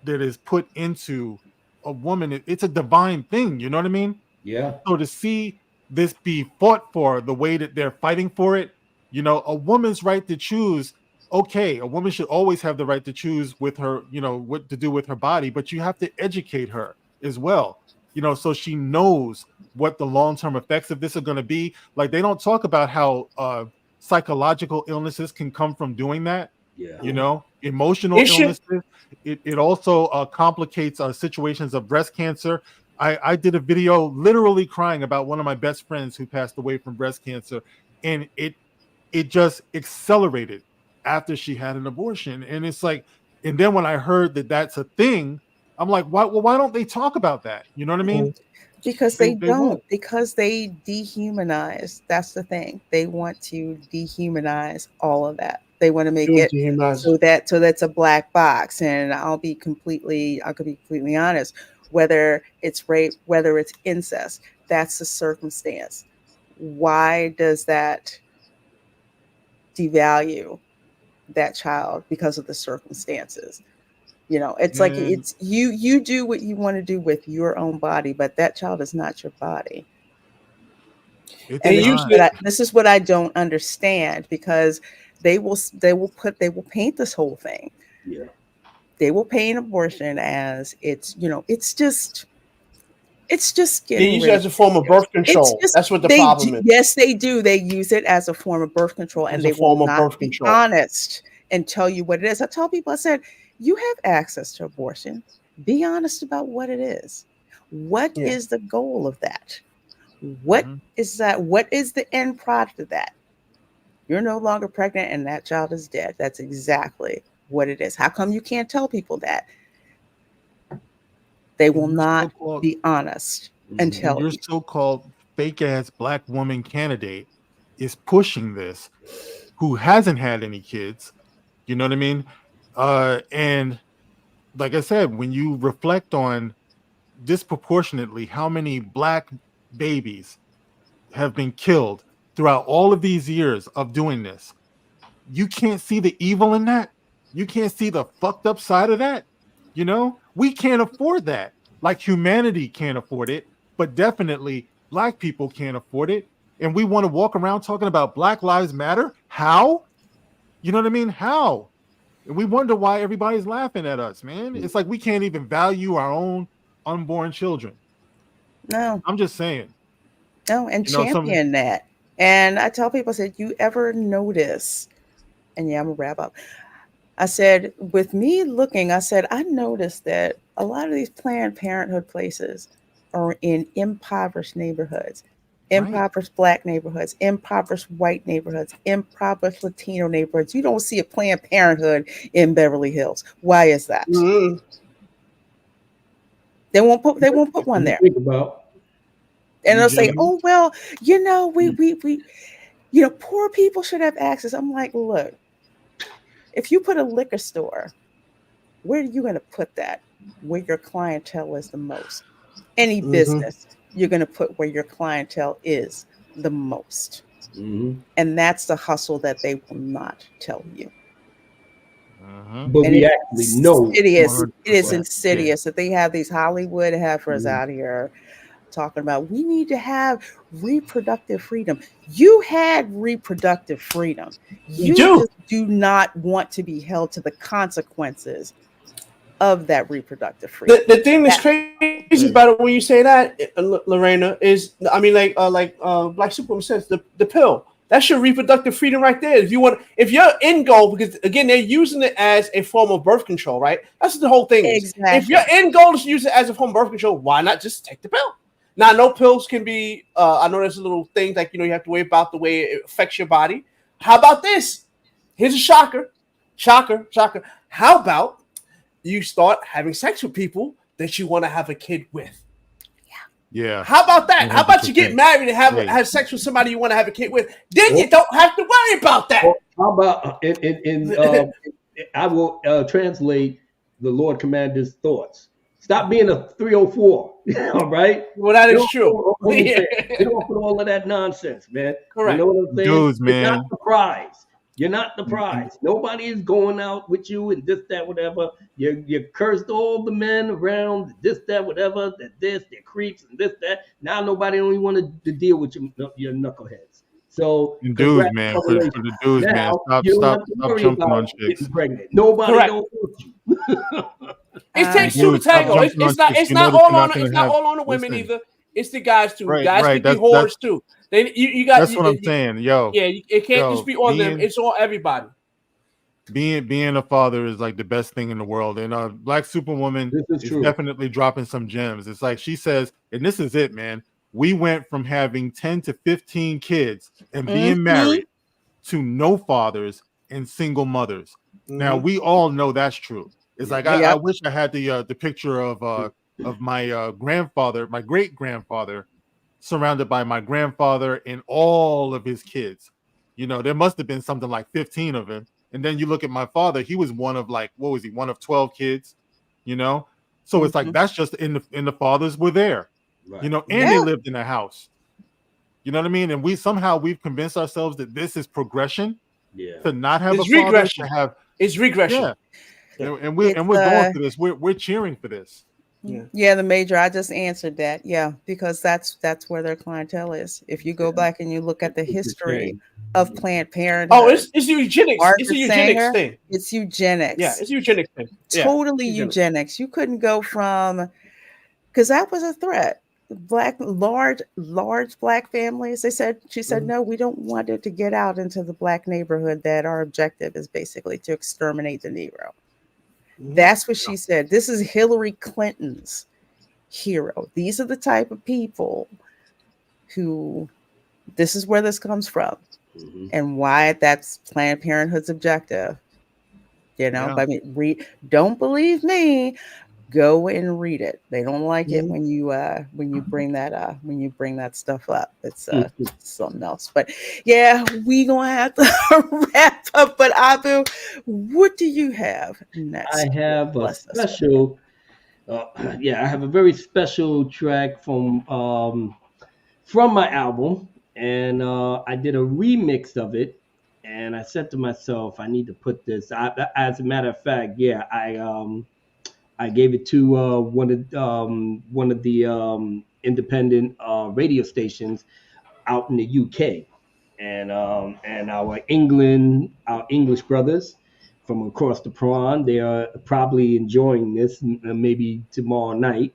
is put into a woman. It's a divine thing. You know what I mean? Yeah. So to see this be fought for the way that they're fighting for it, you know, a woman's right to choose. Okay, a woman should always have the right to choose with her, you know, what to do with her body, but you have to educate her as well, you know, so she knows what the long-term effects of this are going to be. Like, they don't talk about how psychological illnesses can come from doing that. Yeah. You know, emotional illnesses. It also complicates situations of breast cancer. I did a video literally crying about one of my best friends who passed away from breast cancer, and it just accelerated after she had an abortion. And it's like, and then when I heard that that's a thing, I'm like, why don't they talk about that? You know what I mean? Because they don't. won't. Because they dehumanize. That's the thing. They want to dehumanize all of that. They want to make it so that's a black box. And I could be completely honest. Whether it's rape, whether it's incest, that's the circumstance. Why does that devalue that child because of the circumstances? You know, it's like it's you do what you want to do with your own body, but that child is not your body. This is what I don't understand, because they will paint this whole thing. Yeah. They will paint abortion as it's just getting they use it as a form of birth control. That's what the problem is. Yes, they do. They use it as a form of birth control, and they will not be honest and tell you what it is. I tell people, I said, you have access to abortion. Be honest about what it is. What is the goal of that? What is that? What is the end product of that? You're no longer pregnant and that child is dead. That's exactly what it is. How come you can't tell people that? They will not be honest and tell your so-called fake-ass black woman candidate is pushing this, who hasn't had any kids. You know what I mean? And like I said, when you reflect on disproportionately how many black babies have been killed throughout all of these years of doing this, you can't see the evil in that. You can't see the fucked up side of that. You know, we can't afford that. Like, humanity can't afford it, but definitely black people can't afford it. And we want to walk around talking about Black Lives Matter. How? You know what I mean? How? And we wonder why everybody's laughing at us, man. It's like we can't even value our own unborn children. No. I'm just saying. No, and champion that. And I tell people, I said, you ever notice, and I'm gonna wrap up. I said, with me looking, I said, I noticed that a lot of these Planned Parenthood places are in impoverished neighborhoods, impoverished black neighborhoods, impoverished white neighborhoods, impoverished Latino neighborhoods. You don't see a Planned Parenthood in Beverly Hills. Why is that? Mm-hmm. They won't put one there. Think about. And they'll say, oh, well, we poor people should have access. I'm like, look, if you put a liquor store, where are you going to put that? Where your clientele is the most. Any business, you're going to put where your clientele is the most. Mm-hmm. And that's the hustle that they will not tell you. But and we actually know. It is insidious that they have these Hollywood heifers out here talking about, we need to have reproductive freedom. You had reproductive freedom. You just do not want to be held to the consequences of that reproductive freedom. The thing that's crazy about it when you say that, Lorena, is, I mean, like Black Superwoman says, the pill. That's your reproductive freedom right there. If your end goal, because again, they're using it as a form of birth control, right? That's the whole thing. Exactly. If your end goal is to use it as a form of birth control, why not just take the pill? Now, no pills can be, I know there's a little thing like, you have to worry about the way it affects your body. How about this? Here's a shocker. How about you start having sex with people that you want to have a kid with? Yeah. How about that? 100%. How about you get married and have sex with somebody you want to have a kid with? Then you don't have to worry about that. How about, I will translate the Lord Commander's thoughts. Stop being a 304. All right. Well, that is true. Get off with all of that nonsense, man. Correct. You know what I'm saying? Dudes, man. You're not the prize. You're not the prize. Nobody is going out with you and this, that, whatever. You cursed all the men around, this, that, whatever, they're creeps and this, that. Now nobody only wanted to deal with your knuckleheads. So, dudes, man, for the dudes, now, man, stop jumping on chicks. Nobody don't want you. It takes two to tango. It's not all on the women either. It's the guys too. Right, Guys right. can be That's whores too. You got that's what I'm saying. yeah. It can't just Yo, be on them. It's on everybody. being a father is like the best thing in the world. And Black Superwoman This is is true. definitely dropping some gems. It's like she says, and this is it, man. We went from having 10 to 15 kids and being Mhm. married to no fathers and single mothers. Now Mhm. we all know that's true. It's Yeah. like Yep. I Yep. wish I had the picture of my grandfather, my great grandfather, surrounded by my grandfather and all of his kids. You know, there must have been something like 15 of him. And then you look at my father, he was one of like, what was he? One of 12 kids, you know? So it's like Mhm. that's just in the fathers were there, you Right. know, and they Yeah. lived in a house. You know what I mean? And we've convinced ourselves that this is progression Yeah. to not have a It's father, regression. to have It's regression. yeah. Yeah. It's And we're going for this. We're cheering for this. Yeah. yeah, the major. I just answered that. Yeah, because that's where their clientele is. If you go Yeah. back and you look at the It's a history shame. of Planned Oh, Parenthood, it's eugenics. It's a Margaret eugenics Sanger, thing. it's Yeah, eugenics. it's a eugenics thing. Yeah. Totally eugenics. You couldn't go from because that was a threat. Black large black families. She said, Mhm. no, we don't want it to get out into the black neighborhood that our objective is basically to exterminate the Negro. Mhm. That's what she said. This is Hillary Clinton's hero. These are the type of people who this is where this comes from Mhm. and why that's Planned Parenthood's objective. You know, Yeah. but I mean, don't believe me. Go and read it. They don't like it Mhm. when you bring that stuff up. It's something else. But yeah, we gonna have to wrap up. But Abu, what do you have next? I have a Bless us with. special. Yeah, I have a very special track from my album, and I did a remix of it. And I said to myself, I need to put this. As a matter of fact, yeah, I gave it to one of the independent radio stations out in the UK, and our English brothers from across the pond, they are probably enjoying this maybe tomorrow night.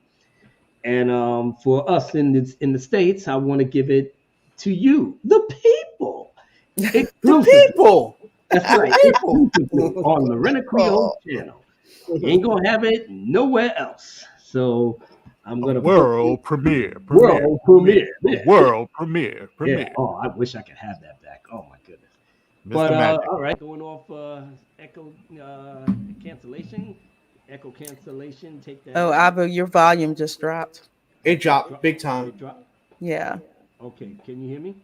And for us in the states, I want to give it to you, the people, The exclusively. people. That's The right, people. exclusively on the Rena Creole Oh, channel. You ain't gonna have it nowhere else. So I'm A gonna put the world premiere, world premiere. a Yeah, world premiere, yeah. premiere. Oh, I wish I could have that back. Oh my goodness. But Mr. Magic. all right, going off echo cancellation, echo cancellation. Take that oh, out. Abu, your volume just dropped. It dropped big It time. dropped. Yeah. Okay, can you hear me?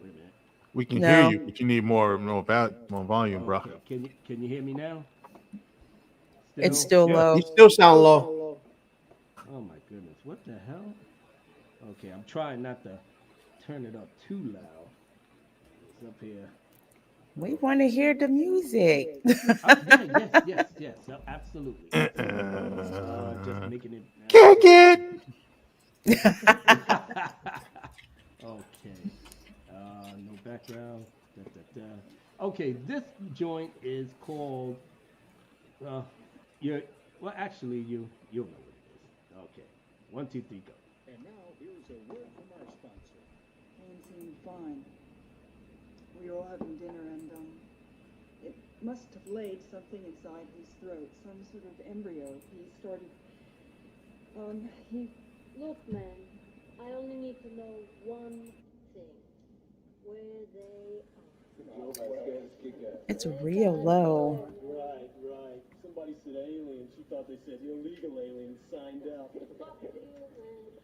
Wait a minute. We can hear No, you, but you need more volume, bro. Okay, can you hear me now? it's Still? still Yeah. low. You still sound low. Oh my goodness, what the hell? Okay, I'm trying not to turn it up too loud. It's up here. We want to hear the music. Yes, absolutely. Just making it. Kick it. Okay. No background. Da, da, da. Okay, this joint is called. You. Well, actually, you'll know what it is. Okay. 1, 2, 3, go. And now here's a word from our sponsor. Pain seemed fine. We were all having dinner and it must have laid something inside his throat, some sort of embryo. He started, he, Look, man, I only need to know one thing. Where they It's real low. Right. Somebody said alien. She thought they said illegal aliens signed up.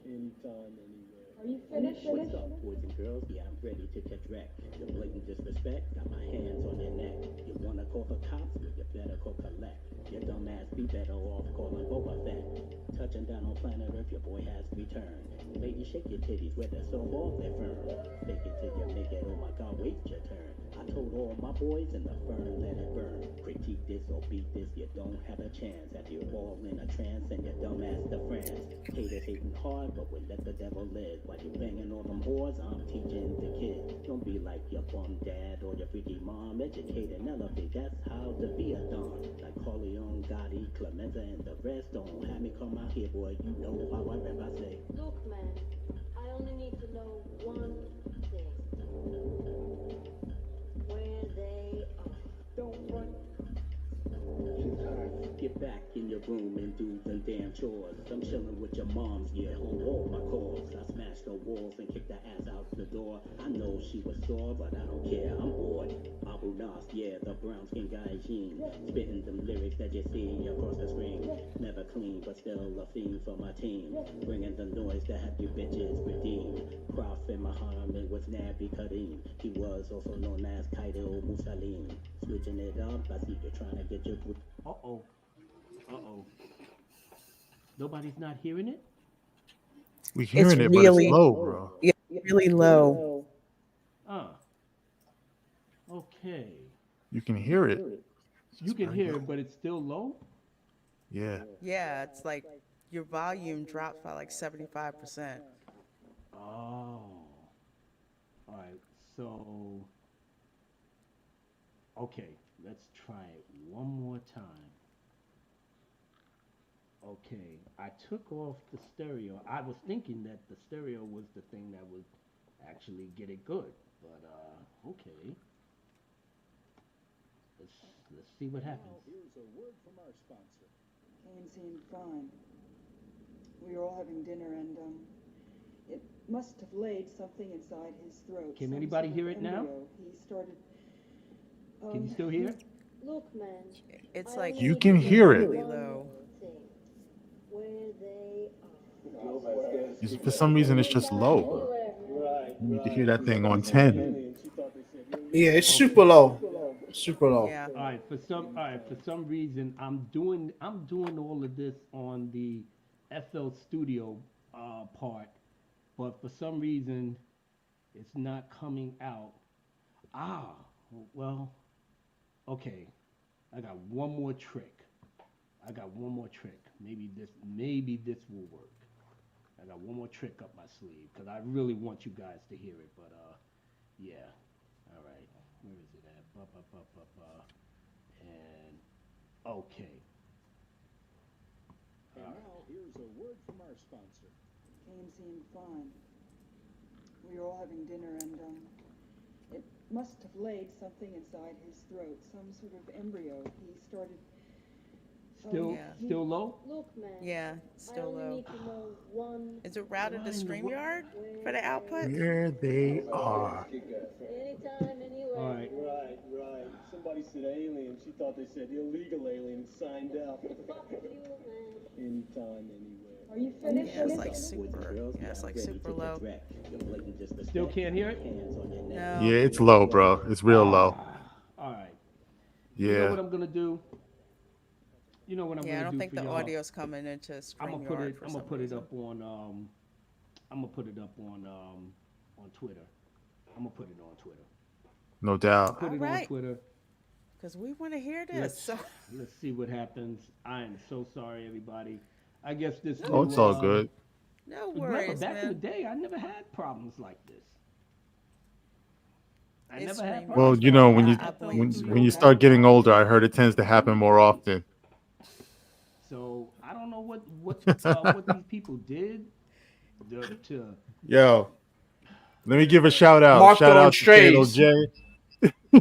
Anytime, anywhere. are. You finished? What's up, boys and girls? Yeah, I'm ready to catch wreck. The blatant disrespect, got my hands on your neck. You wanna call the cops? Well, you better call collect. Your dumb ass be better off calling Boba Fett. Touching down on planet Earth, your boy has returned. Lady, shake your titties, where they're so off, they're firm. Fake it till you make it, oh my god, wait your turn. I told all my boys in the firm, let it burn. Critique this or beat this, you don't have a chance. Have you all in a trance and your dumb ass to France. Haters hating hard, but we let the devil live. While you banging all them whores, I'm teaching the kids. Don't be like your bum dad or your freaky mom. Educate and elevate, that's how to be a don. Like Corleone, Gotti, Clemenza, and the rest. Don't have me come out here, boy, you know how I rap, I say. Look, man, I only need to know one thing. Where they are. Don't run. Get back in your room and do them damn chores. I'm chilling with your moms, yeah, on all my calls. I smashed the walls and kicked her ass out the door. I know she was sore, but I don't care, I'm bored. Abu Nas, yeah, the brown skin guy Gene. Spitting them lyrics that you see across the screen. Never clean, but still a fiend for my team. Bringing the noise to have you bitches redeemed. Prophet Muhammad was Nabi Kareem. He was also known as Kaido Musalim. Switching it up, I see you're trying to get your... Uh-oh. Uh-oh. Nobody's not hearing it? We hearing it, but it's low, bro. Yeah, really low. Okay. You can hear it. You can hear it, but it's still low? Yeah. Yeah, it's like your volume drops by like 75%. Oh. All right. So, okay. Let's try it one more time. Okay. I took off the stereo. I was thinking that the stereo was the thing that would actually get it good. But, okay. Let's see what happens. Here's a word from our sponsor. Kane seemed fine. We were all having dinner, and it must have laid something inside his throat. Can some anybody sort hear of it now? embryo. He started. Can you still hear it? Look, man. It's I like only You need can to hear know it. really one low. thing. Where they are. It's, for some reason, it's just low. You need to hear that thing on 10. Yeah, it's super low. Super low. Yeah. All right, for some reason I'm doing all of this on the FL Studio part, but for some reason it's not coming out. Well, okay. I got one more trick. Maybe this will work. I got one more trick up my sleeve because I really want you guys to hear it, but yeah. All right. Where is it at? And okay. And now here's a word from our sponsor. Kane seemed fine. We were all having dinner, and it must have laid something inside his throat, some sort of embryo. He started. Still low? Look, man. Yeah, I still only low. need to know one. Is it routed to StreamYard for the output? There they are. Anytime, anywhere. All right. Right. Somebody said alien. She thought they said illegal alien. Signed up. Fuck you, man. Anytime, anywhere. Are you finished? Yeah, it's like super. Yeah, it's like super low. Still can't hear it? No. Yeah, it's low, bro. It's real low. All right. You know Yeah. what I'm gonna do? You know what I'm Yeah, I gonna don't do think for the y'all? audio's coming into StreamYard. I'm gonna for put it some up on Twitter. I'm gonna put it on Twitter. No doubt. Put it on Alright. Twitter. because we want to hear this. So Let's see what happens. I am so sorry, everybody. I guess this. Oh, it's all good. no Remember, worries, back in the man. day, I never had problems like this. I It's never had StreamYard. problems. Well, you know, when you I when you start getting older, I heard it tends to happen more often. So I don't know what these people did to Yo, let me give a shout out. Mark Shout throwing out to Fatal strays. J.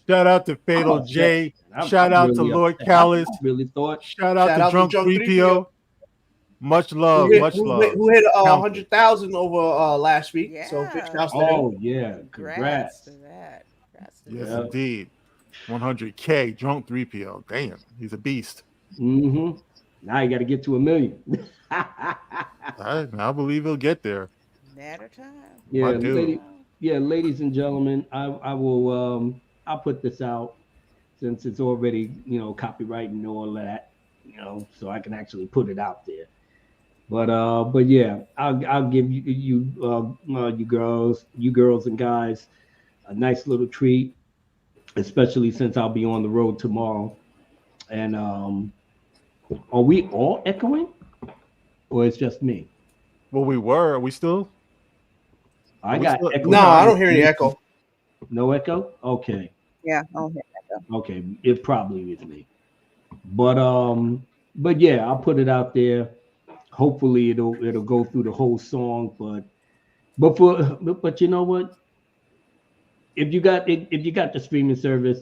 Shout out to Fatal upset. J. I'm Shout out to really Lord upset. Callis. I really thought Shout out Shout to out to Drunk Drunk 3PO. Much love, much love. Who hit Countless. 100,000 over last week? So big Yeah. shouts to them. oh yeah, Congrats congrats. to that. Congrats to Yes, that. indeed. 100K, Drunk 3PO. Damn, he's a beast. Mm-hmm. Now you gotta get to 1 million. I believe he'll get there. Matter time. Yeah, I do. ladies and gentlemen, I will I'll put this out since it's already, copyright and all that, so I can actually put it out there. But yeah, I'll give you girls and guys a nice little treat, especially since I'll be on the road tomorrow. And are we all echoing, or it's just me? Well, we were. Are we still? I we got still- echo. No, I don't hear any echo. No echo? Okay. Yeah. Oh, Okay. It probably is me. But yeah, I'll put it out there. hopefully it'll go through the whole song. But you know what? If you got the streaming service,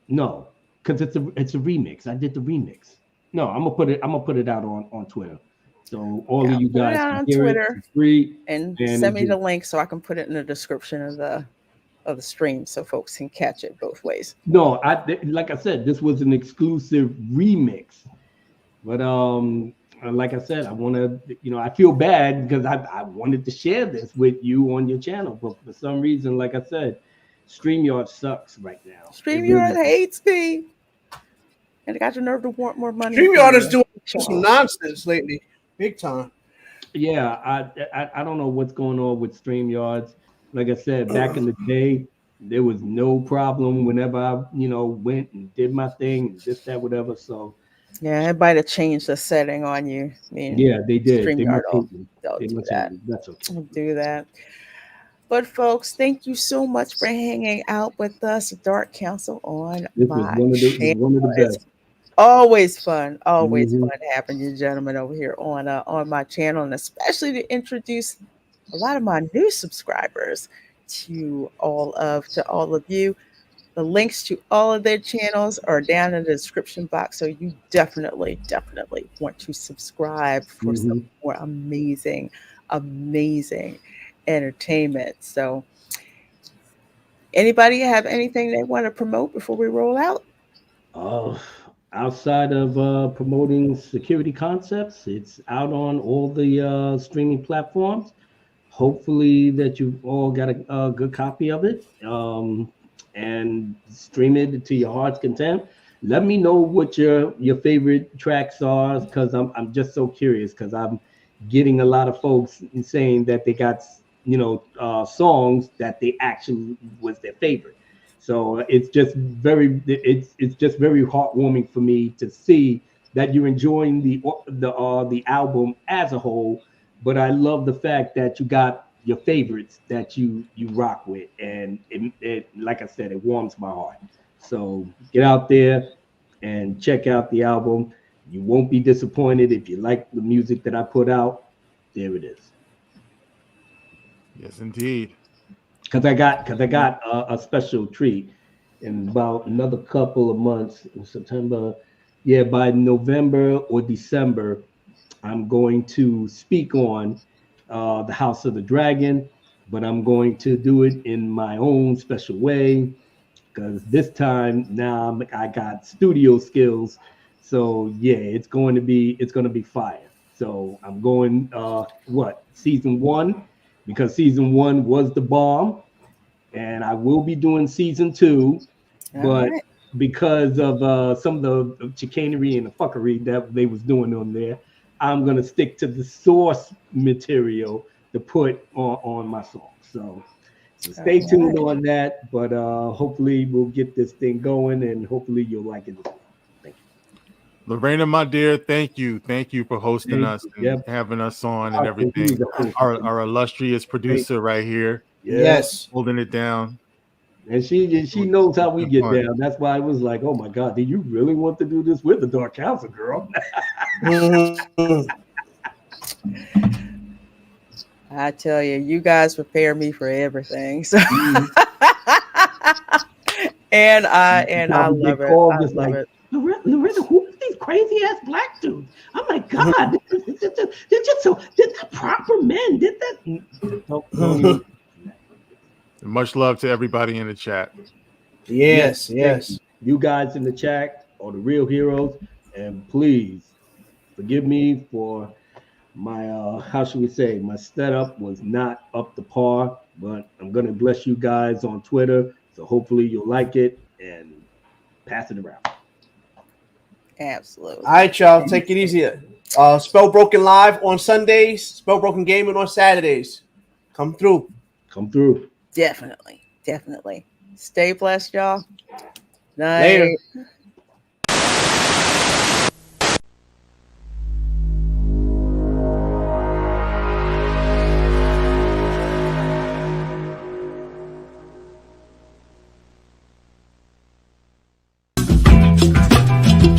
no, because it's a remix. I did the remix. No, I'm gonna put it out on Twitter, so all Yeah, of you put it guys out can on hear it Twitter for free. and And send me the link so I can put it in the description of the stream so folks can catch it both ways. no, like I said, this was an exclusive remix. But like I said, I want to, I feel bad because I wanted to share this with you on your channel, but for some reason, like I said, StreamYard sucks right now. It StreamYard really, hates me, and they got the nerve to want more money. StreamYard is from doing me. some nonsense lately, big time. yeah, I don't know what's going on with StreamYards. Like I said, back in the day, there was no problem whenever I, went and did my thing and this, that, whatever. So Yeah, it might have changed the setting on you. I mean, yeah, they did. They StreamYard must hate me. they'll They do must hate that. me. That's okay. They'll do that. But folks, thank you so much for hanging out with us, Dark Council, on This was my was channel. one of the It's best. always Mhm. fun having you gentlemen over here on my channel, and especially to introduce a lot of my new subscribers to all of you. The links to all of their channels are down in the description box, so you definitely want to subscribe for some Mhm. more amazing entertainment. So, anybody have anything they want to promote before we roll out? Uh, Outside of promoting security concepts, it's out on all the streaming platforms. Hopefully that you've all got a good copy of it, and stream it to your heart's content. Let me know what your favorite tracks are, because I'm just so curious, because I'm getting a lot of folks saying that they got songs that they actually was their favorite. So it's just very heartwarming for me to see that you're enjoying the album as a whole, but I love the fact that you got your favorites that you rock with, and it like I said, it warms my heart. So get out there and check out the album. You won't be disappointed if you like the music that I put out. There it is. Yes, indeed. Because I got a special treat in about another couple of months in September. Yeah, by November or December, I'm going to speak on the House of the Dragon, but I'm going to do it in my own special way, because this time now I got studio skills. So yeah, it's going to be fire. So I'm going season 1, because season 1 was the bomb, and I will be doing season 2, All but right. because of some of the chicanery and the fuckery that they was doing on there, I'm gonna stick to the source material to put on my song. So stay All tuned right. on that. But hopefully we'll get this thing going, and hopefully you'll like it as well. Thank you. Lorena, my dear, thank you. Thank you for hosting Thank us you. and Yep. having us on and Art for you, everything. the host. Our illustrious producer right here, Yeah. Yes. holding it down. And she knows how we get down. That's why I was like, oh my God, do you really want to do this with the Dark Council, girl? Mhm. I tell you, you guys prepare me for everything. So, and I Probably love get it. called I just love like, it. Loretta, who are these crazy ass black dudes? I'm like, God, they're just proper men. Did that? Don't even. And much love to everybody in the chat. Yes, Thank yes. you. You guys in the chat are the real heroes, and please forgive me for my how should we say, my setup was not up to par, but I'm gonna bless you guys on Twitter, so hopefully you'll like it and pass it around. Absolutely. All right, y'all. Take it easy. Spell Broken Live on Sundays. Spell Broken Gaming on Saturdays. Come through. Come through. Definitely. Stay blessed, y'all. Night. Later.